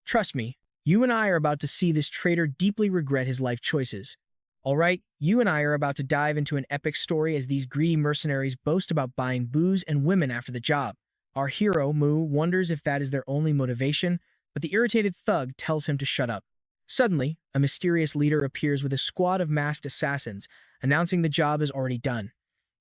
Trust me, you and I are about to see this traitor deeply regret his life choices. Alright, you and I are about to dive into an epic story as these greedy mercenaries boast about buying booze and women after the job. Our hero, Mu, wonders if that is their only motivation, but the irritated thug tells him to shut up. Suddenly, a mysterious leader appears with a squad of masked assassins, announcing the job is already done.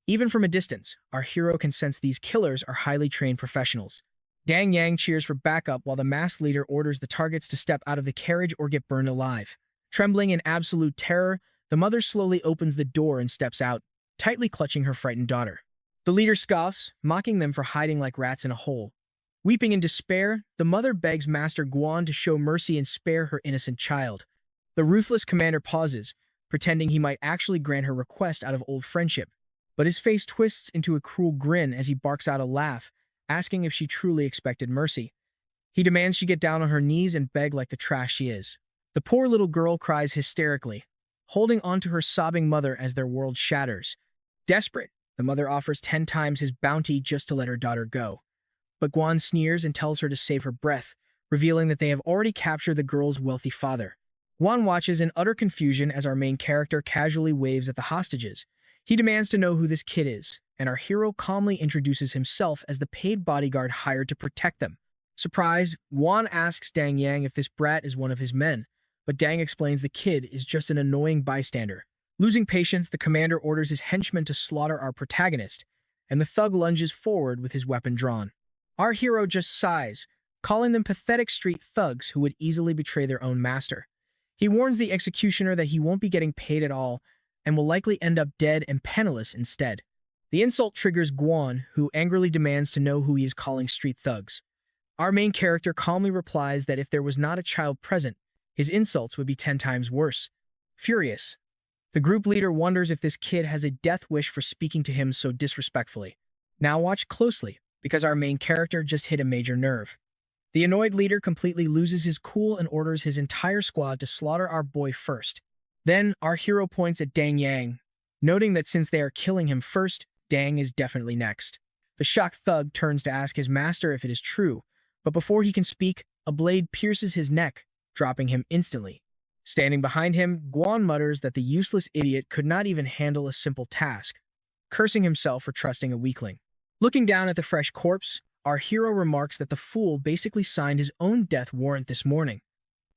Even from a distance, our hero can sense these killers are highly trained professionals. Dang Yang cheers for backup while the masked leader orders the targets to step out of the carriage or get burned alive. Trembling in absolute terror, the mother slowly opens the door and steps out, tightly clutching her frightened daughter. The leader scoffs, mocking them for hiding like rats in a hole. Weeping in despair, the mother begs Master Guan to show mercy and spare her innocent child. The ruthless commander pauses, pretending he might actually grant her request out of old friendship. But his face twists into a cruel grin as he barks out a laugh, asking if she truly expected mercy. He demands she get down on her knees and beg like the trash she is. The poor little girl cries hysterically, holding onto her sobbing mother as their world shatters. Desperate, the mother offers 10 times his bounty just to let her daughter go. But Guan sneers and tells her to save her breath, revealing that they have already captured the girl's wealthy father. Guan watches in utter confusion as our main character casually waves at the hostages. He demands to know who this kid is, and our hero calmly introduces himself as the paid bodyguard hired to protect them. Surprised, Guan asks Dang Yang if this brat is one of his men, but Dang explains the kid is just an annoying bystander. Losing patience, the commander orders his henchmen to slaughter our protagonist, and the thug lunges forward with his weapon drawn. Our hero just sighs, calling them pathetic street thugs who would easily betray their own master. He warns the executioner that he won't be getting paid at all and will likely end up dead and penniless instead. The insult triggers Guan, who angrily demands to know who he is calling street thugs. Our main character calmly replies that if there was not a child present, his insults would be 10 times worse. Furious, the group leader wonders if this kid has a death wish for speaking to him so disrespectfully. Now watch closely, because our main character just hit a major nerve. The annoyed leader completely loses his cool and orders his entire squad to slaughter our boy first. Then, our hero points at Dang Yang, noting that since they are killing him first, Dang is definitely next. The shocked thug turns to ask his master if it is true, but before he can speak, a blade pierces his neck, dropping him instantly. Standing behind him, Guan mutters that the useless idiot could not even handle a simple task, cursing himself for trusting a weakling. Looking down at the fresh corpse, our hero remarks that the fool basically signed his own death warrant this morning.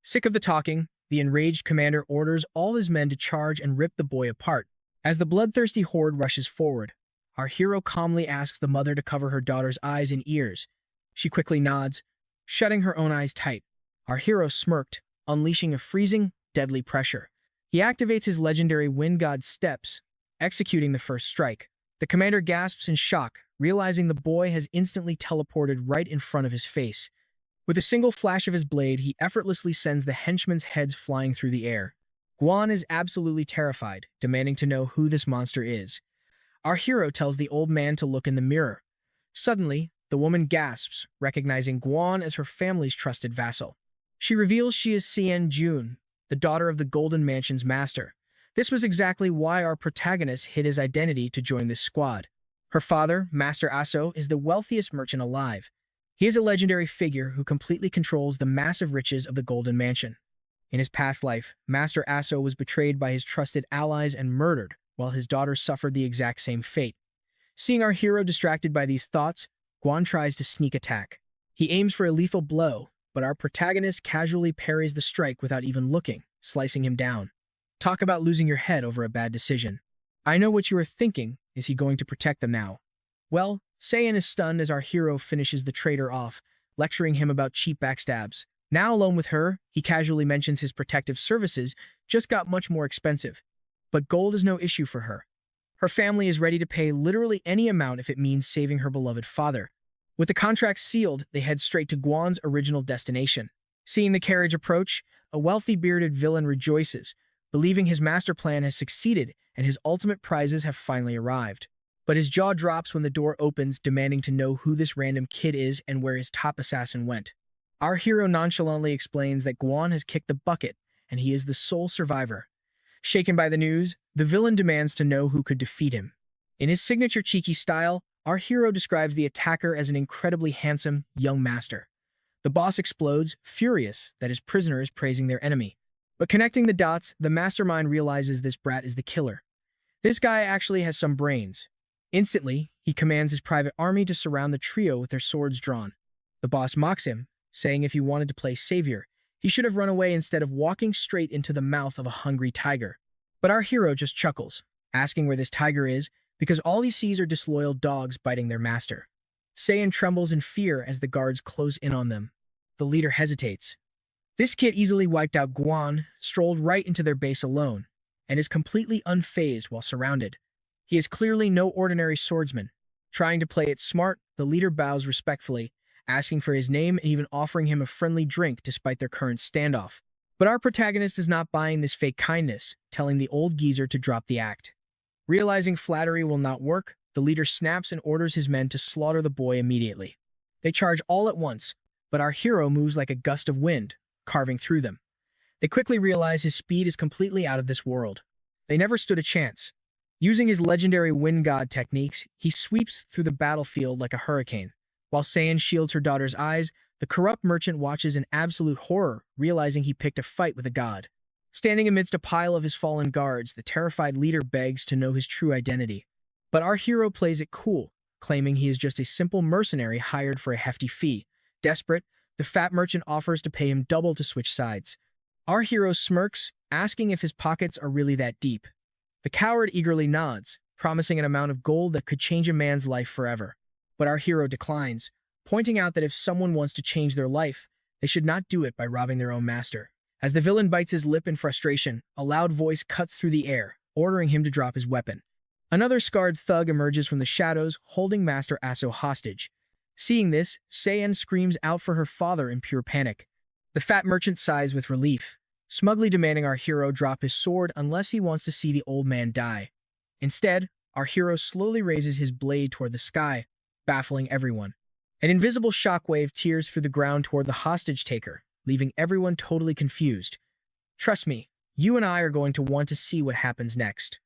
Sick of the talking, the enraged commander orders all his men to charge and rip the boy apart. As the bloodthirsty horde rushes forward, our hero calmly asks the mother to cover her daughter's eyes and ears. She quickly nods, shutting her own eyes tight. Our hero smirked, unleashing a freezing, deadly pressure. He activates his legendary wind god steps, executing the first strike. The commander gasps in shock, realizing the boy has instantly teleported right in front of his face. With a single flash of his blade, he effortlessly sends the henchmen's heads flying through the air. Guan is absolutely terrified, demanding to know who this monster is. Our hero tells the old man to look in the mirror. Suddenly, the woman gasps, recognizing Guan as her family's trusted vassal. She reveals she is Cian Jun, the daughter of the Golden Mansion's master. This was exactly why our protagonist hid his identity to join this squad. Her father, Master Aso, is the wealthiest merchant alive. He is a legendary figure who completely controls the massive riches of the Golden Mansion. In his past life, Master Aso was betrayed by his trusted allies and murdered, while his daughter suffered the exact same fate. Seeing our hero distracted by these thoughts, Guan tries to sneak attack. He aims for a lethal blow, but our protagonist casually parries the strike without even looking, slicing him down. Talk about losing your head over a bad decision. I know what you are thinking. Is he going to protect them now? Well, Saiyan is stunned as our hero finishes the traitor off, lecturing him about cheap backstabs. Now alone with her, he casually mentions his protective services just got much more expensive. But gold is no issue for her. Her family is ready to pay literally any amount if it means saving her beloved father. With the contract sealed, they head straight to Guan's original destination. Seeing the carriage approach, a wealthy bearded villain rejoices, believing his master plan has succeeded and his ultimate prizes have finally arrived. But his jaw drops when the door opens, demanding to know who this random kid is and where his top assassin went. Our hero nonchalantly explains that Guan has kicked the bucket and he is the sole survivor. Shaken by the news, the villain demands to know who could defeat him. In his signature cheeky style, our hero describes the attacker as an incredibly handsome, young master. The boss explodes, furious that his prisoner is praising their enemy. But connecting the dots, the mastermind realizes this brat is the killer. This guy actually has some brains. Instantly, he commands his private army to surround the trio with their swords drawn. The boss mocks him, saying if he wanted to play savior, he should have run away instead of walking straight into the mouth of a hungry tiger. But our hero just chuckles, asking where this tiger is, because all he sees are disloyal dogs biting their master. Saiyan trembles in fear as the guards close in on them. The leader hesitates. This kid easily wiped out Guan, strolled right into their base alone, and is completely unfazed while surrounded. He is clearly no ordinary swordsman. Trying to play it smart, the leader bows respectfully, asking for his name and even offering him a friendly drink despite their current standoff. But our protagonist is not buying this fake kindness, telling the old geezer to drop the act. Realizing flattery will not work, the leader snaps and orders his men to slaughter the boy immediately. They charge all at once, but our hero moves like a gust of wind, carving through them. They quickly realize his speed is completely out of this world. They never stood a chance. Using his legendary wind god techniques, he sweeps through the battlefield like a hurricane. While Saiyan shields her daughter's eyes, the corrupt merchant watches in absolute horror, realizing he picked a fight with a god. Standing amidst a pile of his fallen guards, the terrified leader begs to know his true identity. But our hero plays it cool, claiming he is just a simple mercenary hired for a hefty fee. Desperate, the fat merchant offers to pay him double to switch sides. Our hero smirks, asking if his pockets are really that deep. The coward eagerly nods, promising an amount of gold that could change a man's life forever. But our hero declines, pointing out that if someone wants to change their life, they should not do it by robbing their own master. As the villain bites his lip in frustration, a loud voice cuts through the air, ordering him to drop his weapon. Another scarred thug emerges from the shadows, holding Master Aso hostage. Seeing this, Seian screams out for her father in pure panic. The fat merchant sighs with relief, smugly demanding our hero drop his sword unless he wants to see the old man die. Instead, our hero slowly raises his blade toward the sky, baffling everyone. An invisible shockwave tears through the ground toward the hostage-taker, leaving everyone totally confused. Trust me, you and I are going to want to see what happens next.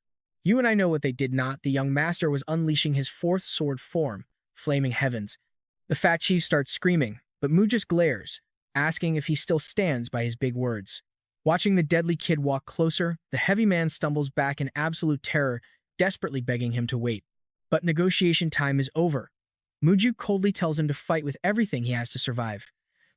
You and I know what they did not. The young master was unleashing his fourth sword form, flaming heavens. The fat chief starts screaming, but Mu just glares, asking if he still stands by his big words. Watching the deadly kid walk closer, the heavy man stumbles back in absolute terror, desperately begging him to wait. But negotiation time is over. Muju coldly tells him to fight with everything he has to survive.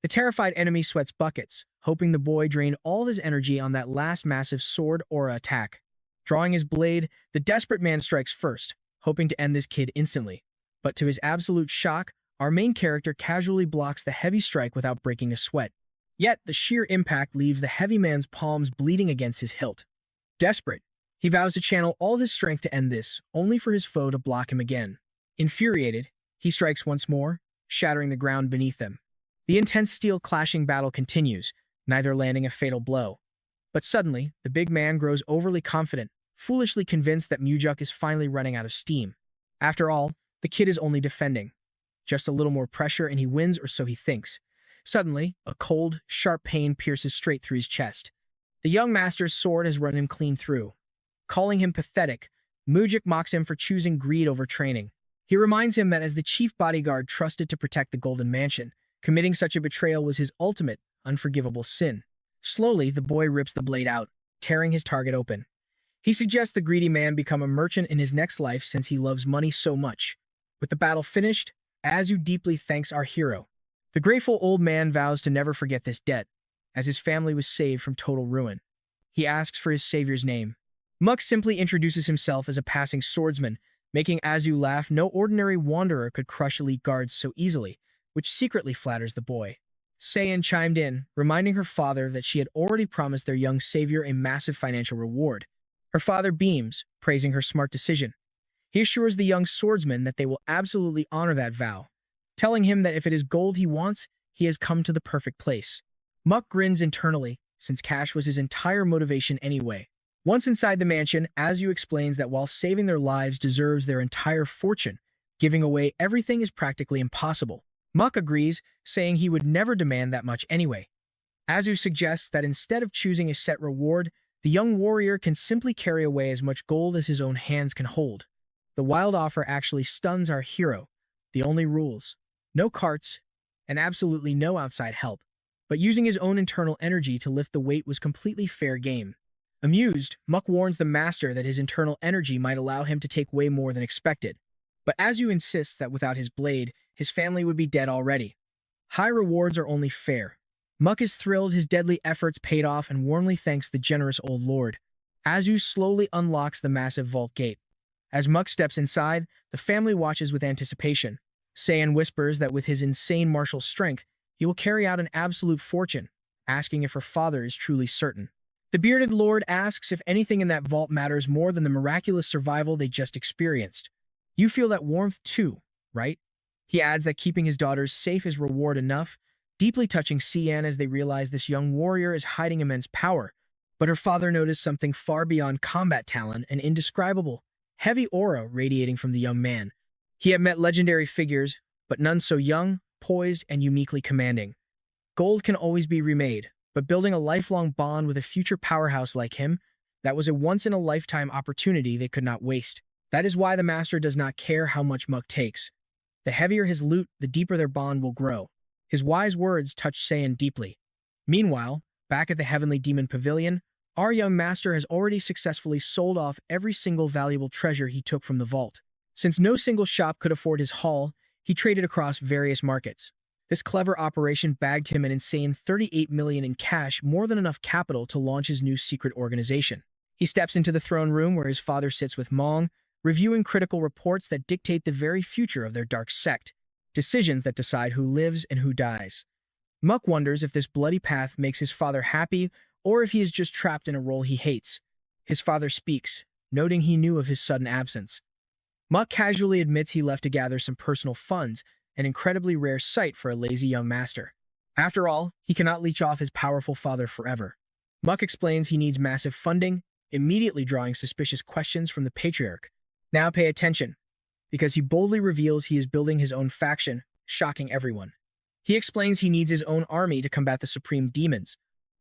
The terrified enemy sweats buckets, hoping the boy drain all of his energy on that last massive sword aura attack. Drawing his blade, the desperate man strikes first, hoping to end this kid instantly. But to his absolute shock, our main character casually blocks the heavy strike without breaking a sweat. Yet, the sheer impact leaves the heavy man's palms bleeding against his hilt. Desperate, he vows to channel all his strength to end this, only for his foe to block him again. Infuriated, he strikes once more, shattering the ground beneath them. The intense steel-clashing battle continues, neither landing a fatal blow. But suddenly, the big man grows overly confident, foolishly convinced that Mujuk is finally running out of steam. After all, the kid is only defending. Just a little more pressure and he wins, or so he thinks. Suddenly, a cold, sharp pain pierces straight through his chest. The young master's sword has run him clean through. Calling him pathetic, Mujuk mocks him for choosing greed over training. He reminds him that as the chief bodyguard trusted to protect the Golden Mansion, committing such a betrayal was his ultimate, unforgivable sin. Slowly, the boy rips the blade out, tearing his target open. He suggests the greedy man become a merchant in his next life since he loves money so much. With the battle finished, Azu deeply thanks our hero. The grateful old man vows to never forget this debt, as his family was saved from total ruin. He asks for his savior's name. Muk simply introduces himself as a passing swordsman, making Azu laugh. No ordinary wanderer could crush elite guards so easily, which secretly flatters the boy. Seian chimed in, reminding her father that she had already promised their young savior a massive financial reward. Her father beams, praising her smart decision. He assures the young swordsman that they will absolutely honor that vow, telling him that if it is gold he wants, he has come to the perfect place. Muk grins internally, since cash was his entire motivation anyway. Once inside the mansion, Azu explains that while saving their lives deserves their entire fortune, giving away everything is practically impossible. Muk agrees, saying he would never demand that much anyway. Azu suggests that instead of choosing a set reward, the young warrior can simply carry away as much gold as his own hands can hold. The wild offer actually stuns our hero. The only rules: no carts, and absolutely no outside help. But using his own internal energy to lift the weight was completely fair game. Amused, Muk warns the master that his internal energy might allow him to take way more than expected. But Azu insists that without his blade, his family would be dead already. High rewards are only fair. Muk is thrilled his deadly efforts paid off and warmly thanks the generous old lord. Azu slowly unlocks the massive vault gate. As Muk steps inside, the family watches with anticipation. Seian whispers that with his insane martial strength, he will carry out an absolute fortune, asking if her father is truly certain. The bearded lord asks if anything in that vault matters more than the miraculous survival they just experienced. You feel that warmth too, right? He adds that keeping his daughters safe is reward enough, deeply touching Seian as they realize this young warrior is hiding immense power. But her father noticed something far beyond combat talent, an indescribable, heavy aura radiating from the young man. He had met legendary figures, but none so young, poised, and uniquely commanding. Gold can always be remade, but building a lifelong bond with a future powerhouse like him, that was a once-in-a-lifetime opportunity they could not waste. That is why the master does not care how much Muk takes. The heavier his loot, the deeper their bond will grow. His wise words touched Seian deeply. Meanwhile, back at the Heavenly Demon Pavilion, our young master has already successfully sold off every single valuable treasure he took from the vault. Since no single shop could afford his haul, he traded across various markets. This clever operation bagged him an insane 38 million in cash, more than enough capital to launch his new secret organization. He steps into the throne room where his father sits with Mong, reviewing critical reports that dictate the very future of their dark sect, decisions that decide who lives and who dies. Muck wonders if this bloody path makes his father happy or if he is just trapped in a role he hates. His father speaks, noting he knew of his sudden absence. Muck casually admits he left to gather some personal funds, an incredibly rare sight for a lazy young master. After all, he cannot leech off his powerful father forever. Muck explains he needs massive funding, immediately drawing suspicious questions from the patriarch. Now pay attention, because he boldly reveals he is building his own faction, shocking everyone. He explains he needs his own army to combat the supreme demons,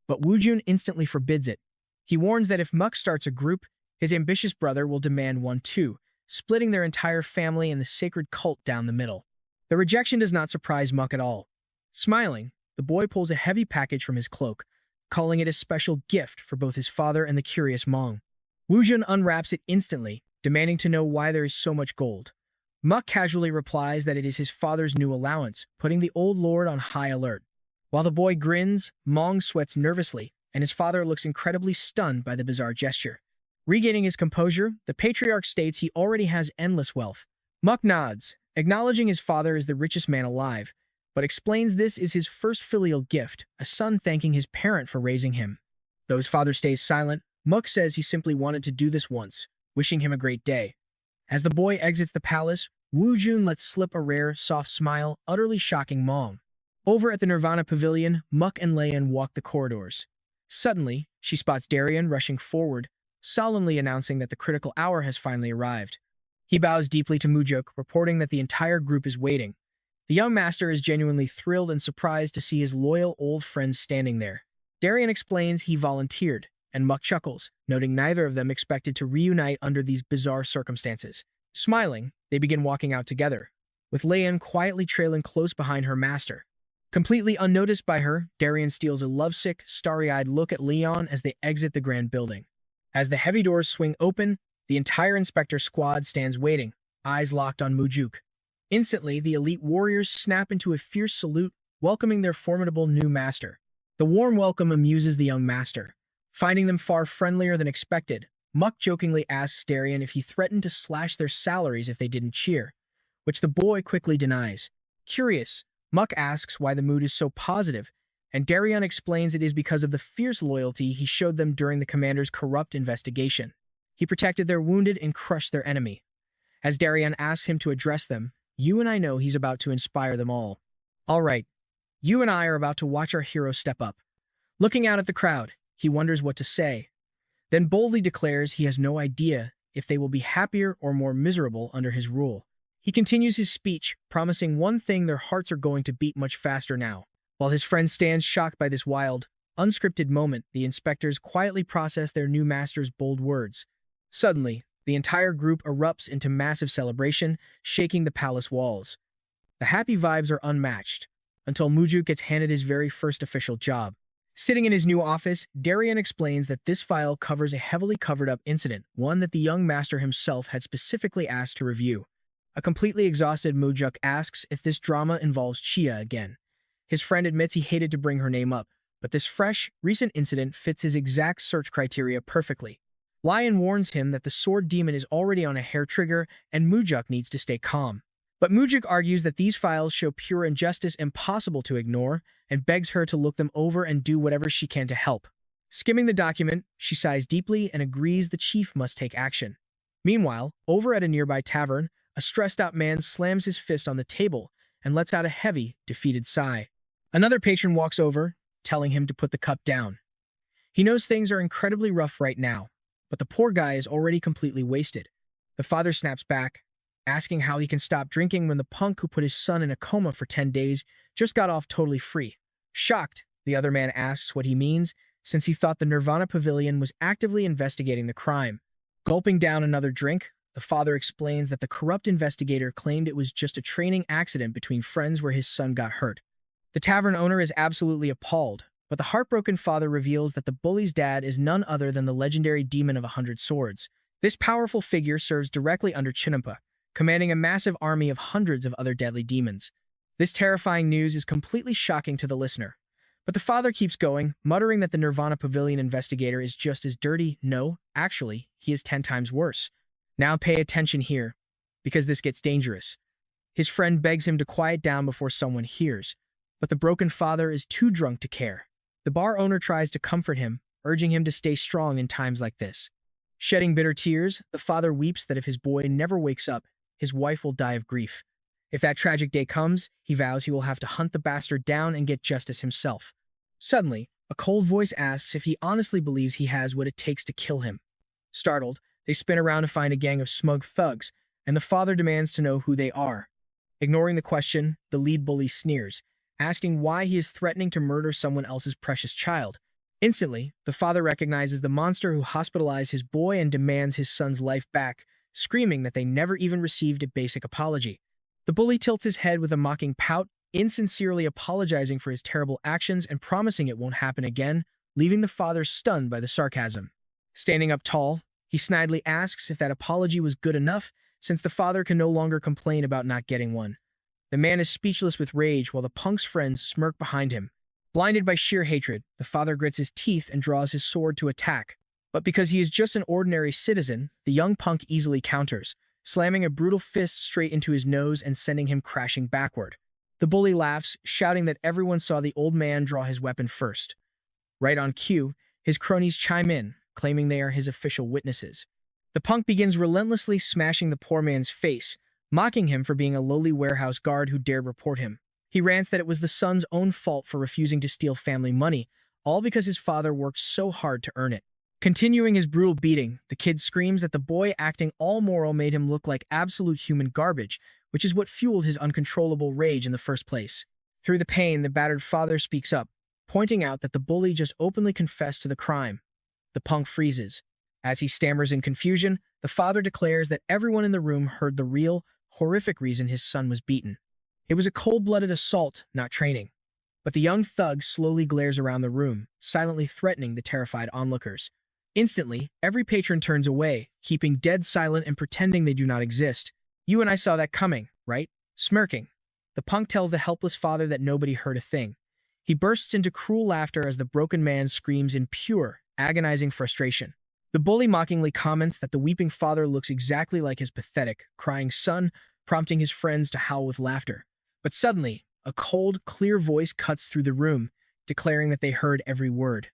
but Woojun instantly forbids it. He warns that if Muck starts a group, his ambitious brother will demand one too, splitting their entire family and the sacred cult down the middle. The rejection does not surprise Muck at all. Smiling, the boy pulls a heavy package from his cloak, calling it a special gift for both his father and the curious Mong. Woojun unwraps it instantly, demanding to know why there is so much gold. Muck casually replies that it is his father's new allowance, putting the old lord on high alert. While the boy grins, Mong sweats nervously, and his father looks incredibly stunned by the bizarre gesture. Regaining his composure, the patriarch states he already has endless wealth. Muck nods, acknowledging his father is the richest man alive, but explains this is his first filial gift, a son thanking his parent for raising him. Though his father stays silent, Muck says he simply wanted to do this once, wishing him a great day. As the boy exits the palace, Woojun lets slip a rare, soft smile, utterly shocking Mong. Over at the Nirvana Pavilion, Muck and Leon walk the corridors. Suddenly, she spots Darien rushing forward, solemnly announcing that the critical hour has finally arrived. He bows deeply to Mujuk, reporting that the entire group is waiting. The young master is genuinely thrilled and surprised to see his loyal old friends standing there. Darien explains he volunteered, and Muck chuckles, noting neither of them expected to reunite under these bizarre circumstances. Smiling, they begin walking out together, with Leon quietly trailing close behind her master. Completely unnoticed by her, Darien steals a lovesick, starry-eyed look at Leon as they exit the grand building. As the heavy doors swing open, the entire inspector squad stands waiting, eyes locked on Mujuk. Instantly, the elite warriors snap into a fierce salute, welcoming their formidable new master. The warm welcome amuses the young master. Finding them far friendlier than expected, Muck jokingly asks Darien if he threatened to slash their salaries if they didn't cheer, which the boy quickly denies. Curious, Muck asks why the mood is so positive, and Darien explains it is because of the fierce loyalty he showed them during the commander's corrupt investigation. He protected their wounded and crushed their enemy. As Darien asks him to address them, you and I know he's about to inspire them all. All right, you and I are about to watch our hero step up. Looking out at the crowd, he wonders what to say, then boldly declares he has no idea if they will be happier or more miserable under his rule. He continues his speech, promising one thing: their hearts are going to beat much faster now. While his friend stands shocked by this wild, unscripted moment, the inspectors quietly process their new master's bold words. Suddenly, the entire group erupts into massive celebration, shaking the palace walls. The happy vibes are unmatched, until Mujuk gets handed his very first official job. Sitting in his new office, Darien explains that this file covers a heavily covered-up incident, one that the young master himself had specifically asked to review. A completely exhausted Mujuk asks if this drama involves Chia again. His friend admits he hated to bring her name up, but this fresh, recent incident fits his exact search criteria perfectly. Lion warns him that the sword demon is already on a hair trigger and Mujuk needs to stay calm. But Mujuk argues that these files show pure injustice impossible to ignore and begs her to look them over and do whatever she can to help. Skimming the document, she sighs deeply and agrees the chief must take action. Meanwhile, over at a nearby tavern, a stressed-out man slams his fist on the table and lets out a heavy, defeated sigh. Another patron walks over, telling him to put the cup down. He knows things are incredibly rough right now, but the poor guy is already completely wasted. The father snaps back, asking how he can stop drinking when the punk who put his son in a coma for 10 days just got off totally free. Shocked, the other man asks what he means, since he thought the Nirvana Pavilion was actively investigating the crime. Gulping down another drink, the father explains that the corrupt investigator claimed it was just a training accident between friends where his son got hurt. The tavern owner is absolutely appalled, but the heartbroken father reveals that the bully's dad is none other than the legendary demon of 100 swords. This powerful figure serves directly under Chinampa, commanding a massive army of hundreds of other deadly demons. This terrifying news is completely shocking to the listener. But the father keeps going, muttering that the Nirvana Pavilion investigator is just as dirty. No, actually, he is 10 times worse. Now pay attention here, because this gets dangerous. His friend begs him to quiet down before someone hears, but the broken father is too drunk to care. The bar owner tries to comfort him, urging him to stay strong in times like this. Shedding bitter tears, the father weeps that if his boy never wakes up, his wife will die of grief. If that tragic day comes, he vows he will have to hunt the bastard down and get justice himself. Suddenly, a cold voice asks if he honestly believes he has what it takes to kill him. Startled, they spin around to find a gang of smug thugs, and the father demands to know who they are. Ignoring the question, the lead bully sneers, asking why he is threatening to murder someone else's precious child. Instantly, the father recognizes the monster who hospitalized his boy and demands his son's life back, screaming that they never even received a basic apology. The bully tilts his head with a mocking pout, insincerely apologizing for his terrible actions and promising it won't happen again, leaving the father stunned by the sarcasm. Standing up tall, he snidely asks if that apology was good enough, since the father can no longer complain about not getting one. The man is speechless with rage while the punk's friends smirk behind him. Blinded by sheer hatred, the father grits his teeth and draws his sword to attack. But because he is just an ordinary citizen, the young punk easily counters, slamming a brutal fist straight into his nose and sending him crashing backward. The bully laughs, shouting that everyone saw the old man draw his weapon first. Right on cue, his cronies chime in, claiming they are his official witnesses. The punk begins relentlessly smashing the poor man's face, mocking him for being a lowly warehouse guard who dared report him. He rants that it was the son's own fault for refusing to steal family money, all because his father worked so hard to earn it. Continuing his brutal beating, the kid screams that the boy acting all moral made him look like absolute human garbage, which is what fueled his uncontrollable rage in the first place. Through the pain, the battered father speaks up, pointing out that the bully just openly confessed to the crime. The punk freezes. As he stammers in confusion, the father declares that everyone in the room heard the real, horrific reason his son was beaten. It was a cold-blooded assault, not training. But the young thug slowly glares around the room, silently threatening the terrified onlookers. Instantly, every patron turns away, keeping dead silent and pretending they do not exist. You and I saw that coming, right? Smirking. The punk tells the helpless father that nobody heard a thing. He bursts into cruel laughter as the broken man screams in pure, agonizing frustration. The bully mockingly comments that the weeping father looks exactly like his pathetic, crying son, prompting his friends to howl with laughter. But suddenly, a cold, clear voice cuts through the room, declaring that they heard every word.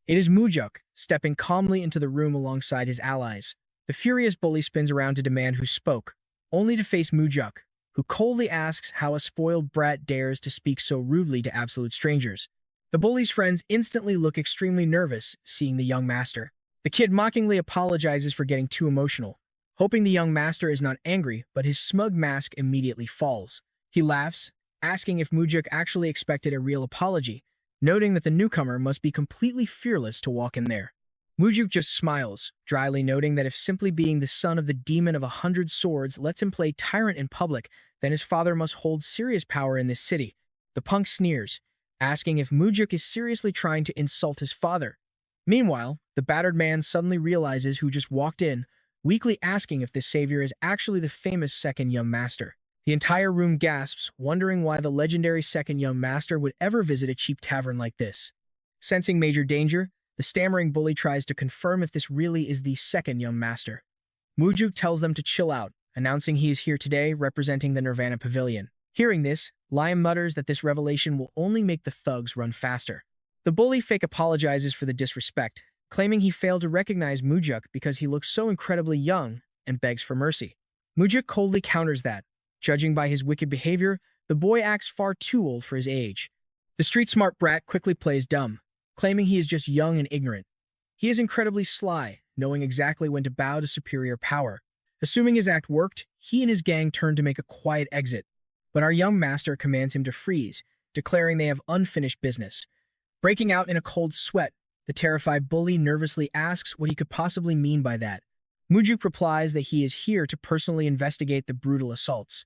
It is Mujuk, stepping calmly into the room alongside his allies. The furious bully spins around to demand who spoke, only to face Mujuk, who coldly asks how a spoiled brat dares to speak so rudely to absolute strangers. The bully's friends instantly look extremely nervous, seeing the young master. The kid mockingly apologizes for getting too emotional, hoping the young master is not angry, but his smug mask immediately falls. He laughs, asking if Mujuk actually expected a real apology, noting that the newcomer must be completely fearless to walk in there. Mujuk just smiles, dryly noting that if simply being the son of the demon of 100 swords lets him play tyrant in public, then his father must hold serious power in this city. The punk sneers, asking if Mujuk is seriously trying to insult his father. Meanwhile, the battered man suddenly realizes who just walked in, weakly asking if this savior is actually the famous second young master. The entire room gasps, wondering why the legendary second young master would ever visit a cheap tavern like this. Sensing major danger, the stammering bully tries to confirm if this really is the second young master. Mujuk tells them to chill out, announcing he is here today representing the Nirvana Pavilion. Hearing this, Liam mutters that this revelation will only make the thugs run faster. The bully fake apologizes for the disrespect, claiming he failed to recognize Mujuk because he looks so incredibly young, and begs for mercy. Mujuk coldly counters that, judging by his wicked behavior, the boy acts far too old for his age. The street-smart brat quickly plays dumb, claiming he is just young and ignorant. He is incredibly sly, knowing exactly when to bow to superior power. Assuming his act worked, he and his gang turn to make a quiet exit, but our young master commands him to freeze, declaring they have unfinished business. Breaking out in a cold sweat, the terrified bully nervously asks what he could possibly mean by that. Mujuk replies that he is here to personally investigate the brutal assaults.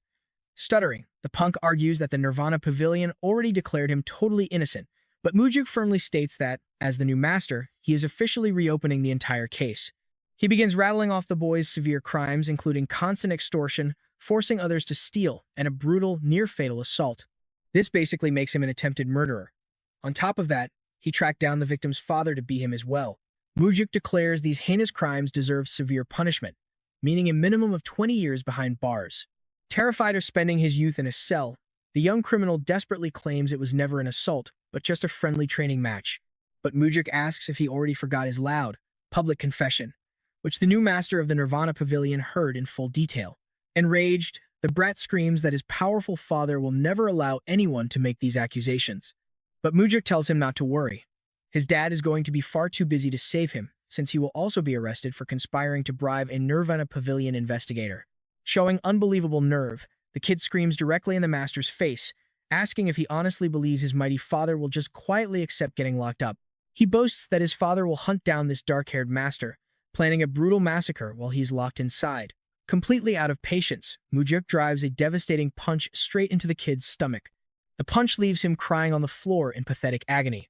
Stuttering, the punk argues that the Nirvana Pavilion already declared him totally innocent, but Mujuk firmly states that, as the new master, he is officially reopening the entire case. He begins rattling off the boy's severe crimes, including constant extortion, forcing others to steal, and a brutal, near-fatal assault. This basically makes him an attempted murderer. On top of that, he tracked down the victim's father to beat him as well. Mujuk declares these heinous crimes deserve severe punishment, meaning a minimum of 20 years behind bars. Terrified of spending his youth in a cell, the young criminal desperately claims it was never an assault, but just a friendly training match. But Mujuk asks if he already forgot his loud, public confession, which the new master of the Nirvana Pavilion heard in full detail. Enraged, the brat screams that his powerful father will never allow anyone to make these accusations. But Mujuk tells him not to worry. His dad is going to be far too busy to save him, since he will also be arrested for conspiring to bribe a Nirvana Pavilion investigator. Showing unbelievable nerve, the kid screams directly in the master's face, asking if he honestly believes his mighty father will just quietly accept getting locked up. He boasts that his father will hunt down this dark-haired master, planning a brutal massacre while he's locked inside. Completely out of patience, Mujuk drives a devastating punch straight into the kid's stomach. The punch leaves him crying on the floor in pathetic agony.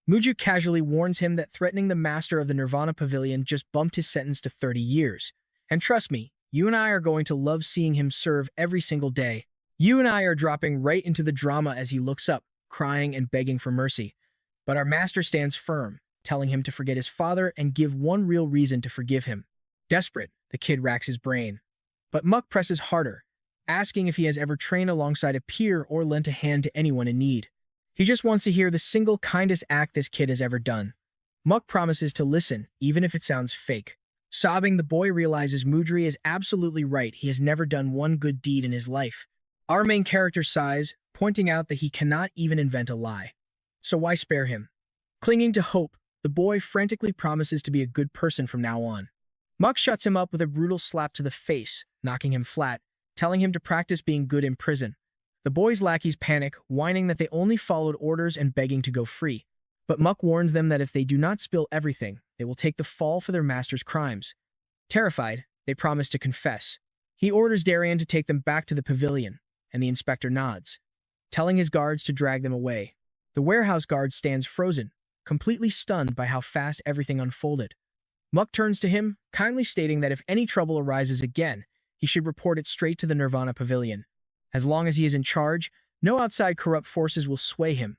Mujuk casually warns him that threatening the master of the Nirvana Pavilion just bumped his sentence to 30 years. And trust me, you and I are going to love seeing him serve every single day. You and I are dropping right into the drama as he looks up, crying and begging for mercy. But our master stands firm, telling him to forget his father and give one real reason to forgive him. Desperate, the kid racks his brain. But Muck presses harder, asking if he has ever trained alongside a peer or lent a hand to anyone in need. He just wants to hear the single kindest act this kid has ever done. Muck promises to listen, even if it sounds fake. Sobbing, the boy realizes Mudri is absolutely right. He has never done one good deed in his life. Our main character sighs, pointing out that he cannot even invent a lie. So why spare him? Clinging to hope, the boy frantically promises to be a good person from now on. Muck shuts him up with a brutal slap to the face, knocking him flat, telling him to practice being good in prison. The boy's lackeys panic, whining that they only followed orders and begging to go free. But Muck warns them that if they do not spill everything, they will take the fall for their master's crimes. Terrified, they promise to confess. He orders Darien to take them back to the pavilion, and the inspector nods, telling his guards to drag them away. The warehouse guard stands frozen, completely stunned by how fast everything unfolded. Muck turns to him, kindly stating that if any trouble arises again, he should report it straight to the Nirvana Pavilion. As long as he is in charge, no outside corrupt forces will sway him.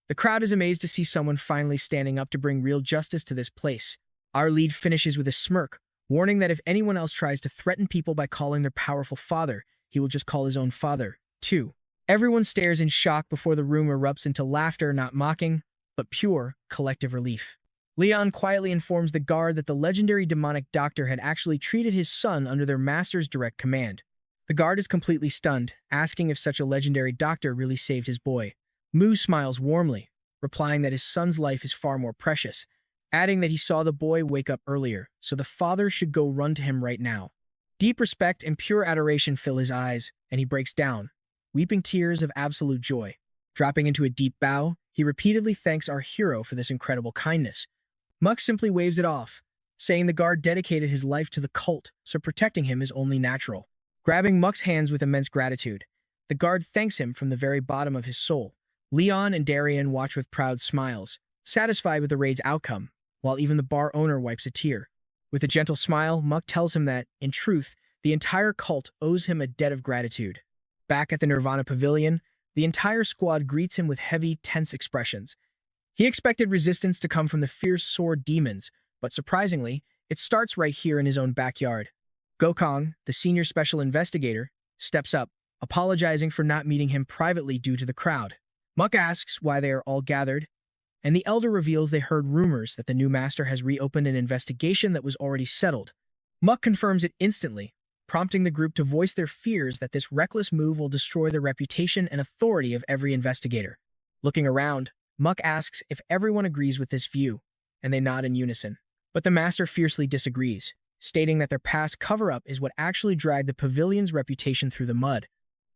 The crowd is amazed to see someone finally standing up to bring real justice to this place. Our lead finishes with a smirk, warning that if anyone else tries to threaten people by calling their powerful father, he will just call his own father, too. Everyone stares in shock before the room erupts into laughter, not mocking, but pure, collective relief. Leon quietly informs the guard that the legendary demonic doctor had actually treated his son under their master's direct command. The guard is completely stunned, asking if such a legendary doctor really saved his boy. Mu smiles warmly, replying that his son's life is far more precious, adding that he saw the boy wake up earlier, so the father should go run to him right now. Deep respect and pure adoration fill his eyes, and he breaks down, weeping tears of absolute joy. Dropping into a deep bow, he repeatedly thanks our hero for this incredible kindness. Muck simply waves it off, saying the guard dedicated his life to the cult, so protecting him is only natural. Grabbing Muck's hands with immense gratitude, the guard thanks him from the very bottom of his soul. Leon and Darien watch with proud smiles, satisfied with the raid's outcome, while even the bar owner wipes a tear. With a gentle smile, Muck tells him that, in truth, the entire cult owes him a debt of gratitude. Back at the Nirvana Pavilion, the entire squad greets him with heavy, tense expressions. He expected resistance to come from the fierce sword demons, but surprisingly, it starts right here in his own backyard. Gokong, the senior special investigator, steps up, apologizing for not meeting him privately due to the crowd. Muck asks why they are all gathered, and the elder reveals they heard rumors that the new master has reopened an investigation that was already settled. Muck confirms it instantly, prompting the group to voice their fears that this reckless move will destroy the reputation and authority of every investigator. Looking around, Muck asks if everyone agrees with this view, and they nod in unison. But the master fiercely disagrees, stating that their past cover-up is what actually dragged the pavilion's reputation through the mud.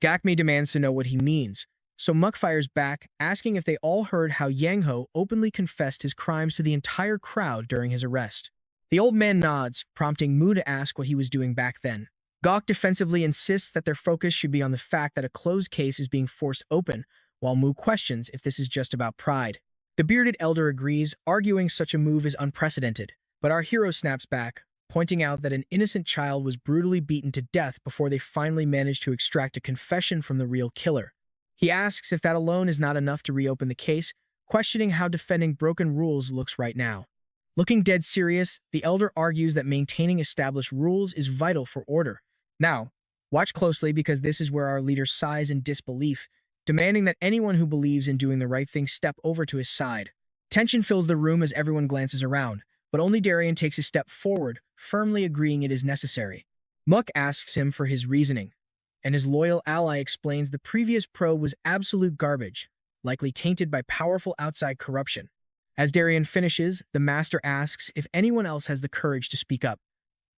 Gakme demands to know what he means, so Muck fires back, asking if they all heard how Yangho openly confessed his crimes to the entire crowd during his arrest. The old man nods, prompting Mu to ask what he was doing back then. Gok defensively insists that their focus should be on the fact that a closed case is being forced open, while Mu questions if this is just about pride. The bearded elder agrees, arguing such a move is unprecedented, but our hero snaps back, pointing out that an innocent child was brutally beaten to death before they finally managed to extract a confession from the real killer. He asks if that alone is not enough to reopen the case, questioning how defending broken rules looks right now. Looking dead serious, the elder argues that maintaining established rules is vital for order. Now, watch closely because this is where our leader sighs in disbelief, demanding that anyone who believes in doing the right thing step over to his side. Tension fills the room as everyone glances around, but only Darien takes a step forward, firmly agreeing it is necessary. Muck asks him for his reasoning, and his loyal ally explains the previous probe was absolute garbage, likely tainted by powerful outside corruption. As Darien finishes, the master asks if anyone else has the courage to speak up.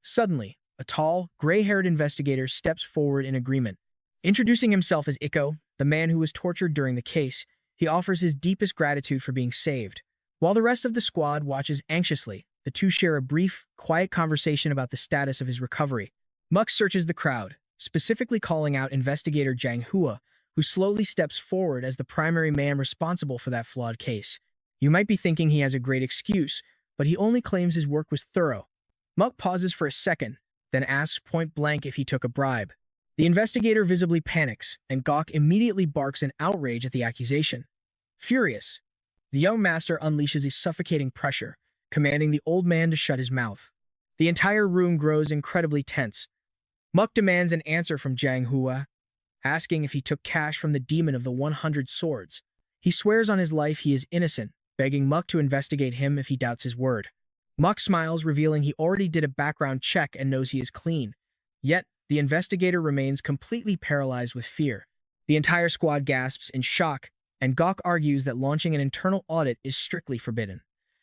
Suddenly, a tall, gray-haired investigator steps forward in agreement. Introducing himself as Ikko, the man who was tortured during the case, he offers his deepest gratitude for being saved. While the rest of the squad watches anxiously, the two share a brief, quiet conversation about the status of his recovery. Muck searches the crowd, specifically calling out investigator Jang Hua, who slowly steps forward as the primary man responsible for that flawed case. You might be thinking he has a great excuse, but he only claims his work was thorough. Muck pauses for a second, then asks point-blank if he took a bribe. The investigator visibly panics, and Gok immediately barks in outrage at the accusation. Furious, the young master unleashes a suffocating pressure, commanding the old man to shut his mouth. The entire room grows incredibly tense. Muck demands an answer from Jang Hua, asking if he took cash from the demon of the 100 swords. He swears on his life he is innocent, begging Muck to investigate him if he doubts his word. Muck smiles, revealing he already did a background check and knows he is clean. Yet, the investigator remains completely paralyzed with fear. The entire squad gasps in shock, and Gok argues that launching an internal audit is strictly forbidden.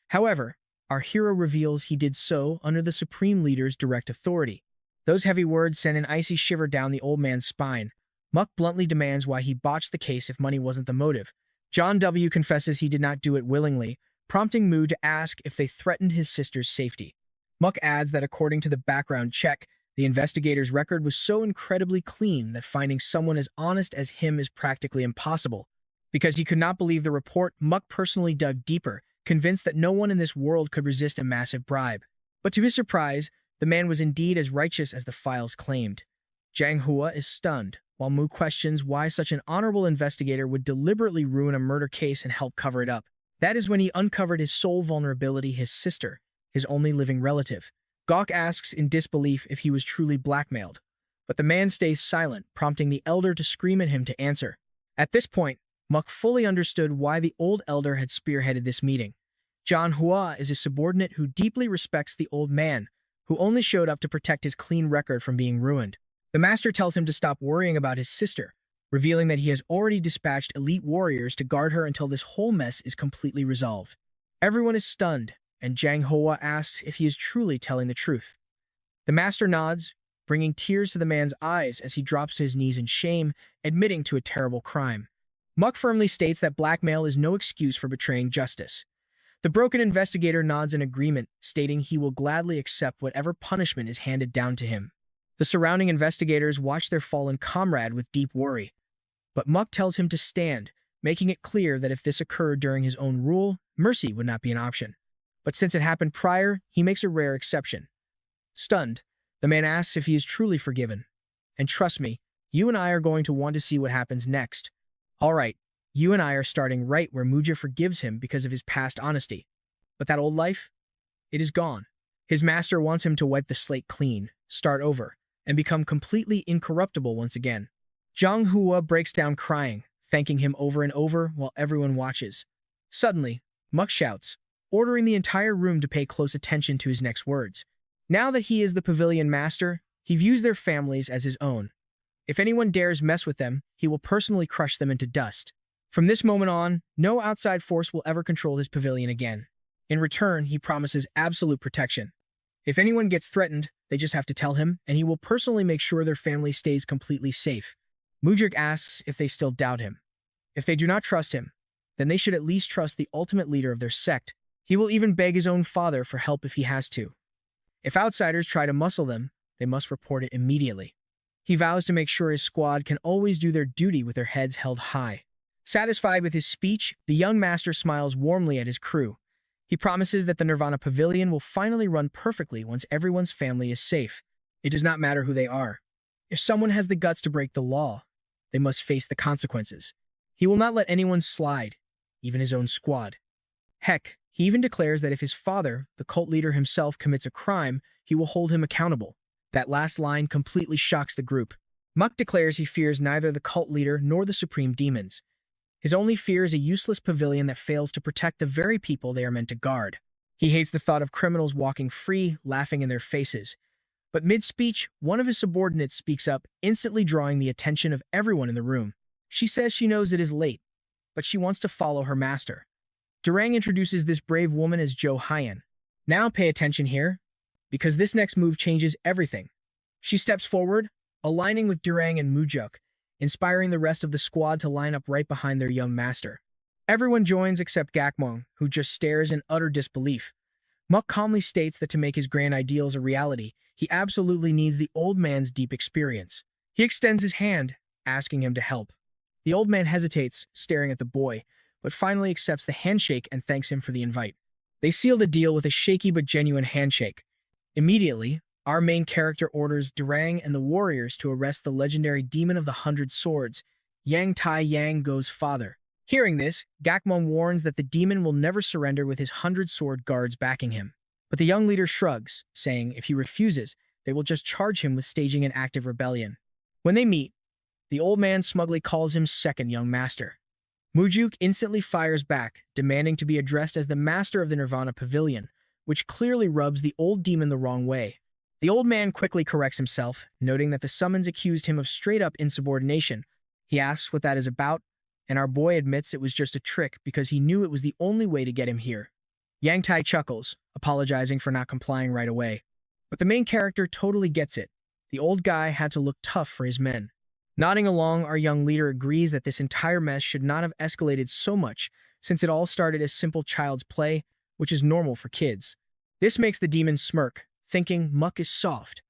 However, our hero reveals he did so under the Supreme Leader's direct authority. Those heavy words send an icy shiver down the old man's spine. Muck bluntly demands why he botched the case if money wasn't the motive. John W. confesses he did not do it willingly, prompting Mu to ask if they threatened his sister's safety. Muck adds that according to the background check, the investigator's record was so incredibly clean that finding someone as honest as him is practically impossible. Because he could not believe the report, Muck personally dug deeper, convinced that no one in this world could resist a massive bribe. But to his surprise, the man was indeed as righteous as the files claimed. Jang Hua is stunned, while Mu questions why such an honorable investigator would deliberately ruin a murder case and help cover it up. That is when he uncovered his sole vulnerability, his sister, his only living relative. Gok asks in disbelief if he was truly blackmailed, but the man stays silent, prompting the elder to scream at him to answer. At this point, Muck fully understood why the old elder had spearheaded this meeting. John Hua is a subordinate who deeply respects the old man, who only showed up to protect his clean record from being ruined. The master tells him to stop worrying about his sister, revealing that he has already dispatched elite warriors to guard her until this whole mess is completely resolved. Everyone is stunned, and Jang Hua asks if he is truly telling the truth. The master nods, bringing tears to the man's eyes as he drops to his knees in shame, admitting to a terrible crime. Muck firmly states that blackmail is no excuse for betraying justice. The broken investigator nods in agreement, stating he will gladly accept whatever punishment is handed down to him. The surrounding investigators watch their fallen comrade with deep worry, but Muck tells him to stand, making it clear that if this occurred during his own rule, mercy would not be an option. But since it happened prior, he makes a rare exception. Stunned, the man asks if he is truly forgiven. And trust me, you and I are going to want to see what happens next. Alright, you and I are starting right where Muja forgives him because of his past honesty. But that old life? It is gone. His master wants him to wipe the slate clean, start over, and become completely incorruptible once again. Zhang Hua breaks down crying, thanking him over and over while everyone watches. Suddenly, Muck shouts, ordering the entire room to pay close attention to his next words. Now that he is the pavilion master, he views their families as his own. If anyone dares mess with them, he will personally crush them into dust. From this moment on, no outside force will ever control his pavilion again. In return, he promises absolute protection. If anyone gets threatened, they just have to tell him, and he will personally make sure their family stays completely safe. Mujik asks if they still doubt him. If they do not trust him, then they should at least trust the ultimate leader of their sect. He will even beg his own father for help if he has to. If outsiders try to muscle them, they must report it immediately. He vows to make sure his squad can always do their duty with their heads held high. Satisfied with his speech, the young master smiles warmly at his crew. He promises that the Nirvana Pavilion will finally run perfectly once everyone's family is safe. It does not matter who they are. If someone has the guts to break the law, they must face the consequences. He will not let anyone slide, even his own squad. Heck, he even declares that if his father, the cult leader himself, commits a crime, he will hold him accountable. That last line completely shocks the group. Muck declares he fears neither the cult leader nor the supreme demons. His only fear is a useless pavilion that fails to protect the very people they are meant to guard. He hates the thought of criminals walking free, laughing in their faces. But mid-speech, one of his subordinates speaks up, instantly drawing the attention of everyone in the room. She says she knows it is late, but she wants to follow her master. Durang introduces this brave woman as Jo Hyan. Now pay attention here, because this next move changes everything. She steps forward, aligning with Durang and Mujuk, inspiring the rest of the squad to line up right behind their young master. Everyone joins except Gakmong, who just stares in utter disbelief. Muck calmly states that to make his grand ideals a reality, he absolutely needs the old man's deep experience. He extends his hand, asking him to help. The old man hesitates, staring at the boy, but finally accepts the handshake and thanks him for the invite. They seal the deal with a shaky but genuine handshake. Immediately, our main character orders Durang and the warriors to arrest the legendary demon of the 100 swords, Yang Tai Yang Go's father. Hearing this, Gakmon warns that the demon will never surrender with his 100-sword guards backing him. But the young leader shrugs, saying if he refuses, they will just charge him with staging an active rebellion. When they meet, the old man smugly calls him second young master. Mujuk instantly fires back, demanding to be addressed as the master of the Nirvana Pavilion, which clearly rubs the old demon the wrong way. The old man quickly corrects himself, noting that the summons accused him of straight-up insubordination. He asks what that is about, and our boy admits it was just a trick because he knew it was the only way to get him here. Yang Tai chuckles, apologizing for not complying right away. But the main character totally gets it. The old guy had to look tough for his men. Nodding along, our young leader agrees that this entire mess should not have escalated so much, since it all started as simple child's play, which is normal for kids. This makes the demon smirk, thinking Muck is soft.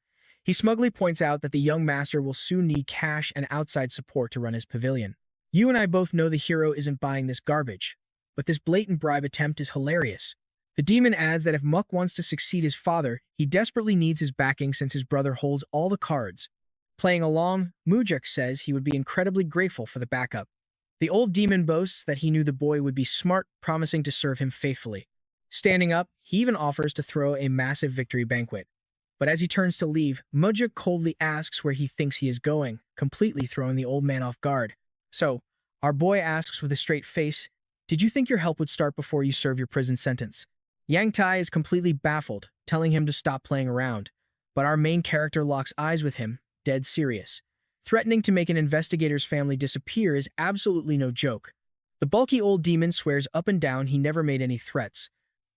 He smugly points out that the young master will soon need cash and outside support to run his pavilion. You and I both know the hero isn't buying this garbage, but this blatant bribe attempt is hilarious. The demon adds that if Muck wants to succeed his father, he desperately needs his backing since his brother holds all the cards. Playing along, Mujuk says he would be incredibly grateful for the backup. The old demon boasts that he knew the boy would be smart, promising to serve him faithfully. Standing up, he even offers to throw a massive victory banquet. But as he turns to leave, Mujuk coldly asks where he thinks he is going, completely throwing the old man off guard. So, our boy asks with a straight face, "Did you think your help would start before you serve your prison sentence?" Yang Tai is completely baffled, telling him to stop playing around. But our main character locks eyes with him, dead serious. Threatening to make an investigator's family disappear is absolutely no joke. The bulky old demon swears up and down he never made any threats.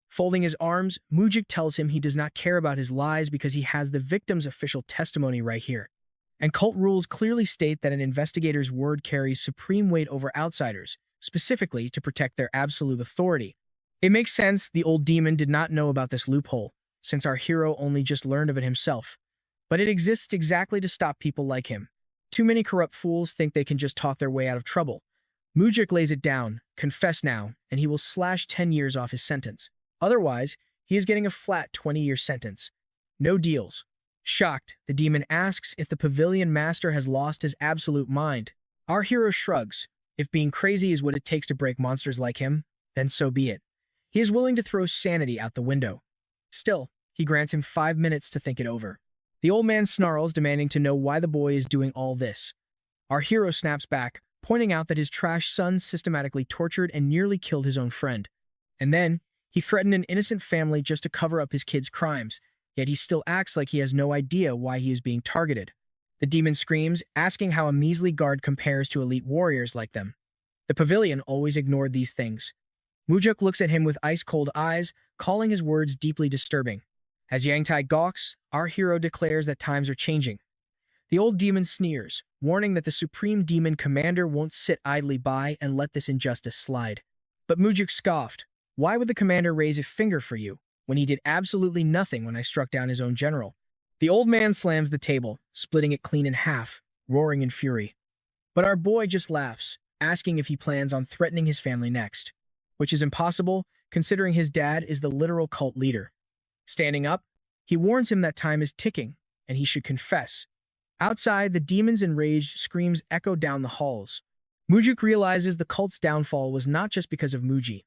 Folding his arms, Mujuk tells him he does not care about his lies because he has the victim's official testimony right here. And cult rules clearly state that an investigator's word carries supreme weight over outsiders, specifically to protect their absolute authority. It makes sense the old demon did not know about this loophole, since our hero only just learned of it himself. But it exists exactly to stop people like him. Too many corrupt fools think they can just talk their way out of trouble. Mujuk lays it down, confess now, and he will slash 10 years off his sentence. Otherwise, he is getting a flat 20-year sentence. No deals. Shocked, the demon asks if the pavilion master has lost his absolute mind. Our hero shrugs. If being crazy is what it takes to break monsters like him, then so be it. He is willing to throw sanity out the window. Still, he grants him 5 minutes to think it over. The old man snarls, demanding to know why the boy is doing all this. Our hero snaps back, pointing out that his trash son systematically tortured and nearly killed his own friend. And then, he threatened an innocent family just to cover up his kid's crimes, yet he still acts like he has no idea why he is being targeted. The demon screams, asking how a measly guard compares to elite warriors like them. The pavilion always ignored these things. Mujuk looks at him with ice-cold eyes, calling his words deeply disturbing. As Yang Tai gawks, our hero declares that times are changing. The old demon sneers, warning that the supreme demon commander won't sit idly by and let this injustice slide. But Mujuk scoffed. Why would the commander raise a finger for you, when he did absolutely nothing when I struck down his own general? The old man slams the table, splitting it clean in half, roaring in fury. But our boy just laughs, asking if he plans on threatening his family next. Which is impossible, considering his dad is the literal cult leader. Standing up, he warns him that time is ticking, and he should confess. Outside, the demon's enraged screams echo down the halls. Mujuk realizes the cult's downfall was not just because of Muji.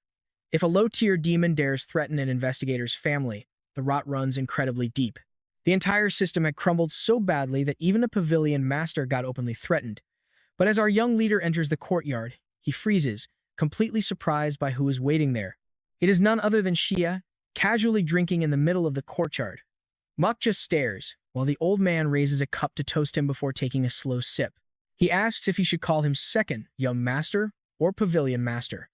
If a low-tier demon dares threaten an investigator's family, the rot runs incredibly deep. The entire system had crumbled so badly that even a pavilion master got openly threatened. But as our young leader enters the courtyard, he freezes, completely surprised by who is waiting there. It is none other than Xia, casually drinking in the middle of the courtyard. Muk just stares, while the old man raises a cup to toast him before taking a slow sip. He asks if he should call him second young master or pavilion master.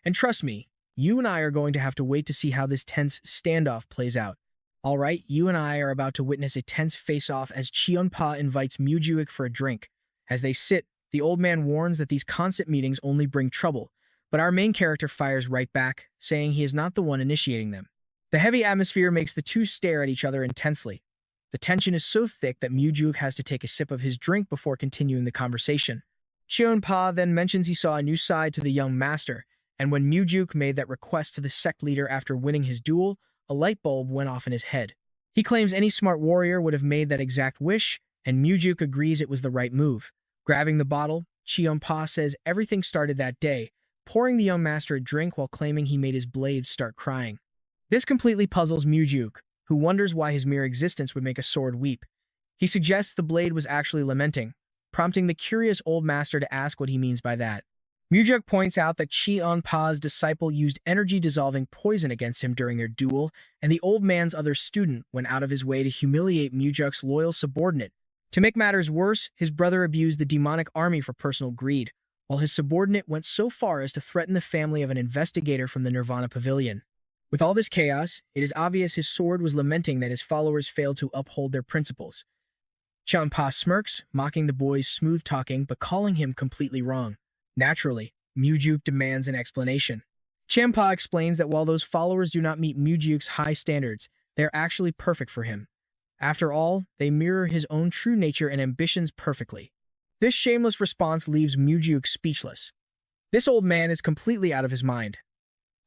And trust me, you and I are going to have to wait to see how this tense standoff plays out. All right, you and I are about to witness a tense face-off as Cheonpa invites Mujuik for a drink. As they sit, the old man warns that these constant meetings only bring trouble, but our main character fires right back, saying he is not the one initiating them. The heavy atmosphere makes the two stare at each other intensely. The tension is so thick that Mujuk has to take a sip of his drink before continuing the conversation. Cheonpa then mentions he saw a new side to the young master, and when Mujuk made that request to the sect leader after winning his duel, a light bulb went off in his head. He claims any smart warrior would have made that exact wish, and Mujuk agrees it was the right move. Grabbing the bottle, Cheonpa says everything started that day, pouring the young master a drink while claiming he made his blade start crying. This completely puzzles Mujuk, who wonders why his mere existence would make a sword weep. He suggests the blade was actually lamenting, prompting the curious old master to ask what he means by that. Mujuk points out that Cheonpa's disciple used energy-dissolving poison against him during their duel, and the old man's other student went out of his way to humiliate Mujuk's loyal subordinate. To make matters worse, his brother abused the demonic army for personal greed, while his subordinate went so far as to threaten the family of an investigator from the Nirvana Pavilion. With all this chaos, it is obvious his sword was lamenting that his followers failed to uphold their principles. Cheonpa smirks, mocking the boy's smooth talking but calling him completely wrong. Naturally, Mujuk demands an explanation. Cheonpa explains that while those followers do not meet Mujuk's high standards, they are actually perfect for him. After all, they mirror his own true nature and ambitions perfectly. This shameless response leaves Mujuk speechless. This old man is completely out of his mind.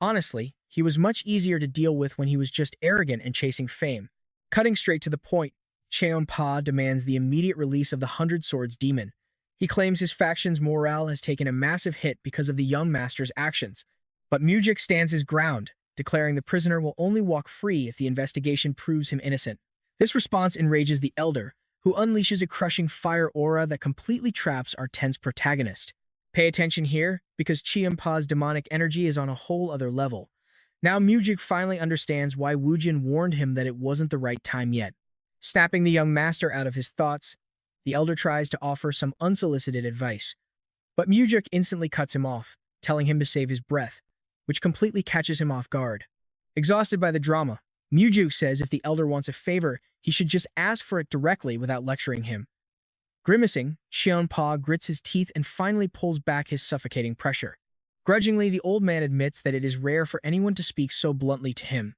Honestly, he was much easier to deal with when he was just arrogant and chasing fame. Cutting straight to the point, Cheonpa demands the immediate release of the Hundred Swords demon. He claims his faction's morale has taken a massive hit because of the young master's actions. But Mujuk stands his ground, declaring the prisoner will only walk free if the investigation proves him innocent. This response enrages the elder, who unleashes a crushing fire aura that completely traps our tense protagonist. Pay attention here, because Cheonpa's demonic energy is on a whole other level. Now Mujuk finally understands why Woojin warned him that it wasn't the right time yet. Snapping the young master out of his thoughts, the elder tries to offer some unsolicited advice. But Mujuk instantly cuts him off, telling him to save his breath, which completely catches him off guard. Exhausted by the drama, Mujuk says if the elder wants a favor, he should just ask for it directly without lecturing him. Grimacing, Cheonpa grits his teeth and finally pulls back his suffocating pressure. Grudgingly, the old man admits that it is rare for anyone to speak so bluntly to him.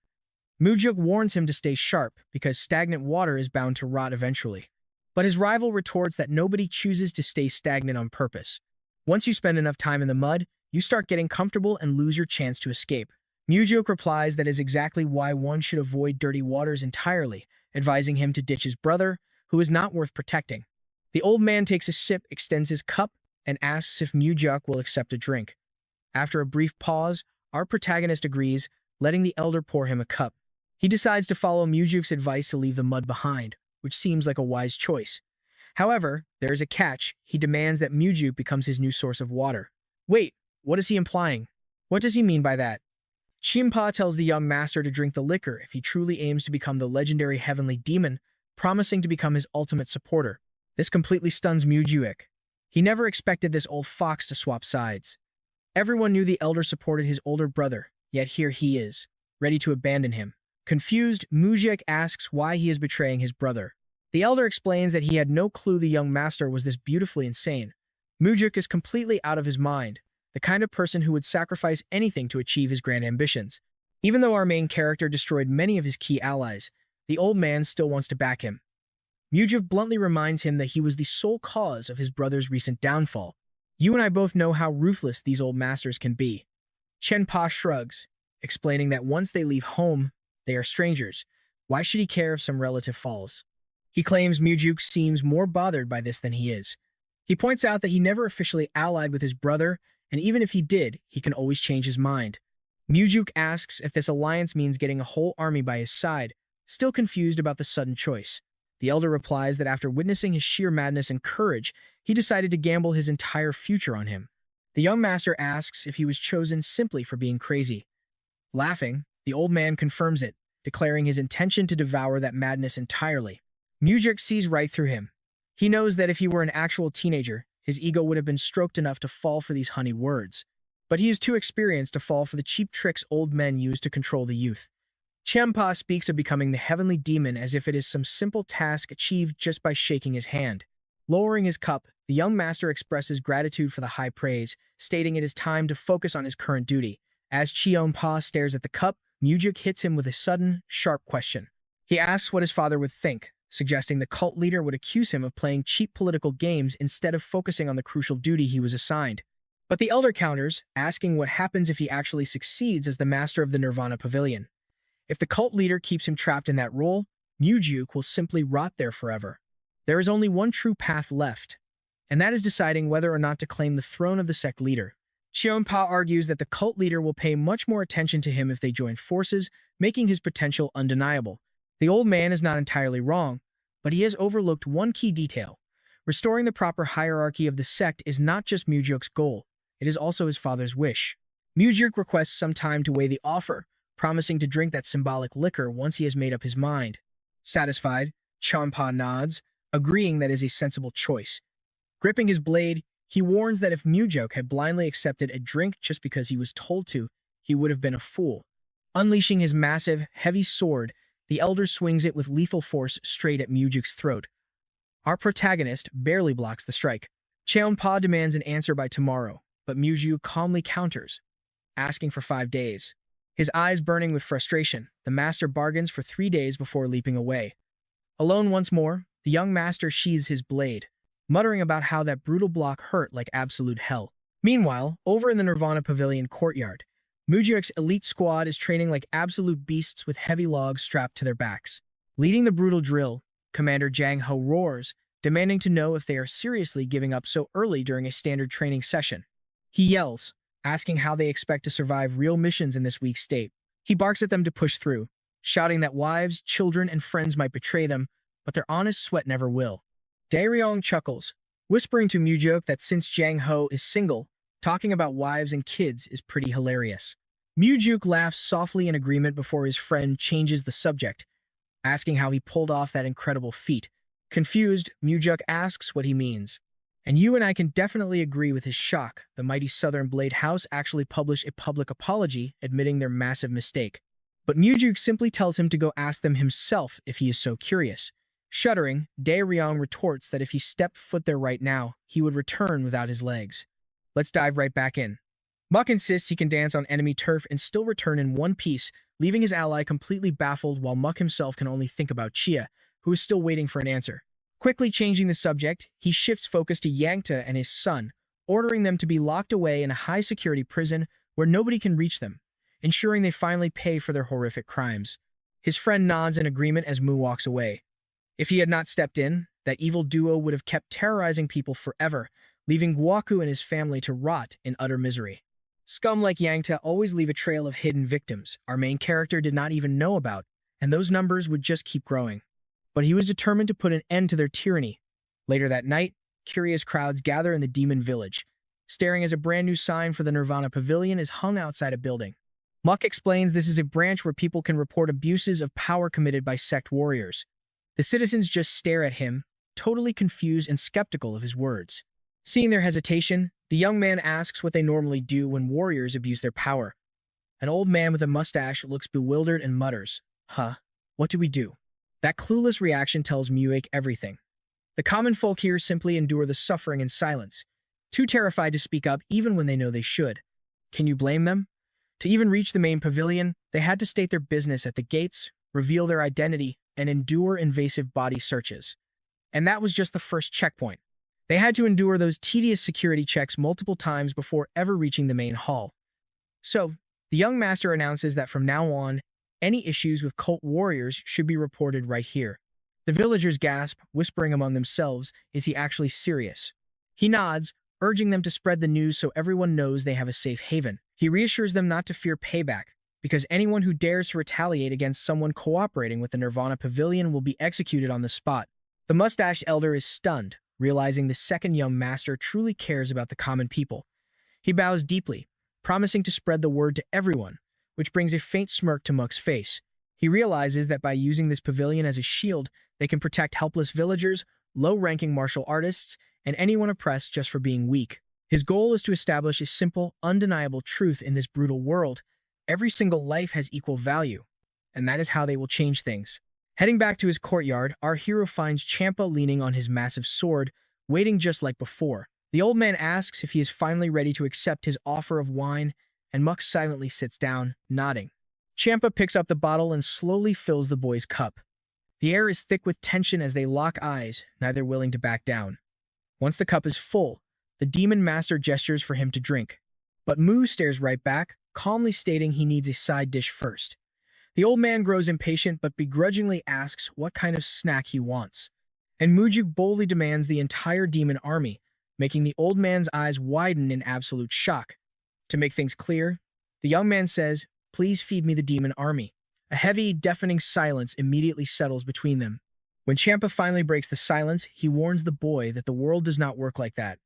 Mujuk warns him to stay sharp because stagnant water is bound to rot eventually. But his rival retorts that nobody chooses to stay stagnant on purpose. Once you spend enough time in the mud, you start getting comfortable and lose your chance to escape. Mujuk replies that is exactly why one should avoid dirty waters entirely, advising him to ditch his brother, who is not worth protecting. The old man takes a sip, extends his cup, and asks if Mujuk will accept a drink. After a brief pause, our protagonist agrees, letting the elder pour him a cup. He decides to follow Mujuk's advice to leave the mud behind, which seems like a wise choice. However, there is a catch. He demands that Mujuk becomes his new source of water. Wait, what is he implying? What does he mean by that? Cheonpa tells the young master to drink the liquor if he truly aims to become the legendary heavenly demon, promising to become his ultimate supporter. This completely stuns Mujuk. He never expected this old fox to swap sides. Everyone knew the elder supported his older brother, yet here he is, ready to abandon him. Confused, Mujuk asks why he is betraying his brother. The elder explains that he had no clue the young master was this beautifully insane. Mujuk is completely out of his mind, the kind of person who would sacrifice anything to achieve his grand ambitions. Even though our main character destroyed many of his key allies, the old man still wants to back him. Mujuk bluntly reminds him that he was the sole cause of his brother's recent downfall. You and I both know how ruthless these old masters can be. Cheonpa shrugs. explaining that once they leave home, they are strangers. Why should he care if some relative falls? He claims Mujuk seems more bothered by this than he is. He points out that he never officially allied with his brother, and even if he did, he can always change his mind. Mujuk asks if this alliance means getting a whole army by his side, still confused about the sudden choice. The elder replies that after witnessing his sheer madness and courage, he decided to gamble his entire future on him. The young master asks if he was chosen simply for being crazy. Laughing, the old man confirms it, declaring his intention to devour that madness entirely. Mujuk sees right through him. He knows that if he were an actual teenager, his ego would have been stroked enough to fall for these honey words. But he is too experienced to fall for the cheap tricks old men use to control the youth. Champa speaks of becoming the heavenly demon as if it is some simple task achieved just by shaking his hand. Lowering his cup, the young master expresses gratitude for the high praise, stating it is time to focus on his current duty. As Cheonpa stares at the cup, Mujuk hits him with a sudden, sharp question. He asks what his father would think, suggesting the cult leader would accuse him of playing cheap political games instead of focusing on the crucial duty he was assigned. But the elder counters, asking what happens if he actually succeeds as the master of the Nirvana Pavilion. If the cult leader keeps him trapped in that role, Mujuk will simply rot there forever. There is only one true path left, and that is deciding whether or not to claim the throne of the sect leader. Cheonpa argues that the cult leader will pay much more attention to him if they join forces, making his potential undeniable. The old man is not entirely wrong, but he has overlooked one key detail. Restoring the proper hierarchy of the sect is not just Mujuk's goal, it is also his father's wish. Mujuk requests some time to weigh the offer, promising to drink that symbolic liquor once he has made up his mind. Satisfied, Cheonpa nods, agreeing that is a sensible choice. Gripping his blade, he warns that if Mujuk had blindly accepted a drink just because he was told to, he would have been a fool. Unleashing his massive, heavy sword, the elder swings it with lethal force straight at Mujuk's throat. Our protagonist barely blocks the strike. Cheonpa demands an answer by tomorrow, but Mujuk calmly counters, asking for 5 days. His eyes burning with frustration, the master bargains for 3 days before leaping away. Alone once more, the young master sheathes his blade, muttering about how that brutal block hurt like absolute hell. Meanwhile, over in the Nirvana Pavilion courtyard, Mujuk's elite squad is training like absolute beasts with heavy logs strapped to their backs. Leading the brutal drill, Commander Jang Ho roars, demanding to know if they are seriously giving up so early during a standard training session. He yells, asking how they expect to survive real missions in this weak state. He barks at them to push through, shouting that wives, children, and friends might betray them, but their honest sweat never will. Daeryong chuckles, whispering to Mujuk that since Jang Ho is single, talking about wives and kids is pretty hilarious. Mujuk laughs softly in agreement before his friend changes the subject, asking how he pulled off that incredible feat. Confused, Mujuk asks what he means. And you and I can definitely agree with his shock. The mighty Southern Blade House actually published a public apology admitting their massive mistake. But Mujuk simply tells him to go ask them himself if he is so curious. Shuddering, Daeryong retorts that if he stepped foot there right now, he would return without his legs. Let's dive right back in. Muk insists he can dance on enemy turf and still return in one piece, leaving his ally completely baffled while Muk himself can only think about Chia, who is still waiting for an answer. Quickly changing the subject, he shifts focus to Yangta and his son, ordering them to be locked away in a high-security prison where nobody can reach them, ensuring they finally pay for their horrific crimes. His friend nods in agreement as Mu walks away. If he had not stepped in, that evil duo would have kept terrorizing people forever, leaving Guoku and his family to rot in utter misery. Scum like Yangta always leave a trail of hidden victims our main character did not even know about, and those numbers would just keep growing. But he was determined to put an end to their tyranny. Later that night, curious crowds gather in the demon village, staring as a brand new sign for the Nirvana Pavilion is hung outside a building. Muk explains this is a branch where people can report abuses of power committed by sect warriors. The citizens just stare at him, totally confused and skeptical of his words. Seeing their hesitation, the young man asks what they normally do when warriors abuse their power. An old man with a mustache looks bewildered and mutters, "Huh? What do we do?" That clueless reaction tells Muek everything. The common folk here simply endure the suffering in silence, too terrified to speak up even when they know they should. Can you blame them? To even reach the main pavilion, they had to state their business at the gates, reveal their identity, and endure invasive body searches. And that was just the first checkpoint. They had to endure those tedious security checks multiple times before ever reaching the main hall. So, The young master announces that from now on, any issues with cult warriors should be reported right here. The villagers gasp, whispering among themselves, is he actually serious? He nods, urging them to spread the news so everyone knows they have a safe haven. He reassures them not to fear payback, because anyone who dares to retaliate against someone cooperating with the Nirvana Pavilion will be executed on the spot. The mustached elder is stunned, realizing the second young master truly cares about the common people. He bows deeply, promising to spread the word to everyone, which brings a faint smirk to Muck's face. He realizes that by using this pavilion as a shield, they can protect helpless villagers, low-ranking martial artists, and anyone oppressed just for being weak. His goal is to establish a simple, undeniable truth in this brutal world. Every single life has equal value, and that is how they will change things. Heading back to his courtyard, our hero finds Champa leaning on his massive sword, waiting just like before. The old man asks if he is finally ready to accept his offer of wine, and Muck silently sits down, nodding. Champa picks up the bottle and slowly fills the boy's cup. The air is thick with tension as they lock eyes, neither willing to back down. Once the cup is full, the demon master gestures for him to drink. But Mu stares right back, calmly stating he needs a side dish first. The old man grows impatient but begrudgingly asks what kind of snack he wants. And Mujuk boldly demands the entire demon army, making the old man's eyes widen in absolute shock. To make things clear, the young man says, "Please feed me the demon army." A heavy, deafening silence immediately settles between them. When Champa finally breaks the silence, he warns the boy that the world does not work like that.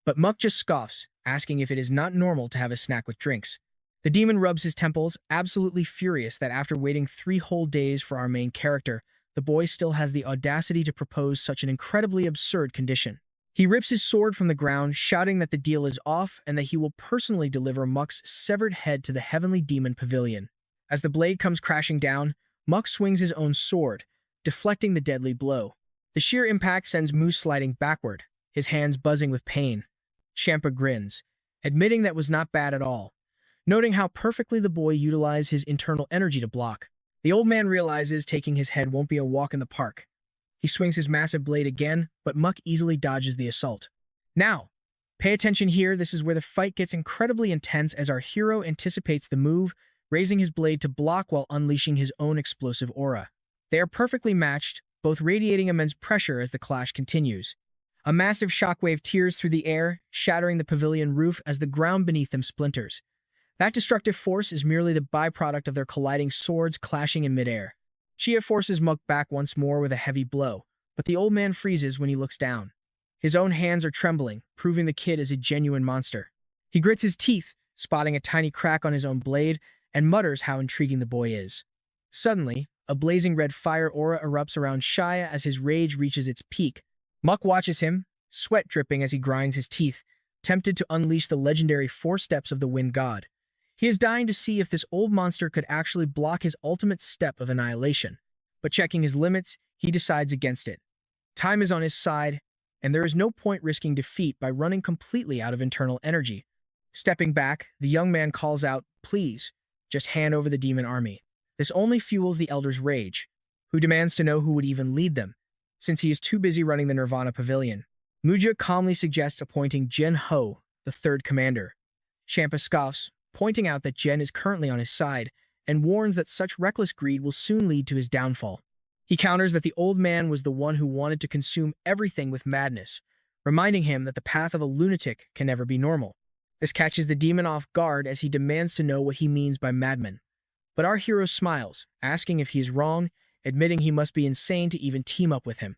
But Muck just scoffs, asking if it is not normal to have a snack with drinks. The demon rubs his temples, absolutely furious that after waiting 3 whole days for our main character, the boy still has the audacity to propose such an incredibly absurd condition. He rips his sword from the ground, shouting that the deal is off and that he will personally deliver Muck's severed head to the heavenly demon pavilion. As the blade comes crashing down, Muck swings his own sword, deflecting the deadly blow. The sheer impact sends Moose sliding backward, his hands buzzing with pain. Champa grins, admitting that was not bad at all, noting how perfectly the boy utilized his internal energy to block. The old man realizes taking his head won't be a walk in the park. He swings his massive blade again, but Muck easily dodges the assault. Now, pay attention here, this is where the fight gets incredibly intense as our hero anticipates the move, raising his blade to block while unleashing his own explosive aura. They are perfectly matched, both radiating immense pressure as the clash continues. A massive shockwave tears through the air, shattering the pavilion roof as the ground beneath them splinters. That destructive force is merely the byproduct of their colliding swords clashing in midair. Chia forces Muck back once more with a heavy blow, but the old man freezes when he looks down. His own hands are trembling, proving the kid is a genuine monster. He grits his teeth, spotting a tiny crack on his own blade, and mutters how intriguing the boy is. Suddenly, a blazing red fire aura erupts around Shia as his rage reaches its peak. Muck watches him, sweat dripping as he grinds his teeth, tempted to unleash the legendary 4 steps of the Wind God. He is dying to see if this old monster could actually block his ultimate step of annihilation. But checking his limits, he decides against it. Time is on his side, and there is no point risking defeat by running completely out of internal energy. Stepping back, the young man calls out, "Please, just hand over the demon army." This only fuels the elder's rage, who demands to know who would even lead them, since he is too busy running the Nirvana Pavilion. Muja calmly suggests appointing Jen Ho, the 3rd commander. Champa scoffs, pointing out that Jen is currently on his side, and warns that such reckless greed will soon lead to his downfall. He counters that the old man was the one who wanted to consume everything with madness, reminding him that the path of a lunatic can never be normal. This catches the demon off guard as he demands to know what he means by madman. But our hero smiles, asking if he is wrong, admitting he must be insane to even team up with him.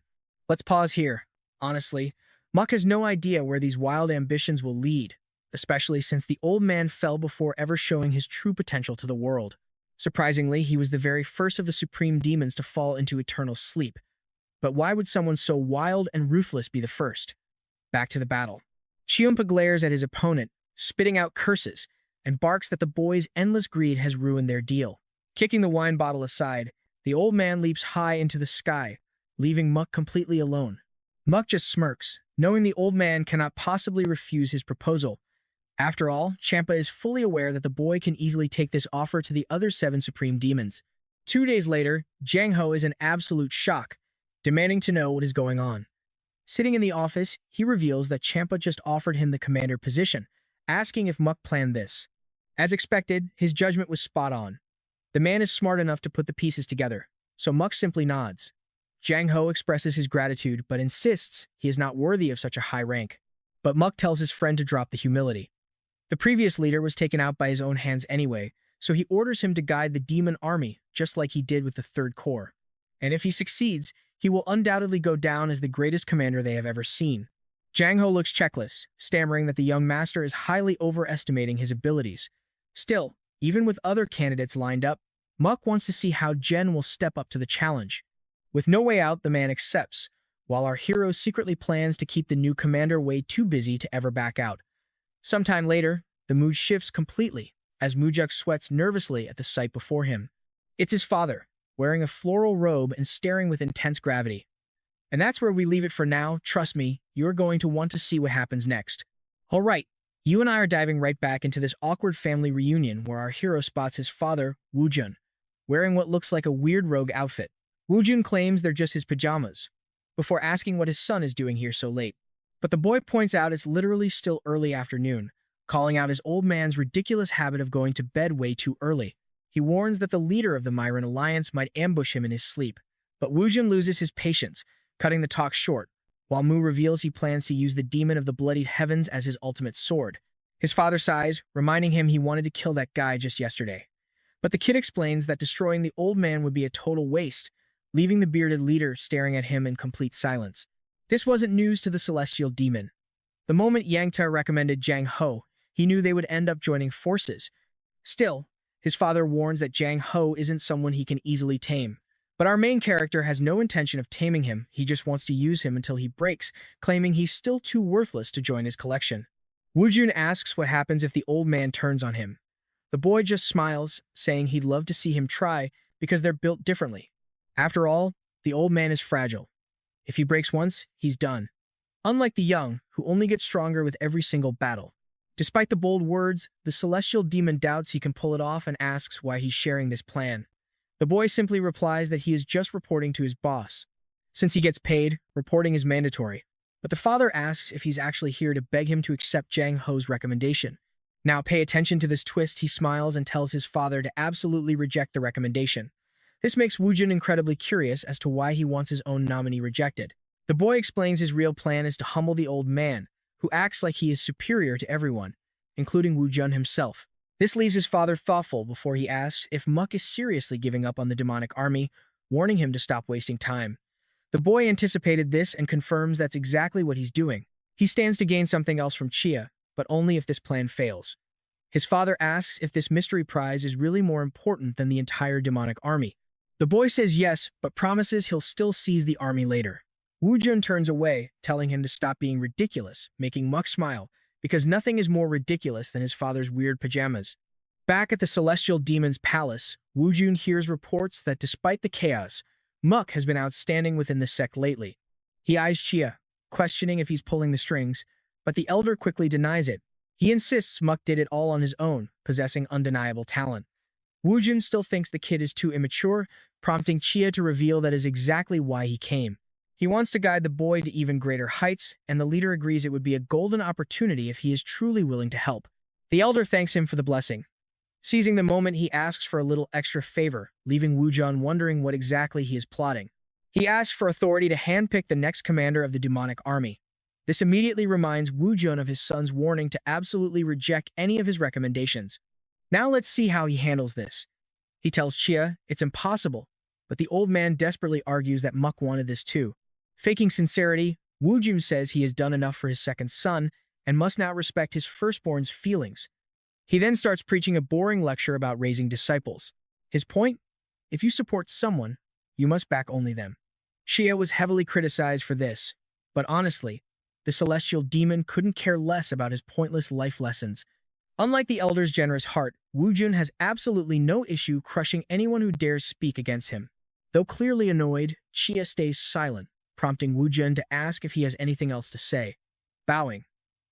Let's pause here. Honestly, Muck has no idea where these wild ambitions will lead, especially since the old man fell before ever showing his true potential to the world. Surprisingly, he was the very first of the supreme demons to fall into eternal sleep. But why would someone so wild and ruthless be the first? Back to the battle. Chiumpa glares at his opponent, spitting out curses, and barks that the boy's endless greed has ruined their deal. Kicking the wine bottle aside, the old man leaps high into the sky, leaving Muck completely alone. Muck just smirks, knowing the old man cannot possibly refuse his proposal. After all, Champa is fully aware that the boy can easily take this offer to the other 7 supreme demons. 2 days later, Jang Ho is in absolute shock, demanding to know what is going on. Sitting in the office, he reveals that Champa just offered him the commander position, asking if Muck planned this. As expected, his judgment was spot on. The man is smart enough to put the pieces together, so Muk simply nods. Jang Ho expresses his gratitude but insists he is not worthy of such a high rank. But Muk tells his friend to drop the humility. The previous leader was taken out by his own hands anyway, so he orders him to guide the demon army just like he did with the Third Corps. And if he succeeds, he will undoubtedly go down as the greatest commander they have ever seen. Jang Ho looks checkless, stammering that the young master is highly overestimating his abilities. Still, even with other candidates lined up, Muk wants to see how Jen will step up to the challenge. With no way out, the man accepts, while our hero secretly plans to keep the new commander way too busy to ever back out. Sometime later, the mood shifts completely, as Mujuk sweats nervously at the sight before him. It's his father, wearing a floral robe and staring with intense gravity. And that's where we leave it for now. Trust me, you're going to want to see what happens next. All right, you and I are diving right back into this awkward family reunion where our hero spots his father, Woojun, wearing what looks like a weird rogue outfit. Woojun claims they're just his pajamas, before asking what his son is doing here so late. But the boy points out it's literally still early afternoon, calling out his old man's ridiculous habit of going to bed way too early. He warns that the leader of the Myron Alliance might ambush him in his sleep. But Woojun loses his patience, cutting the talk short, while Mu reveals he plans to use the demon of the bloodied heavens as his ultimate sword. His father sighs, reminding him he wanted to kill that guy just yesterday. But the kid explains that destroying the old man would be a total waste, leaving the bearded leader staring at him in complete silence. This wasn't news to the celestial demon. The moment Yangta recommended Jang Ho, he knew they would end up joining forces. Still, his father warns that Jang Ho isn't someone he can easily tame. But our main character has no intention of taming him, he just wants to use him until he breaks, claiming he's still too worthless to join his collection. Woojun asks what happens if the old man turns on him. The boy just smiles, saying he'd love to see him try because they're built differently. After all, the old man is fragile. If he breaks once, he's done. Unlike the young, who only get stronger with every single battle. Despite the bold words, the celestial demon doubts he can pull it off and asks why he's sharing this plan. The boy simply replies that he is just reporting to his boss. Since he gets paid, reporting is mandatory. But the father asks if he's actually here to beg him to accept Jang Ho's recommendation. Now pay attention to this twist. He smiles and tells his father to absolutely reject the recommendation. This makes Woojun incredibly curious as to why he wants his own nominee rejected. The boy explains his real plan is to humble the old man, who acts like he is superior to everyone, including Woojun himself. This leaves his father thoughtful before he asks if Muk is seriously giving up on the demonic army, warning him to stop wasting time. The boy anticipated this and confirms that's exactly what he's doing. He stands to gain something else from Chia, but only if this plan fails. His father asks if this mystery prize is really more important than the entire demonic army. The boy says yes, but promises he'll still seize the army later. Woojun turns away, telling him to stop being ridiculous, making Muk smile, because nothing is more ridiculous than his father's weird pajamas. Back at the celestial demon's palace, Woojun hears reports that despite the chaos, Muk has been outstanding within the sect lately. He eyes Chia, questioning if he's pulling the strings, but the elder quickly denies it. He insists Muk did it all on his own, possessing undeniable talent. Woojun still thinks the kid is too immature, prompting Chia to reveal that is exactly why he came. He wants to guide the boy to even greater heights, and the leader agrees it would be a golden opportunity if he is truly willing to help. The elder thanks him for the blessing. Seizing the moment, he asks for a little extra favor, leaving Woojun wondering what exactly he is plotting. He asks for authority to handpick the next commander of the demonic army. This immediately reminds Woojun of his son's warning to absolutely reject any of his recommendations. Now let's see how he handles this. He tells Chia it's impossible, but the old man desperately argues that Muk wanted this too. Faking sincerity, Woojun says he has done enough for his second son and must now respect his firstborn's feelings. He then starts preaching a boring lecture about raising disciples. His point? If you support someone, you must back only them. Chia was heavily criticized for this, but honestly, the celestial demon couldn't care less about his pointless life lessons. Unlike the elder's generous heart, Woojun has absolutely no issue crushing anyone who dares speak against him. Though clearly annoyed, Chia stays silent, prompting Woojun to ask if he has anything else to say. Bowing,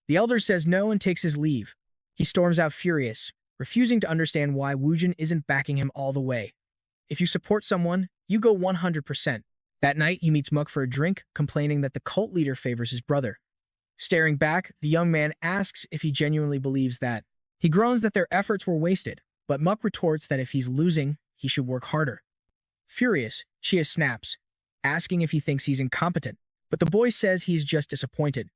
the elder says no and takes his leave. He storms out furious, refusing to understand why Woojun isn't backing him all the way. If you support someone, you go 100%. That night, he meets Muk for a drink, complaining that the cult leader favors his brother. Staring back, the young man asks if he genuinely believes that. He groans that their efforts were wasted, but Muck retorts that if he's losing, he should work harder. Furious, Chia snaps, asking if he thinks he's incompetent, but the boy says he's just disappointed.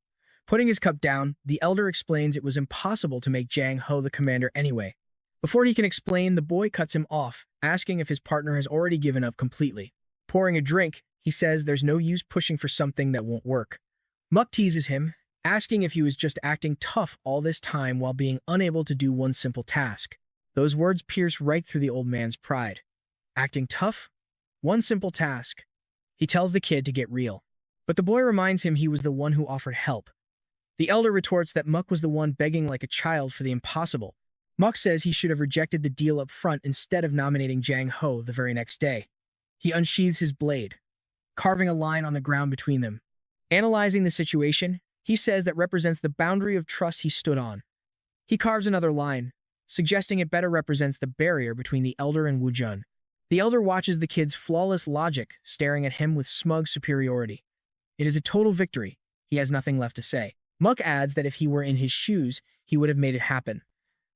Putting his cup down, the elder explains it was impossible to make Jang Ho the commander anyway. Before he can explain, the boy cuts him off, asking if his partner has already given up completely. Pouring a drink, he says there's no use pushing for something that won't work. Muck teases him, asking if he was just acting tough all this time while being unable to do one simple task. Those words pierce right through the old man's pride. Acting tough? One simple task. He tells the kid to get real. But the boy reminds him he was the one who offered help. The elder retorts that Muck was the one begging like a child for the impossible. Muck says he should have rejected the deal up front instead of nominating Jang Ho the very next day. He unsheathes his blade, carving a line on the ground between them. Analyzing the situation, he says that represents the boundary of trust he stood on. He carves another line, suggesting it better represents the barrier between the elder and Wu Jun. The elder watches the kid's flawless logic, staring at him with smug superiority. It is a total victory. He has nothing left to say. Muck adds that if he were in his shoes, he would have made it happen.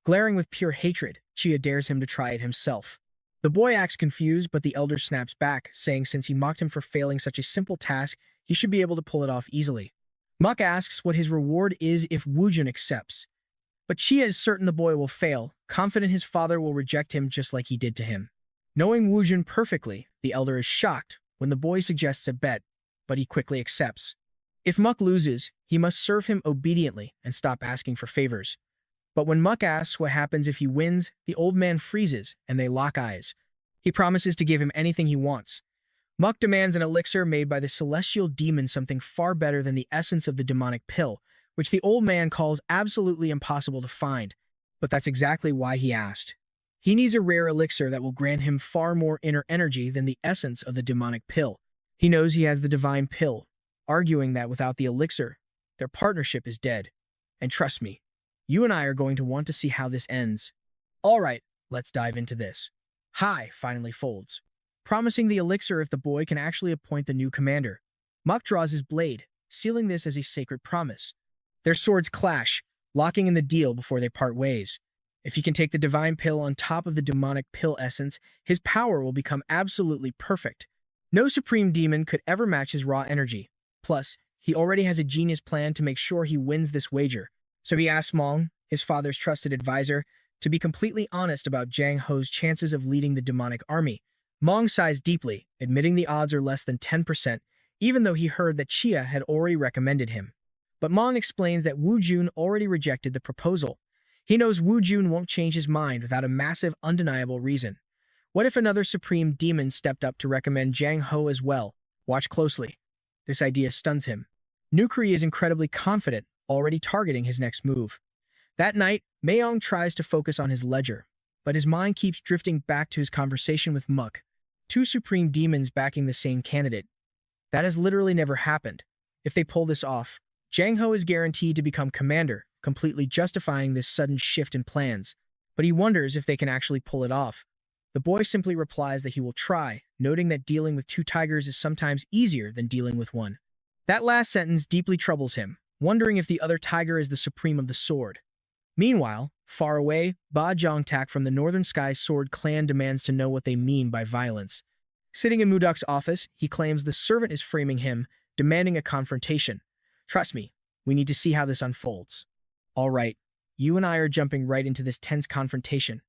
Glaring with pure hatred, Chia dares him to try it himself. The boy acts confused, but the elder snaps back, saying since he mocked him for failing such a simple task, he should be able to pull it off easily. Muck asks what his reward is if Woojun accepts. But Chia is certain the boy will fail, confident his father will reject him just like he did to him. Knowing Woojun perfectly, the elder is shocked when the boy suggests a bet, but he quickly accepts. If Muck loses, he must serve him obediently and stop asking for favors. But when Muck asks what happens if he wins, the old man freezes and they lock eyes. He promises to give him anything he wants. Muck demands an elixir made by the celestial demon, something far better than the essence of the demonic pill, which the old man calls absolutely impossible to find. But that's exactly why he asked. He needs a rare elixir that will grant him far more inner energy than the essence of the demonic pill. He knows he has the divine pill, arguing that without the elixir, their partnership is dead. And trust me, you and I are going to want to see how this ends. All right, let's dive into this. Hai finally folds, promising the elixir if the boy can actually appoint the new commander. Muck draws his blade, sealing this as a sacred promise. Their swords clash, locking in the deal before they part ways. If he can take the divine pill on top of the demonic pill essence, his power will become absolutely perfect. No supreme demon could ever match his raw energy. Plus, he already has a genius plan to make sure he wins this wager. So he asks Mong, his father's trusted advisor, to be completely honest about Jang Ho's chances of leading the demonic army. Mong sighs deeply, admitting the odds are less than 10%, even though he heard that Chia had already recommended him. But Mong explains that Wu Jun already rejected the proposal. He knows Wu Jun won't change his mind without a massive, undeniable reason. What if another supreme demon stepped up to recommend Jang Ho as well? Watch closely. This idea stuns him. Nukri is incredibly confident, already targeting his next move. That night, Mayong tries to focus on his ledger, but his mind keeps drifting back to his conversation with Muck. Two supreme demons backing the same candidate. That has literally never happened. If they pull this off, Jang Ho is guaranteed to become commander, completely justifying this sudden shift in plans. But he wonders if they can actually pull it off. The boy simply replies that he will try, noting that dealing with two tigers is sometimes easier than dealing with one. That last sentence deeply troubles him, wondering if the other tiger is the supreme of the sword. Meanwhile, far away, Ba Jongtak from the Northern Sky Sword clan demands to know what they mean by violence. Sitting in Mudok's office, he claims the servant is framing him, demanding a confrontation. Trust me, we need to see how this unfolds. All right, you and I are jumping right into this tense confrontation.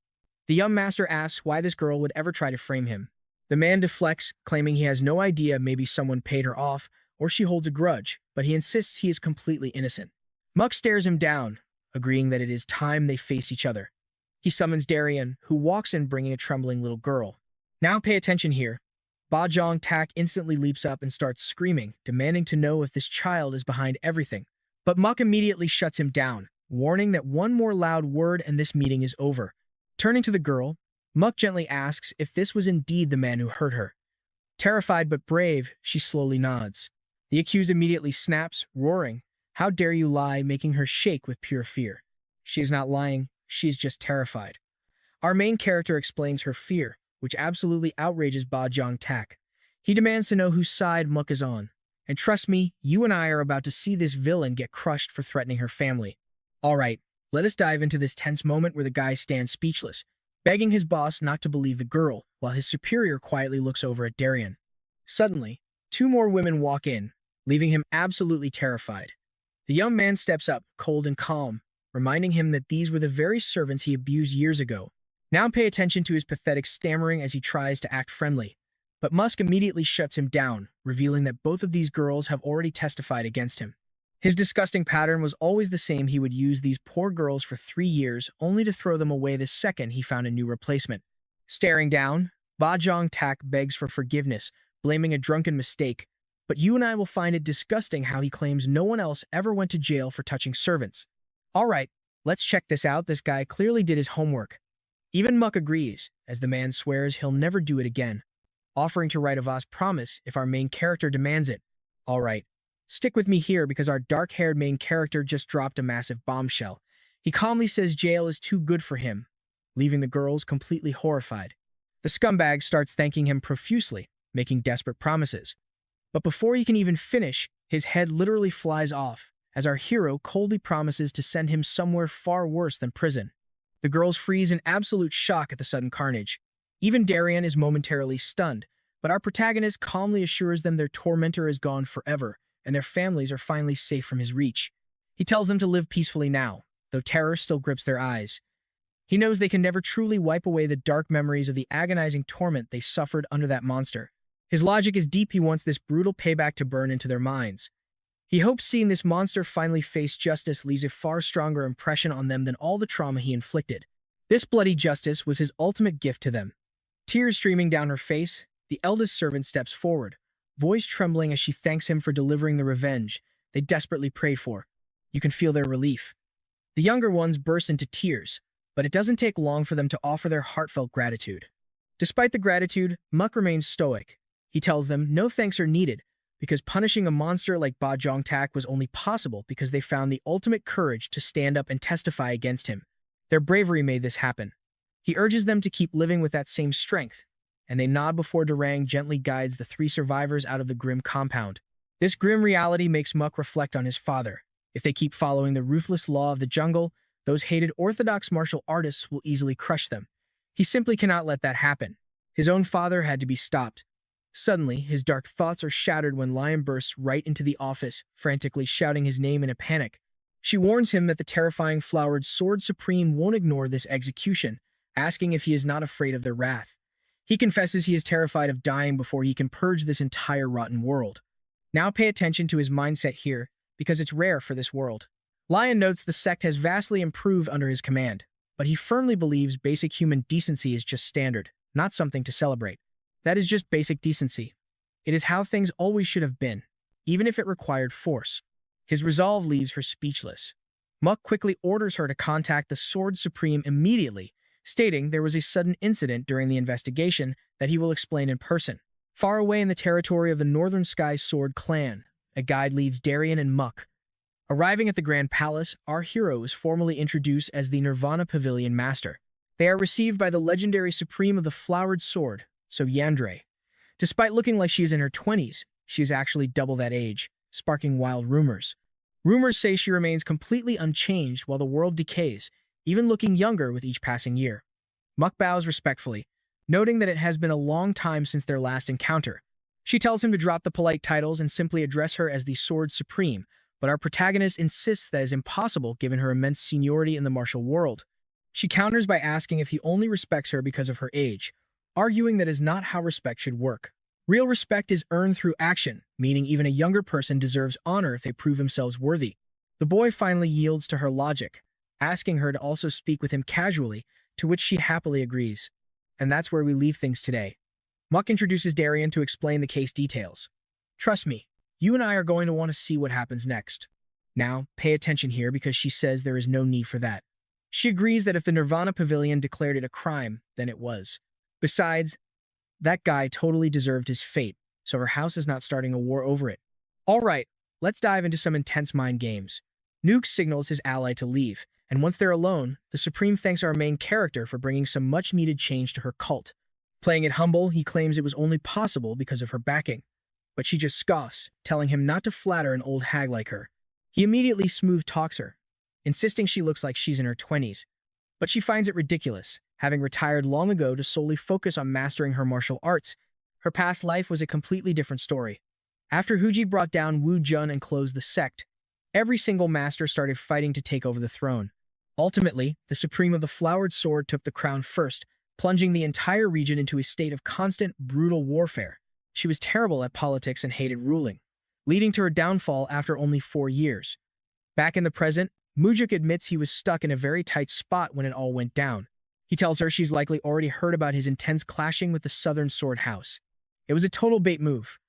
The young master asks why this girl would ever try to frame him. The man deflects, claiming he has no idea, maybe someone paid her off, or she holds a grudge, but he insists he is completely innocent. Muck stares him down, agreeing that it is time they face each other. He summons Darien, who walks in bringing a trembling little girl. Now pay attention here. Ba Jong Tak instantly leaps up and starts screaming, demanding to know if this child is behind everything. But Muck immediately shuts him down, warning that one more loud word and this meeting is over. Turning to the girl, Muck gently asks if this was indeed the man who hurt her. Terrified but brave, she slowly nods. The accused immediately snaps, roaring, "How dare you lie," making her shake with pure fear. She is not lying, she is just terrified. Our main character explains her fear, which absolutely outrages Ba Jong Tak. He demands to know whose side Muck is on. And trust me, you and I are about to see this villain get crushed for threatening her family. All right, Let us dive into this tense moment where the guy stands speechless, begging his boss not to believe the girl, while his superior quietly looks over at Darien. Suddenly, two more women walk in, leaving him absolutely terrified. The young man steps up, cold and calm, reminding him that these were the very servants he abused years ago. Now pay attention to his pathetic stammering as he tries to act friendly. But Musk immediately shuts him down, revealing that both of these girls have already testified against him. His disgusting pattern was always the same. He would use these poor girls for 3 years, only to throw them away the second he found a new replacement. Staring down, Ba Jong Tak begs for forgiveness, blaming a drunken mistake, but you and I will find it disgusting how he claims no one else ever went to jail for touching servants. All right, let's check this out. This guy clearly did his homework. Even Muck agrees, as the man swears he'll never do it again, offering to write a vase promise if our main character demands it. All right, stick with me here because our dark-haired main character just dropped a massive bombshell. He calmly says jail is too good for him, leaving the girls completely horrified. The scumbag starts thanking him profusely, making desperate promises. But before he can even finish, his head literally flies off, as our hero coldly promises to send him somewhere far worse than prison. The girls freeze in absolute shock at the sudden carnage. Even Darien is momentarily stunned, but our protagonist calmly assures them their tormentor is gone forever, and their families are finally safe from his reach. He tells them to live peacefully now, though terror still grips their eyes. He knows they can never truly wipe away the dark memories of the agonizing torment they suffered under that monster. His logic is deep. He wants this brutal payback to burn into their minds. He hopes seeing this monster finally face justice leaves a far stronger impression on them than all the trauma he inflicted. This bloody justice was his ultimate gift to them. Tears streaming down her face, the eldest servant steps forward, voice trembling as she thanks him for delivering the revenge they desperately prayed for. You can feel their relief. The younger ones burst into tears, but it doesn't take long for them to offer their heartfelt gratitude. Despite the gratitude, Muck remains stoic. He tells them no thanks are needed, because punishing a monster like Ba Jong Tak was only possible because they found the ultimate courage to stand up and testify against him. Their bravery made this happen. He urges them to keep living with that same strength, and they nod before Durang gently guides the three survivors out of the grim compound. This grim reality makes Muck reflect on his father. If they keep following the ruthless law of the jungle, those hated orthodox martial artists will easily crush them. He simply cannot let that happen. His own father had to be stopped. Suddenly, his dark thoughts are shattered when Lion bursts right into the office, frantically shouting his name in a panic. She warns him that the terrifying flowered Sword Supreme won't ignore this execution, asking if he is not afraid of their wrath. He confesses he is terrified of dying before he can purge this entire rotten world. Now pay attention to his mindset here, because it's rare for this world. Lion notes the sect has vastly improved under his command, but he firmly believes basic human decency is just standard, not something to celebrate. That is just basic decency. It is how things always should have been, even if it required force. His resolve leaves her speechless. Muck quickly orders her to contact the Sword Supreme immediately, stating there was a sudden incident during the investigation that he will explain in person. Far away in the territory of the Northern Sky Sword Clan, a guide leads Darien and Muck. Arriving at the Grand Palace, our hero is formally introduced as the Nirvana Pavilion Master. They are received by the legendary Supreme of the Flowered Sword, So Yandere. Despite looking like she is in her 20s, she is actually double that age, sparking wild rumors. Rumors say she remains completely unchanged while the world decays, even looking younger with each passing year. Muck bows respectfully, noting that it has been a long time since their last encounter. She tells him to drop the polite titles and simply address her as the Sword Supreme, but our protagonist insists that is impossible given her immense seniority in the martial world. She counters by asking if he only respects her because of her age, arguing that is not how respect should work. Real respect is earned through action, meaning even a younger person deserves honor if they prove themselves worthy. The boy finally yields to her logic, asking her to also speak with him casually, to which she happily agrees. And that's where we leave things today. Muck introduces Darien to explain the case details. Trust me, you and I are going to want to see what happens next. Now, pay attention here because she says there is no need for that. She agrees that if the Nirvana Pavilion declared it a crime, then it was. Besides, that guy totally deserved his fate, so her house is not starting a war over it. All right, let's dive into some intense mind games. Nuke signals his ally to leave, and once they're alone, the Supreme thanks our main character for bringing some much-needed change to her cult. Playing it humble, he claims it was only possible because of her backing. But she just scoffs, telling him not to flatter an old hag like her. He immediately smooth-talks her. insisting she looks like she's in her 20s. But she finds it ridiculous, having retired long ago to solely focus on mastering her martial arts. Her past life was a completely different story. After Huji brought down Wu Jun and closed the sect, every single master started fighting to take over the throne. Ultimately, the Supreme of the Flowered Sword took the crown first, plunging the entire region into a state of constant, brutal warfare. She was terrible at politics and hated ruling, leading to her downfall after only 4 years. Back in the present, Mujuk admits he was stuck in a very tight spot when it all went down. He tells her she's likely already heard about his intense clashing with the Southern Sword House. It was a total bait move.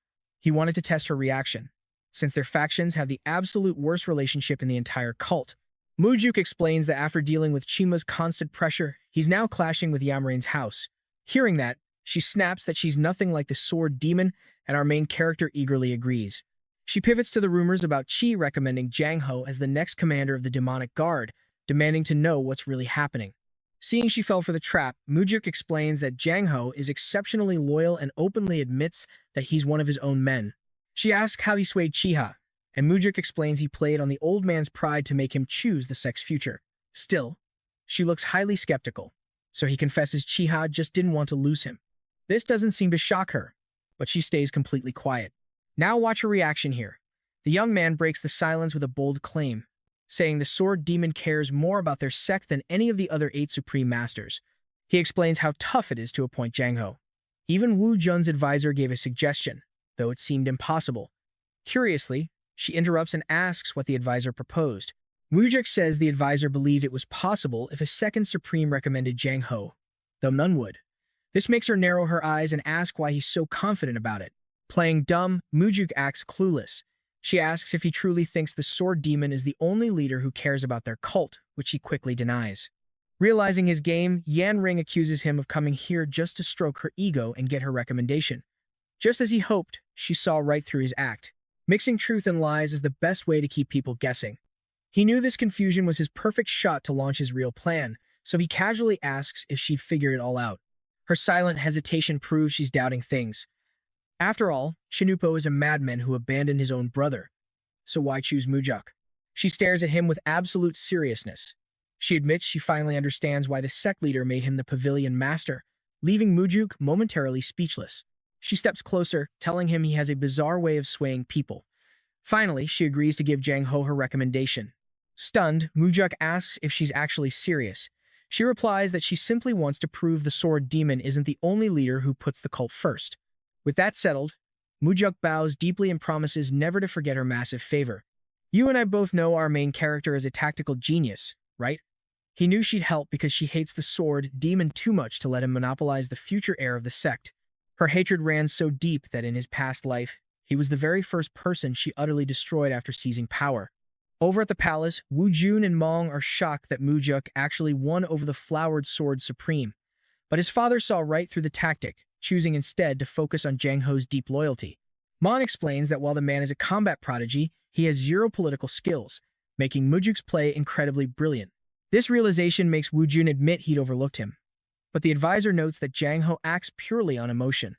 He wanted to test her reaction, since their factions have the absolute worst relationship in the entire cult. Mujuk explains that after dealing with Chima's constant pressure, he's now clashing with Yamrain's house. Hearing that, she snaps that she's nothing like the sword demon, and our main character eagerly agrees. She pivots to the rumors about Qi recommending Jiang Ho as the next commander of the demonic guard, demanding to know what's really happening. Seeing she fell for the trap, Mujuk explains that Jiang Ho is exceptionally loyal and openly admits that he's one of his own men. She asks how he swayed Chiha, and Mujuk explains he played on the old man's pride to make him choose the sect's future. Still, she looks highly skeptical, so he confesses Chiha just didn't want to lose him. This doesn't seem to shock her, but she stays completely quiet. Now watch her reaction here. The young man breaks the silence with a bold claim, saying the sword demon cares more about their sect than any of the other 8 supreme masters. He explains how tough it is to appoint Jiang Ho. Even Wu Jun's advisor gave a suggestion, though it seemed impossible. Curiously, she interrupts and asks what the advisor proposed. Mujuk says the advisor believed it was possible if a second supreme recommended Jiang Ho, though none would. This makes her narrow her eyes and ask why he's so confident about it. Playing dumb, Mujuk acts clueless. She asks if he truly thinks the sword demon is the only leader who cares about their cult, which he quickly denies. Realizing his game, Yan Ring accuses him of coming here just to stroke her ego and get her recommendation. Just as he hoped, she saw right through his act. Mixing truth and lies is the best way to keep people guessing. He knew this confusion was his perfect shot to launch his real plan, so he casually asks if she'd figured it all out. Her silent hesitation proves she's doubting things. After all, Chinupo is a madman who abandoned his own brother. So why choose Mujuk? She stares at him with absolute seriousness. She admits she finally understands why the sect leader made him the pavilion master, leaving Mujuk momentarily speechless. She steps closer, telling him he has a bizarre way of swaying people. Finally, she agrees to give Jiang Ho her recommendation. Stunned, Mujuk asks if she's actually serious. She replies that she simply wants to prove the sword demon isn't the only leader who puts the cult first. With that settled, Mujuk bows deeply and promises never to forget her massive favor. You and I both know our main character is a tactical genius, right? He knew she'd help because she hates the sword demon too much to let him monopolize the future heir of the sect. Her hatred ran so deep that in his past life, he was the very first person she utterly destroyed after seizing power. Over at the palace, Wu Jun and Mong are shocked that Mujuk actually won over the Flowered Sword Supreme. But his father saw right through the tactic, choosing instead to focus on Jiang Ho's deep loyalty. Mong explains that while the man is a combat prodigy, he has zero political skills, making Mujuk's play incredibly brilliant. This realization makes Wu Jun admit he'd overlooked him. But the advisor notes that Jiang Ho acts purely on emotion,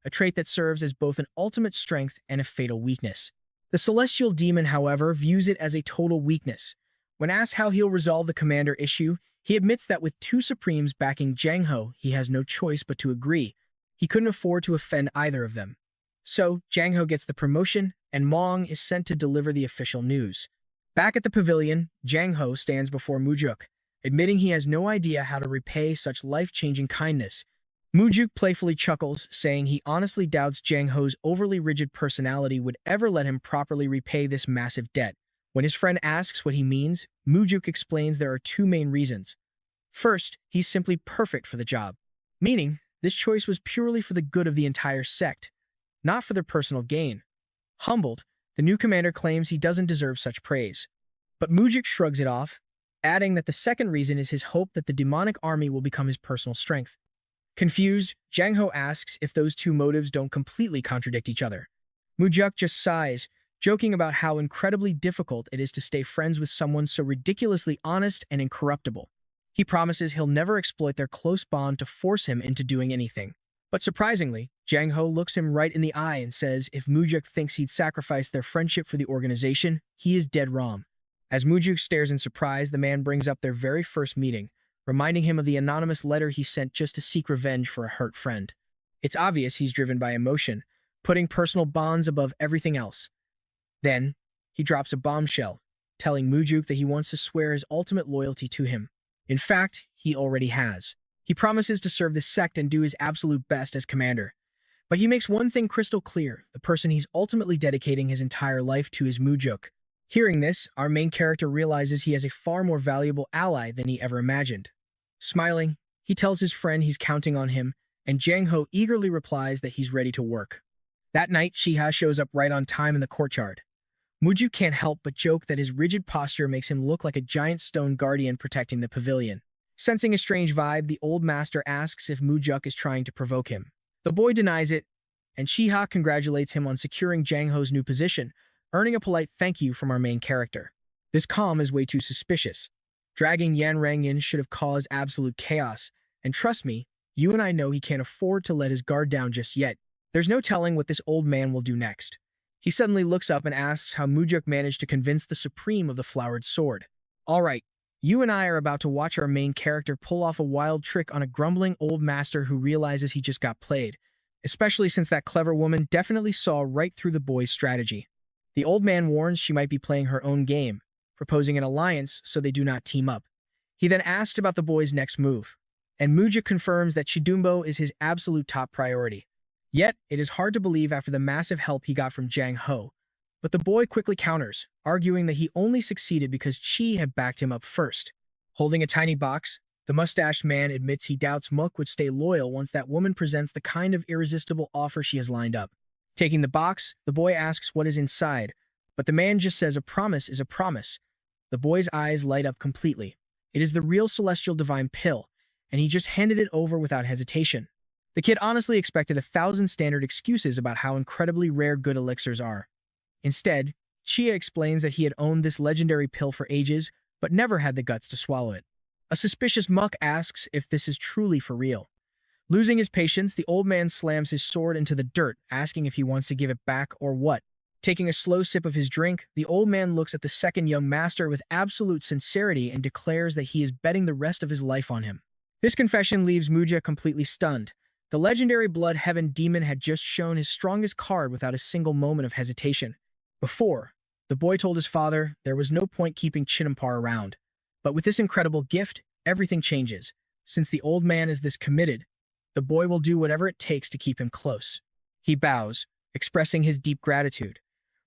a trait that serves as both an ultimate strength and a fatal weakness. The celestial demon, however, views it as a total weakness. When asked how he'll resolve the commander issue, he admits that with 2 supremes backing Jiang Ho, he has no choice but to agree. He couldn't afford to offend either of them. So, Jiang Ho gets the promotion, and Mong is sent to deliver the official news. Back at the pavilion, Jiang Ho stands before Mujuk, admitting he has no idea how to repay such life-changing kindness. Mujuk playfully chuckles, saying he honestly doubts Jiang Ho's overly rigid personality would ever let him properly repay this massive debt. When his friend asks what he means, Mujuk explains there are 2 main reasons. First, he's simply perfect for the job, meaning this choice was purely for the good of the entire sect, not for their personal gain. Humbled, the new commander claims he doesn't deserve such praise. But Mujuk shrugs it off, adding that the second reason is his hope that the demonic army will become his personal strength. Confused, Jiang Ho asks if those 2 motives don't completely contradict each other. Mujuk just sighs, joking about how incredibly difficult it is to stay friends with someone so ridiculously honest and incorruptible. He promises he'll never exploit their close bond to force him into doing anything. But surprisingly, Jiang Ho looks him right in the eye and says if Mujuk thinks he'd sacrifice their friendship for the organization, he is dead wrong. As Mujuk stares in surprise, the man brings up their very first meeting, reminding him of the anonymous letter he sent just to seek revenge for a hurt friend. It's obvious he's driven by emotion, putting personal bonds above everything else. Then, he drops a bombshell, telling Mujuk that he wants to swear his ultimate loyalty to him. In fact, he already has. He promises to serve the sect and do his absolute best as commander. But he makes one thing crystal clear: the person he's ultimately dedicating his entire life to is Mujuk. Hearing this, our main character realizes he has a far more valuable ally than he ever imagined. Smiling, he tells his friend he's counting on him, and Jang Ho eagerly replies that he's ready to work. That night, Shiha shows up right on time in the courtyard. Mujuk can't help but joke that his rigid posture makes him look like a giant stone guardian protecting the pavilion. Sensing a strange vibe, the old master asks if Mujuk is trying to provoke him. The boy denies it, and Shiha congratulates him on securing Jang Ho's new position, earning a polite thank you from our main character. This calm is way too suspicious. Dragging Yan Rang in should have caused absolute chaos, and trust me, you and I know he can't afford to let his guard down just yet. There's no telling what this old man will do next. He suddenly looks up and asks how Mujuk managed to convince the Supreme of the Flowered Sword. Alright, you and I are about to watch our main character pull off a wild trick on a grumbling old master who realizes he just got played, especially since that clever woman definitely saw right through the boy's strategy. The old man warns she might be playing her own game, proposing an alliance so they do not team up. He then asks about the boy's next move, and Mujuk confirms that Chidumbo is his absolute top priority. Yet, it is hard to believe after the massive help he got from Jang Ho, but the boy quickly counters, arguing that he only succeeded because Chi had backed him up first. Holding a tiny box, the mustached man admits he doubts Mook would stay loyal once that woman presents the kind of irresistible offer she has lined up. Taking the box, the boy asks what is inside, but the man just says a promise is a promise. The boy's eyes light up completely. It is the real celestial divine pill, and he just handed it over without hesitation. The kid honestly expected 1,000 standard excuses about how incredibly rare good elixirs are. Instead, Chia explains that he had owned this legendary pill for ages, but never had the guts to swallow it. A suspicious Muck asks if this is truly for real. Losing his patience, the old man slams his sword into the dirt, asking if he wants to give it back or what. Taking a slow sip of his drink, the old man looks at the second young master with absolute sincerity and declares that he is betting the rest of his life on him. This confession leaves Muja completely stunned. The legendary Blood Heaven demon had just shown his strongest card without a single moment of hesitation. Before, the boy told his father there was no point keeping Chinampar around. But with this incredible gift, everything changes. Since the old man is this committed, the boy will do whatever it takes to keep him close. He bows, expressing his deep gratitude.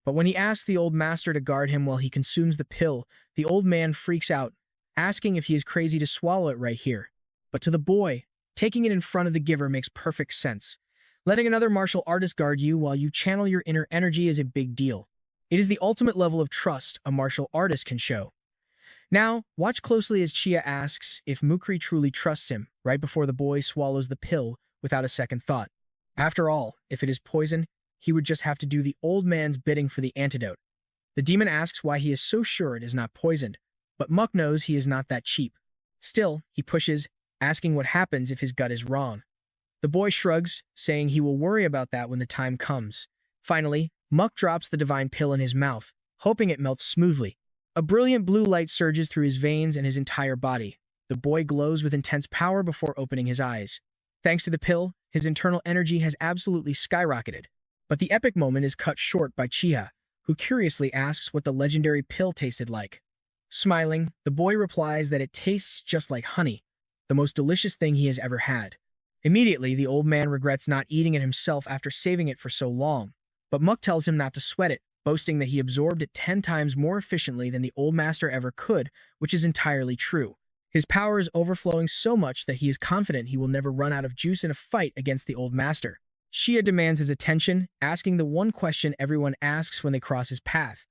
But when he asks the old master to guard him while he consumes the pill, the old man freaks out, asking if he is crazy to swallow it right here. But to the boy, taking it in front of the giver makes perfect sense. Letting another martial artist guard you while you channel your inner energy is a big deal. It is the ultimate level of trust a martial artist can show. Now, watch closely as Chia asks if Mukri truly trusts him, right before the boy swallows the pill without a second thought. After all, if it is poison, he would just have to do the old man's bidding for the antidote. The demon asks why he is so sure it is not poisoned, but Muck knows he is not that cheap. Still, he pushes, asking what happens if his gut is wrong. The boy shrugs, saying he will worry about that when the time comes. Finally, Muck drops the divine pill in his mouth, hoping it melts smoothly. A brilliant blue light surges through his veins and his entire body. The boy glows with intense power before opening his eyes. Thanks to the pill, his internal energy has absolutely skyrocketed. But the epic moment is cut short by Chiha, who curiously asks what the legendary pill tasted like. Smiling, the boy replies that it tastes just like honey, the most delicious thing he has ever had. Immediately, the old man regrets not eating it himself after saving it for so long. But Muck tells him not to sweat it, boasting that he absorbed it 10 times more efficiently than the old master ever could, which is entirely true. His power is overflowing so much that he is confident he will never run out of juice in a fight against the old master. Shia demands his attention, asking the one question everyone asks when they cross his path.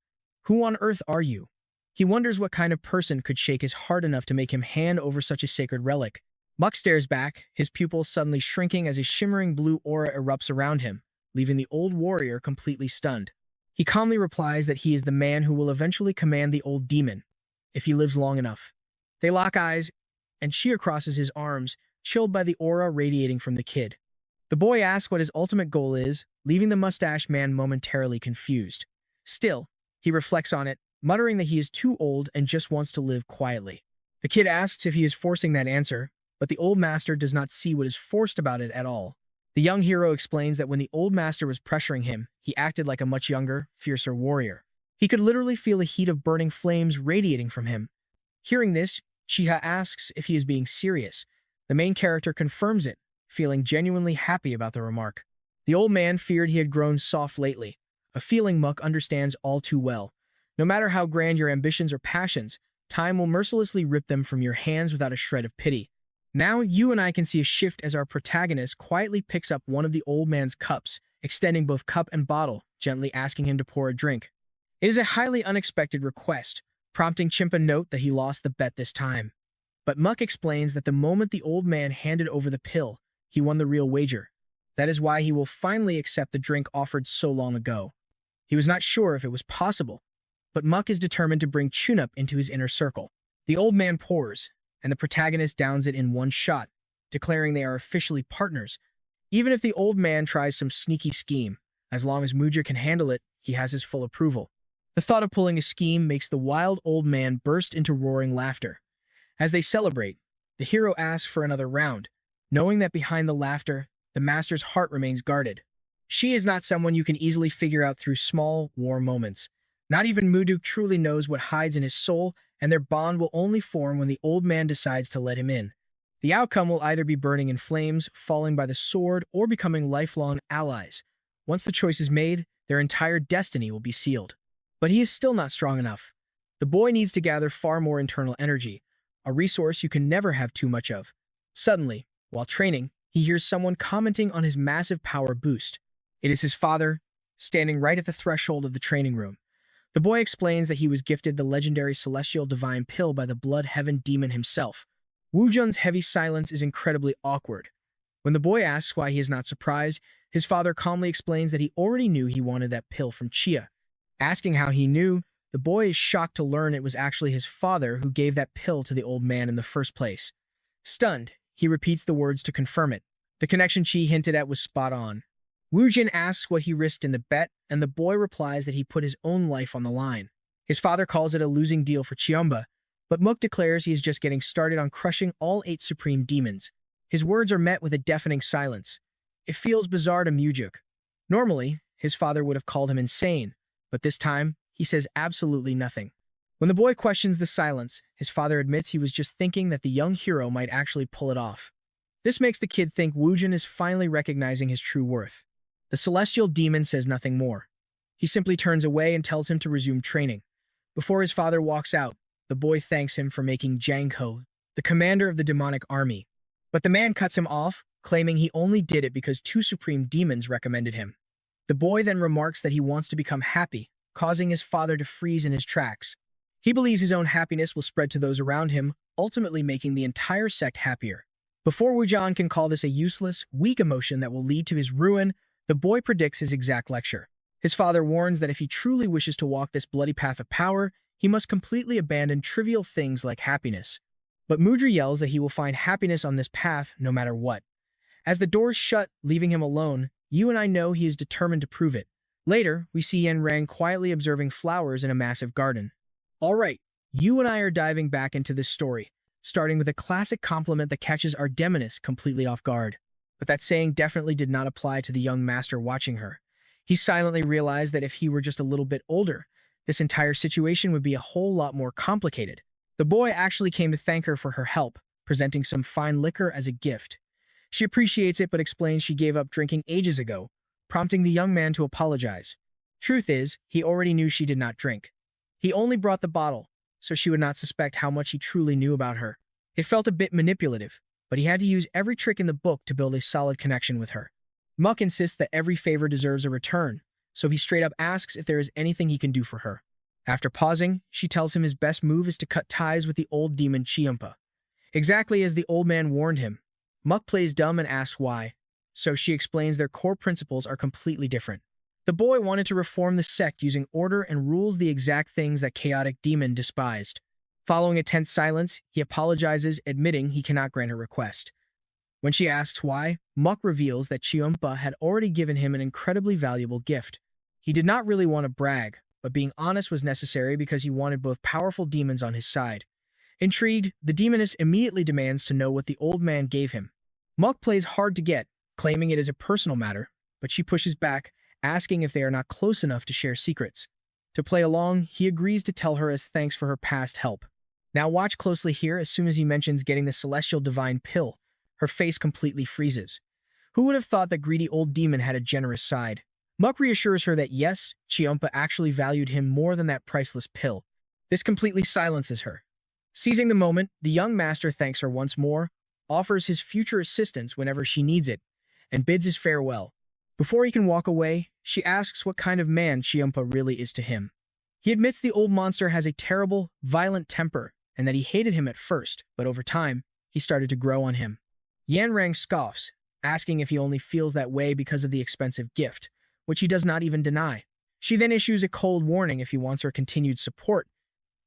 Who on earth are you? He wonders what kind of person could shake his heart enough to make him hand over such a sacred relic. Muck stares back, his pupils suddenly shrinking as a shimmering blue aura erupts around him, leaving the old warrior completely stunned. He calmly replies that he is the man who will eventually command the old demon, if he lives long enough. They lock eyes, and Shia crosses his arms, chilled by the aura radiating from the kid. The boy asks what his ultimate goal is, leaving the mustache man momentarily confused. Still, he reflects on it, muttering that he is too old and just wants to live quietly. The kid asks if he is forcing that answer, but the old master does not see what is forced about it at all. The young hero explains that when the old master was pressuring him, he acted like a much younger, fiercer warrior. He could literally feel the heat of burning flames radiating from him. Hearing this, Chiha asks if he is being serious. The main character confirms it, feeling genuinely happy about the remark. The old man feared he had grown soft lately, a feeling Muck understands all too well. No matter how grand your ambitions or passions, time will mercilessly rip them from your hands without a shred of pity. Now you and I can see a shift as our protagonist quietly picks up one of the old man's cups, extending both cup and bottle, gently asking him to pour a drink. It is a highly unexpected request, prompting Chimpa to note that he lost the bet this time. But Muck explains that the moment the old man handed over the pill, he won the real wager. That is why he will finally accept the drink offered so long ago. He was not sure if it was possible, but Muck is determined to bring Chunup into his inner circle. The old man pours, and the protagonist downs it in one shot, declaring they are officially partners. Even if the old man tries some sneaky scheme, as long as Muja can handle it, he has his full approval. The thought of pulling a scheme makes the wild old man burst into roaring laughter. As they celebrate, the hero asks for another round, knowing that behind the laughter, the master's heart remains guarded. She is not someone you can easily figure out through small, warm moments. Not even Muduk truly knows what hides in his soul, and their bond will only form when the old man decides to let him in. The outcome will either be burning in flames, falling by the sword, or becoming lifelong allies. Once the choice is made, their entire destiny will be sealed. But he is still not strong enough. The boy needs to gather far more internal energy, a resource you can never have too much of. Suddenly, while training, he hears someone commenting on his massive power boost. It is his father, standing right at the threshold of the training room. The boy explains that he was gifted the legendary celestial divine pill by the blood heaven demon himself. Wujun's heavy silence is incredibly awkward. When the boy asks why he is not surprised, his father calmly explains that he already knew he wanted that pill from Chia. Asking how he knew, the boy is shocked to learn it was actually his father who gave that pill to the old man in the first place. Stunned, he repeats the words to confirm it. The connection Chi hinted at was spot on. Wujin asks what he risked in the bet, and the boy replies that he put his own life on the line. His father calls it a losing deal for Chiomba, but Mook declares he is just getting started on crushing all 8 supreme demons. His words are met with a deafening silence. It feels bizarre to Mujuk. Normally, his father would have called him insane, but this time, he says absolutely nothing. When the boy questions the silence, his father admits he was just thinking that the young hero might actually pull it off. This makes the kid think Wujin is finally recognizing his true worth. The celestial demon says nothing more. He simply turns away and tells him to resume training. Before his father walks out, the boy thanks him for making Jangko the commander of the demonic army. But the man cuts him off, claiming he only did it because 2 supreme demons recommended him. The boy then remarks that he wants to become happy, causing his father to freeze in his tracks. He believes his own happiness will spread to those around him, ultimately making the entire sect happier. Before Wujan can call this a useless, weak emotion that will lead to his ruin, the boy predicts his exact lecture. His father warns that if he truly wishes to walk this bloody path of power, he must completely abandon trivial things like happiness. But Mudra yells that he will find happiness on this path no matter what. As the doors shut, leaving him alone, you and I know he is determined to prove it. Later, we see Yen Rang quietly observing flowers in a massive garden. Alright, you and I are diving back into this story, starting with a classic compliment that catches our demoness completely off guard. But that saying definitely did not apply to the young master watching her. He silently realized that if he were just a little bit older, this entire situation would be a whole lot more complicated. The boy actually came to thank her for her help, presenting some fine liquor as a gift. She appreciates it but explains she gave up drinking ages ago, prompting the young man to apologize. Truth is, he already knew she did not drink. He only brought the bottle, so she would not suspect how much he truly knew about her. It felt a bit manipulative, but he had to use every trick in the book to build a solid connection with her. Muck insists that every favor deserves a return, so he straight up asks if there is anything he can do for her. After pausing, she tells him his best move is to cut ties with the old demon Chiumpa. Exactly as the old man warned him, Muck plays dumb and asks why, so she explains their core principles are completely different. The boy wanted to reform the sect using order and rules, the exact things that chaotic demon despised. Following a tense silence, he apologizes, admitting he cannot grant her request. When she asks why, Muck reveals that Chiumpa had already given him an incredibly valuable gift. He did not really want to brag, but being honest was necessary because he wanted both powerful demons on his side. Intrigued, the demoness immediately demands to know what the old man gave him. Muk plays hard to get, claiming it is a personal matter, but she pushes back, asking if they are not close enough to share secrets. To play along, he agrees to tell her as thanks for her past help. Now watch closely here. As soon as he mentions getting the celestial divine pill, her face completely freezes. Who would have thought that greedy old demon had a generous side? Muk reassures her that yes, Chiompa actually valued him more than that priceless pill. This completely silences her. Seizing the moment, the young master thanks her once more, offers his future assistance whenever she needs it, and bids his farewell. Before he can walk away, she asks what kind of man Chiompa really is to him. He admits the old monster has a terrible, violent temper, and that he hated him at first, but over time, he started to grow on him. Yanrang scoffs, asking if he only feels that way because of the expensive gift, which he does not even deny. She then issues a cold warning if he wants her continued support.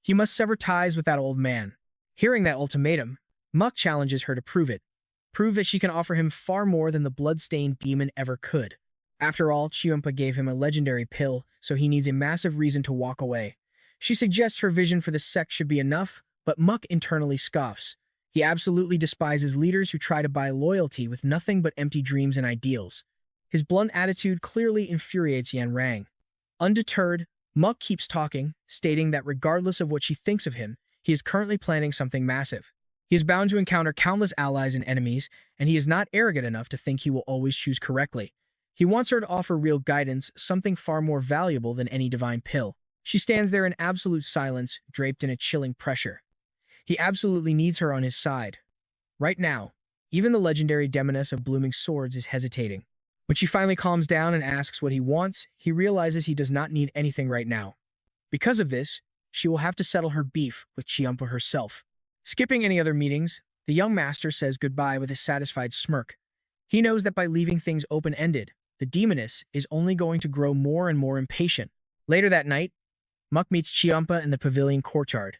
He must sever ties with that old man. Hearing that ultimatum, Muk challenges her to prove that she can offer him far more than the blood-stained demon ever could. After all, Chiompa gave him a legendary pill, so he needs a massive reason to walk away. She suggests her vision for the sect should be enough, but Muk internally scoffs. He absolutely despises leaders who try to buy loyalty with nothing but empty dreams and ideals. His blunt attitude clearly infuriates Yanrang. Undeterred, Muk keeps talking, stating that regardless of what she thinks of him, he is currently planning something massive. He is bound to encounter countless allies and enemies, and he is not arrogant enough to think he will always choose correctly. He wants her to offer real guidance, something far more valuable than any divine pill. She stands there in absolute silence, draped in a chilling pressure. He absolutely needs her on his side. Right now, even the legendary demoness of blooming swords is hesitating. When she finally calms down and asks what he wants, he realizes he does not need anything right now. Because of this, she will have to settle her beef with Chiompa herself. Skipping any other meetings, the young master says goodbye with a satisfied smirk. He knows that by leaving things open-ended, the demoness is only going to grow more and more impatient. Later that night, Muk meets Chiompa in the pavilion courtyard.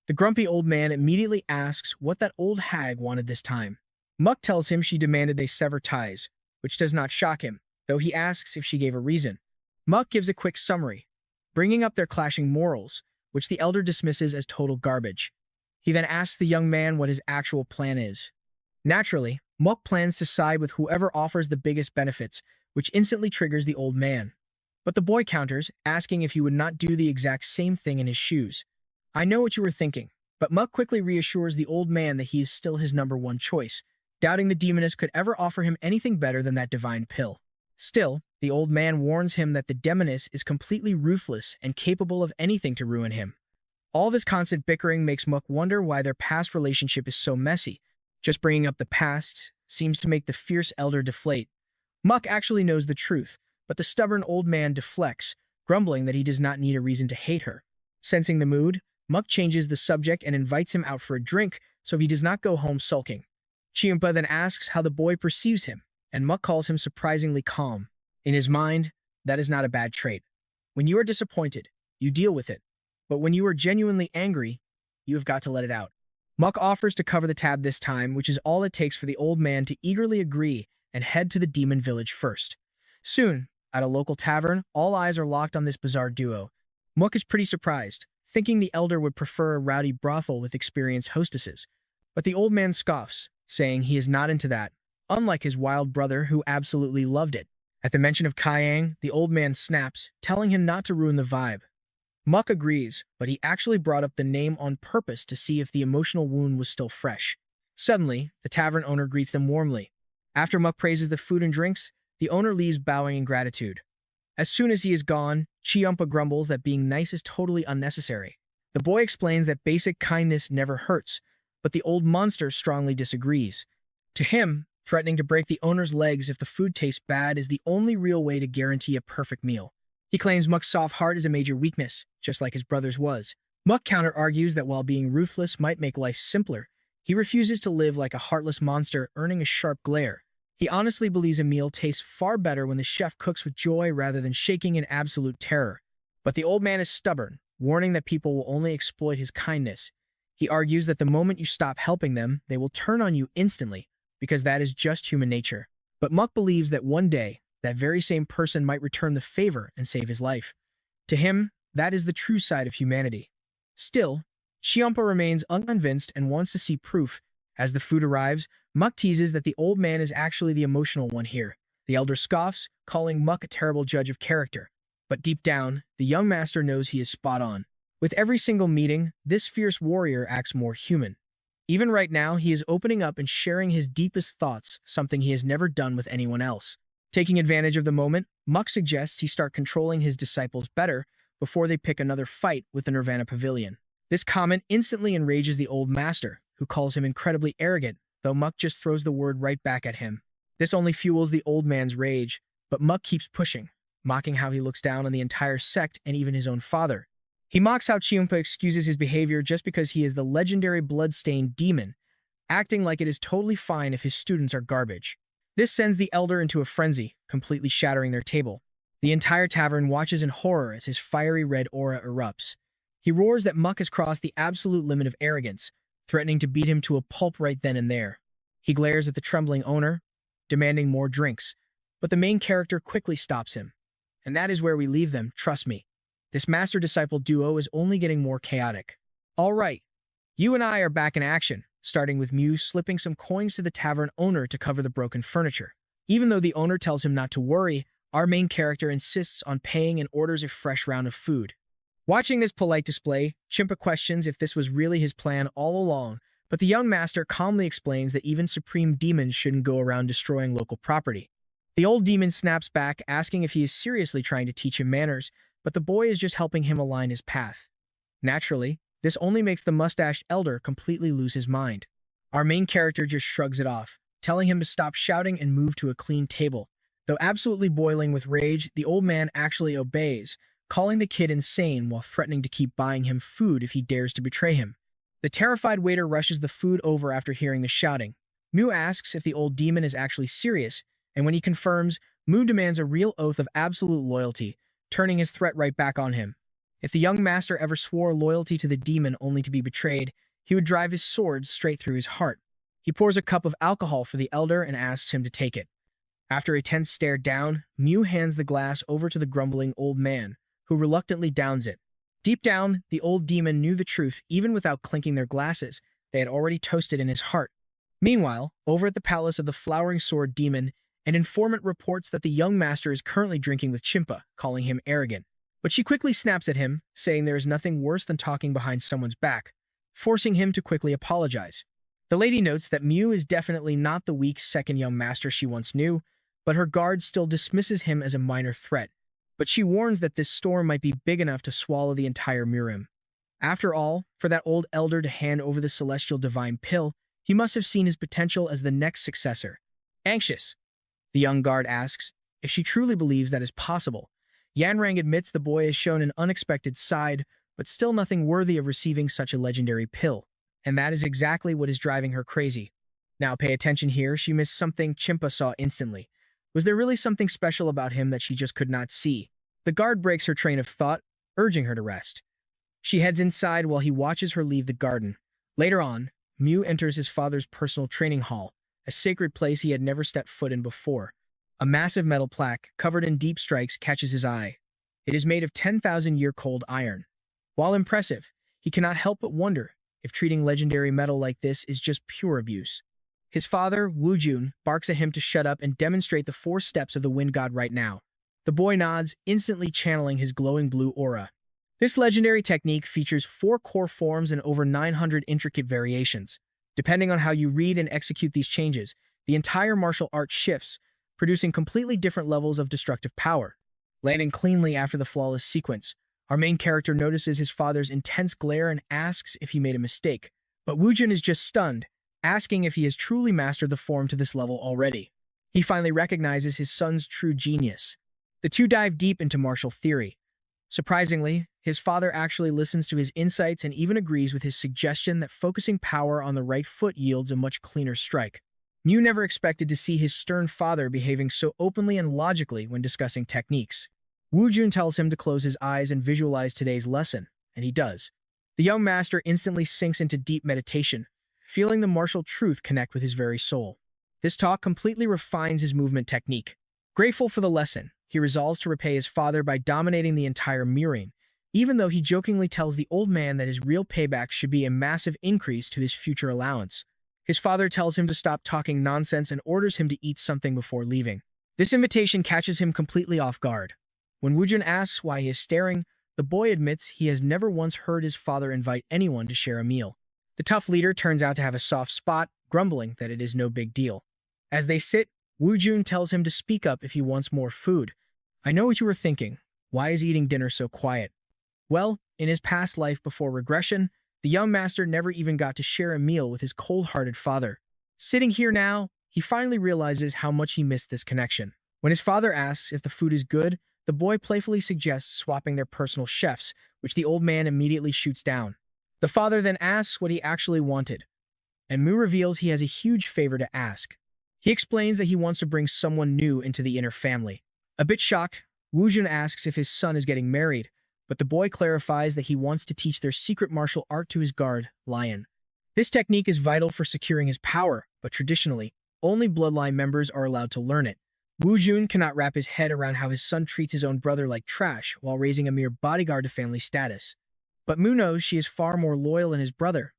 The grumpy old man immediately asks what that old hag wanted this time. Muk tells him she demanded they sever ties, which does not shock him, though he asks if she gave a reason. Muk gives a quick summary, bringing up their clashing morals, which the elder dismisses as total garbage. He then asks the young man what his actual plan is. Naturally, Muk plans to side with whoever offers the biggest benefits, which instantly triggers the old man. But the boy counters, asking if he would not do the exact same thing in his shoes. I know what you were thinking, but Muk quickly reassures the old man that he is still his number one choice, doubting the demoness could ever offer him anything better than that divine pill. Still, the old man warns him that the demoness is completely ruthless and capable of anything to ruin him. All this constant bickering makes Muk wonder why their past relationship is so messy. Just bringing up the past seems to make the fierce elder deflate. Muk actually knows the truth, but the stubborn old man deflects, grumbling that he does not need a reason to hate her. Sensing the mood, Muk changes the subject and invites him out for a drink so he does not go home sulking. Chiompa then asks how the boy perceives him, and Muk calls him surprisingly calm. In his mind, that is not a bad trait. When you are disappointed, you deal with it. But when you are genuinely angry, you have got to let it out. Muk offers to cover the tab this time, which is all it takes for the old man to eagerly agree and head to the demon village first. Soon, at a local tavern, all eyes are locked on this bizarre duo. Muk is pretty surprised, thinking the elder would prefer a rowdy brothel with experienced hostesses. But the old man scoffs, saying he is not into that, unlike his wild brother who absolutely loved it. At the mention of Kayang, the old man snaps, telling him not to ruin the vibe. Muk agrees, but he actually brought up the name on purpose to see if the emotional wound was still fresh. Suddenly, the tavern owner greets them warmly. After Muk praises the food and drinks, the owner leaves bowing in gratitude. As soon as he is gone, Chiompa grumbles that being nice is totally unnecessary. The boy explains that basic kindness never hurts, but the old monster strongly disagrees. To him, threatening to break the owner's legs if the food tastes bad is the only real way to guarantee a perfect meal. He claims Muk's soft heart is a major weakness, just like his brother's was. Muk counter-argues that while being ruthless might make life simpler, he refuses to live like a heartless monster earning a sharp glare. He honestly believes a meal tastes far better when the chef cooks with joy rather than shaking in absolute terror. But the old man is stubborn, warning that people will only exploit his kindness. He argues that the moment you stop helping them, they will turn on you instantly, because that is just human nature. But Muk believes that one day, that very same person might return the favor and save his life. To him, That is the true side of humanity. Still, Chiampa remains unconvinced and wants to see proof. As the food arrives, Muck teases that the old man is actually the emotional one here. The elder scoffs, calling Muck a terrible judge of character. But deep down, the young master knows he is spot on. With every single meeting, this fierce warrior acts more human. Even right now, he is opening up and sharing his deepest thoughts, something he has never done with anyone else. Taking advantage of the moment, Muck suggests he start controlling his disciples better before they pick another fight with the Nirvana Pavilion. This comment instantly enrages the old master, who calls him incredibly arrogant, though Muck just throws the word right back at him. This only fuels the old man's rage, but Muck keeps pushing, mocking how he looks down on the entire sect and even his own father. He mocks how Chiumpa excuses his behavior just because he is the legendary blood-stained demon, acting like it is totally fine if his students are garbage. This sends the elder into a frenzy, completely shattering their table. The entire tavern watches in horror as his fiery red aura erupts. He roars that Muck has crossed the absolute limit of arrogance, threatening to beat him to a pulp right then and there. He glares at the trembling owner, demanding more drinks, but the main character quickly stops him. And that is where we leave them, trust me. This master-disciple duo is only getting more chaotic. All right, you and I are back in action, starting with Mew slipping some coins to the tavern owner to cover the broken furniture. Even though the owner tells him not to worry, our main character insists on paying and orders a fresh round of food. Watching this polite display, Chimpa questions if this was really his plan all along, but the young master calmly explains that even supreme demons shouldn't go around destroying local property. The old demon snaps back, asking if he is seriously trying to teach him manners, but the boy is just helping him align his path. Naturally, this only makes the mustached elder completely lose his mind. Our main character just shrugs it off, telling him to stop shouting and move to a clean table. Though absolutely boiling with rage, the old man actually obeys, calling the kid insane while threatening to keep buying him food if he dares to betray him. The terrified waiter rushes the food over after hearing the shouting. Mu asks if the old demon is actually serious, and when he confirms, Mu demands a real oath of absolute loyalty, turning his threat right back on him. If the young master ever swore loyalty to the demon only to be betrayed, he would drive his sword straight through his heart. He pours a cup of alcohol for the elder and asks him to take it. After a tense stare down, Mew hands the glass over to the grumbling old man, who reluctantly downs it. Deep down, the old demon knew the truth even without clinking their glasses. They had already toasted in his heart. Meanwhile, over at the palace of the Flowering Sword Demon, an informant reports that the young master is currently drinking with Chimpa, calling him arrogant. But she quickly snaps at him, saying there is nothing worse than talking behind someone's back, forcing him to quickly apologize. The lady notes that Mew is definitely not the weak second young master she once knew, but her guard still dismisses him as a minor threat. But she warns that this storm might be big enough to swallow the entire Mirim. After all, for that old elder to hand over the celestial divine pill, he must have seen his potential as the next successor. Anxious, the young guard asks if she truly believes that is possible. Yanrang admits the boy has shown an unexpected side, but still nothing worthy of receiving such a legendary pill. And that is exactly what is driving her crazy. Now pay attention here, she missed something Chimpa saw instantly. Was there really something special about him that she just could not see? The guard breaks her train of thought, urging her to rest. She heads inside while he watches her leave the garden. Later on, Mew enters his father's personal training hall, a sacred place he had never stepped foot in before. A massive metal plaque, covered in deep strikes, catches his eye. It is made of 10,000-year-cold iron. While impressive, he cannot help but wonder if treating legendary metal like this is just pure abuse. His father, Wu Jun, barks at him to shut up and demonstrate the 4 steps of the wind god right now. The boy nods, instantly channeling his glowing blue aura. This legendary technique features 4 core forms and over 900 intricate variations. Depending on how you read and execute these changes, the entire martial art shifts, producing completely different levels of destructive power. Landing cleanly after the flawless sequence, our main character notices his father's intense glare and asks if he made a mistake. But Wu Jun is just stunned, asking if he has truly mastered the form to this level already. He finally recognizes his son's true genius. The two dive deep into martial theory. Surprisingly, his father actually listens to his insights and even agrees with his suggestion that focusing power on the right foot yields a much cleaner strike. Mew never expected to see his stern father behaving so openly and logically when discussing techniques. Wu Jun tells him to close his eyes and visualize today's lesson, and he does. The young master instantly sinks into deep meditation, feeling the martial truth connect with his very soul. This talk completely refines his movement technique. Grateful for the lesson, he resolves to repay his father by dominating the entire Mirim, even though he jokingly tells the old man that his real payback should be a massive increase to his future allowance. His father tells him to stop talking nonsense and orders him to eat something before leaving. This invitation catches him completely off guard. When Woojun asks why he is staring, the boy admits he has never once heard his father invite anyone to share a meal. The tough leader turns out to have a soft spot, grumbling that it is no big deal. As they sit, Woojun tells him to speak up if he wants more food. I know what you were thinking. Why is eating dinner so quiet? Well, in his past life before regression, the young master never even got to share a meal with his cold-hearted father. Sitting here now, he finally realizes how much he missed this connection. When his father asks if the food is good, the boy playfully suggests swapping their personal chefs, which the old man immediately shoots down. The father then asks what he actually wanted, and Mu reveals he has a huge favor to ask. He explains that he wants to bring someone new into the inner family. A bit shocked, Woojun asks if his son is getting married, but the boy clarifies that he wants to teach their secret martial art to his guard, Lion. This technique is vital for securing his power, but traditionally, only bloodline members are allowed to learn it. Woojun cannot wrap his head around how his son treats his own brother like trash while raising a mere bodyguard to family status. But Mu knows she is far more loyal than his brother,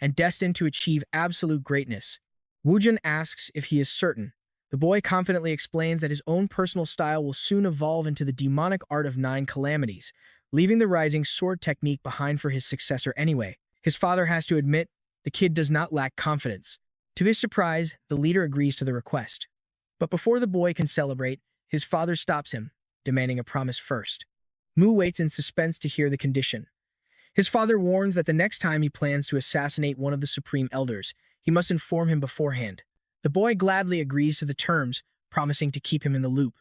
and destined to achieve absolute greatness. Woojun asks if he is certain. The boy confidently explains that his own personal style will soon evolve into the demonic art of 9 calamities, leaving the rising sword technique behind for his successor anyway. His father has to admit, the kid does not lack confidence. To his surprise, the leader agrees to the request. But before the boy can celebrate, his father stops him, demanding a promise first. Mu waits in suspense to hear the condition. His father warns that the next time he plans to assassinate one of the Supreme Elders, he must inform him beforehand. The boy gladly agrees to the terms, promising to keep him in the loop.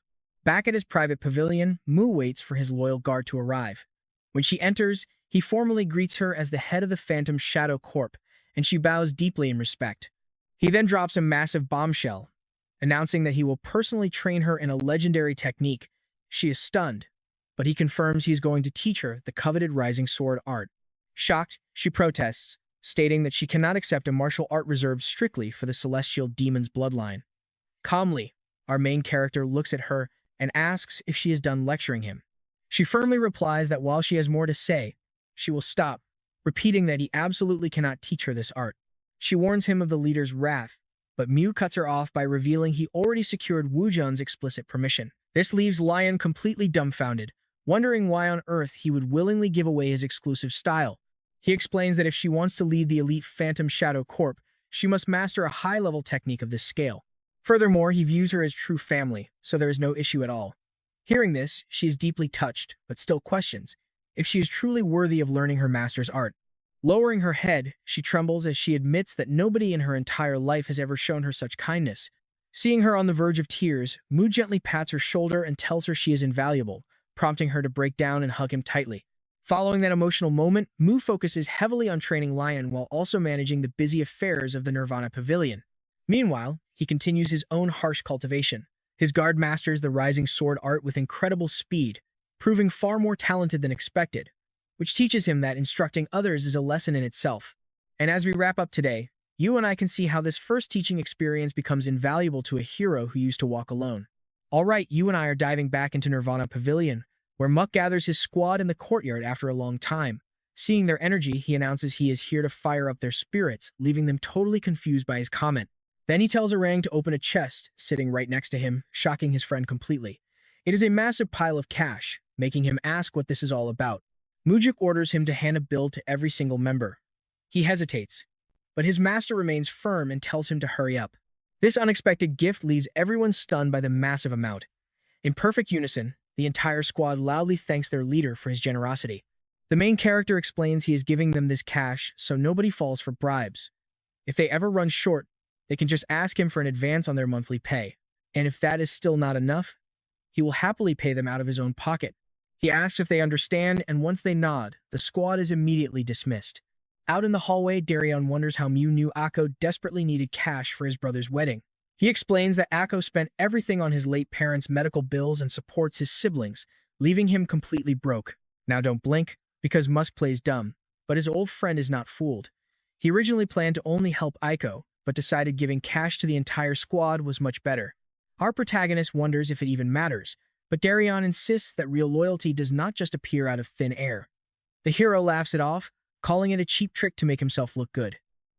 Back at his private pavilion, Mu waits for his loyal guard to arrive. When she enters, he formally greets her as the head of the Phantom Shadow Corp, and she bows deeply in respect. He then drops a massive bombshell, announcing that he will personally train her in a legendary technique. She is stunned, but he confirms he is going to teach her the coveted rising sword art. Shocked, she protests, stating that she cannot accept a martial art reserved strictly for the celestial demon's bloodline. Calmly, our main character looks at her and asks if she is done lecturing him. She firmly replies that while she has more to say, she will stop, repeating that he absolutely cannot teach her this art. She warns him of the leader's wrath, but Mu cuts her off by revealing he already secured Woojun's explicit permission. This leaves Lion completely dumbfounded, wondering why on earth he would willingly give away his exclusive style. He explains that if she wants to lead the elite Phantom Shadow Corp, she must master a high-level technique of this scale. Furthermore, he views her as true family, so there is no issue at all. Hearing this, she is deeply touched, but still questions if she is truly worthy of learning her master's art. Lowering her head, she trembles as she admits that nobody in her entire life has ever shown her such kindness. Seeing her on the verge of tears, Mu gently pats her shoulder and tells her she is invaluable, prompting her to break down and hug him tightly. Following that emotional moment, Mu focuses heavily on training Lion while also managing the busy affairs of the Nirvana Pavilion. Meanwhile, he continues his own harsh cultivation. His guard masters the rising sword art with incredible speed, proving far more talented than expected, which teaches him that instructing others is a lesson in itself. And as we wrap up today, you and I can see how this first teaching experience becomes invaluable to a hero who used to walk alone. Alright, you and I are diving back into Nirvana Pavilion, where Muck gathers his squad in the courtyard after a long time. Seeing their energy, he announces he is here to fire up their spirits, leaving them totally confused by his comment. Then he tells Orang to open a chest, sitting right next to him, shocking his friend completely. It is a massive pile of cash, making him ask what this is all about. Mujik orders him to hand a bill to every single member. He hesitates, but his master remains firm and tells him to hurry up. This unexpected gift leaves everyone stunned by the massive amount. In perfect unison, the entire squad loudly thanks their leader for his generosity. The main character explains he is giving them this cash so nobody falls for bribes. If they ever run short, they can just ask him for an advance on their monthly pay. And if that is still not enough, he will happily pay them out of his own pocket. He asks if they understand, and once they nod, the squad is immediately dismissed. Out in the hallway, Darion wonders how Mew knew Akko desperately needed cash for his brother's wedding. He explains that Akko spent everything on his late parents' medical bills and supports his siblings, leaving him completely broke. Now don't blink, because Musk plays dumb, but his old friend is not fooled. He originally planned to only help Aiko, but decided giving cash to the entire squad was much better. Our protagonist wonders if it even matters, but Darion insists that real loyalty does not just appear out of thin air. The hero laughs it off, calling it a cheap trick to make himself look good.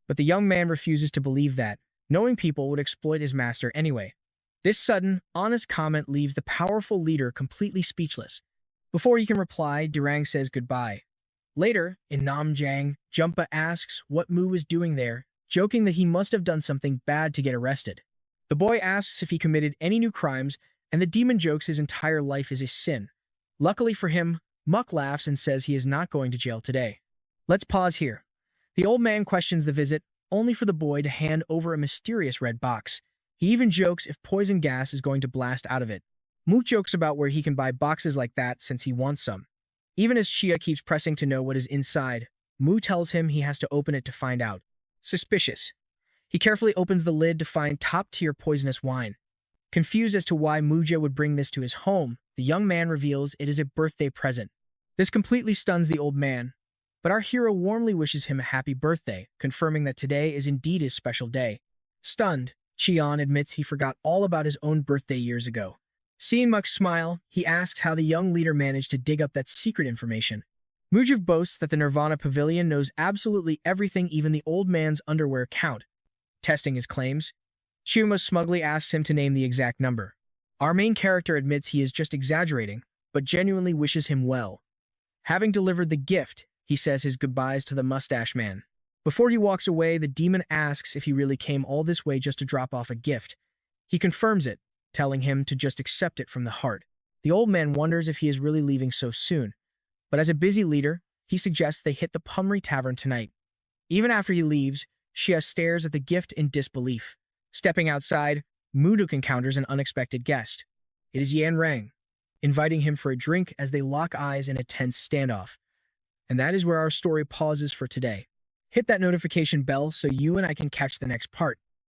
But the young man refuses to believe that, knowing people would exploit his master anyway. This sudden, honest comment leaves the powerful leader completely speechless. Before he can reply, Durang says goodbye. Later, in Namjang, Jumpa asks what Mu was doing there, joking that he must have done something bad to get arrested. The boy asks if he committed any new crimes, and the demon jokes his entire life is a sin. Luckily for him, Muck laughs and says he is not going to jail today. Let's pause here. The old man questions the visit, only for the boy to hand over a mysterious red box. He even jokes if poison gas is going to blast out of it. Mook jokes about where he can buy boxes like that since he wants some. Even as Chia keeps pressing to know what is inside, Mu tells him he has to open it to find out. Suspicious. He carefully opens the lid to find top-tier poisonous wine. Confused as to why Muja would bring this to his home, the young man reveals it is a birthday present. This completely stuns the old man, but our hero warmly wishes him a happy birthday, confirming that today is indeed his special day. Stunned, Chion admits he forgot all about his own birthday years ago. Seeing Muck smile, he asks how the young leader managed to dig up that secret information. Mujiv boasts that the Nirvana Pavilion knows absolutely everything, even the old man's underwear count. Testing his claims, Shuma smugly asks him to name the exact number. Our main character admits he is just exaggerating, but genuinely wishes him well. Having delivered the gift, he says his goodbyes to the mustache man. Before he walks away, the demon asks if he really came all this way just to drop off a gift. He confirms it, telling him to just accept it from the heart. The old man wonders if he is really leaving so soon, but as a busy leader, he suggests they hit the Pumri Tavern tonight. Even after he leaves, Shia stares at the gift in disbelief. Stepping outside, Muduk encounters an unexpected guest. It is Yan Rang, inviting him for a drink as they lock eyes in a tense standoff. And that is where our story pauses for today. Hit that notification bell so you and I can catch the next part.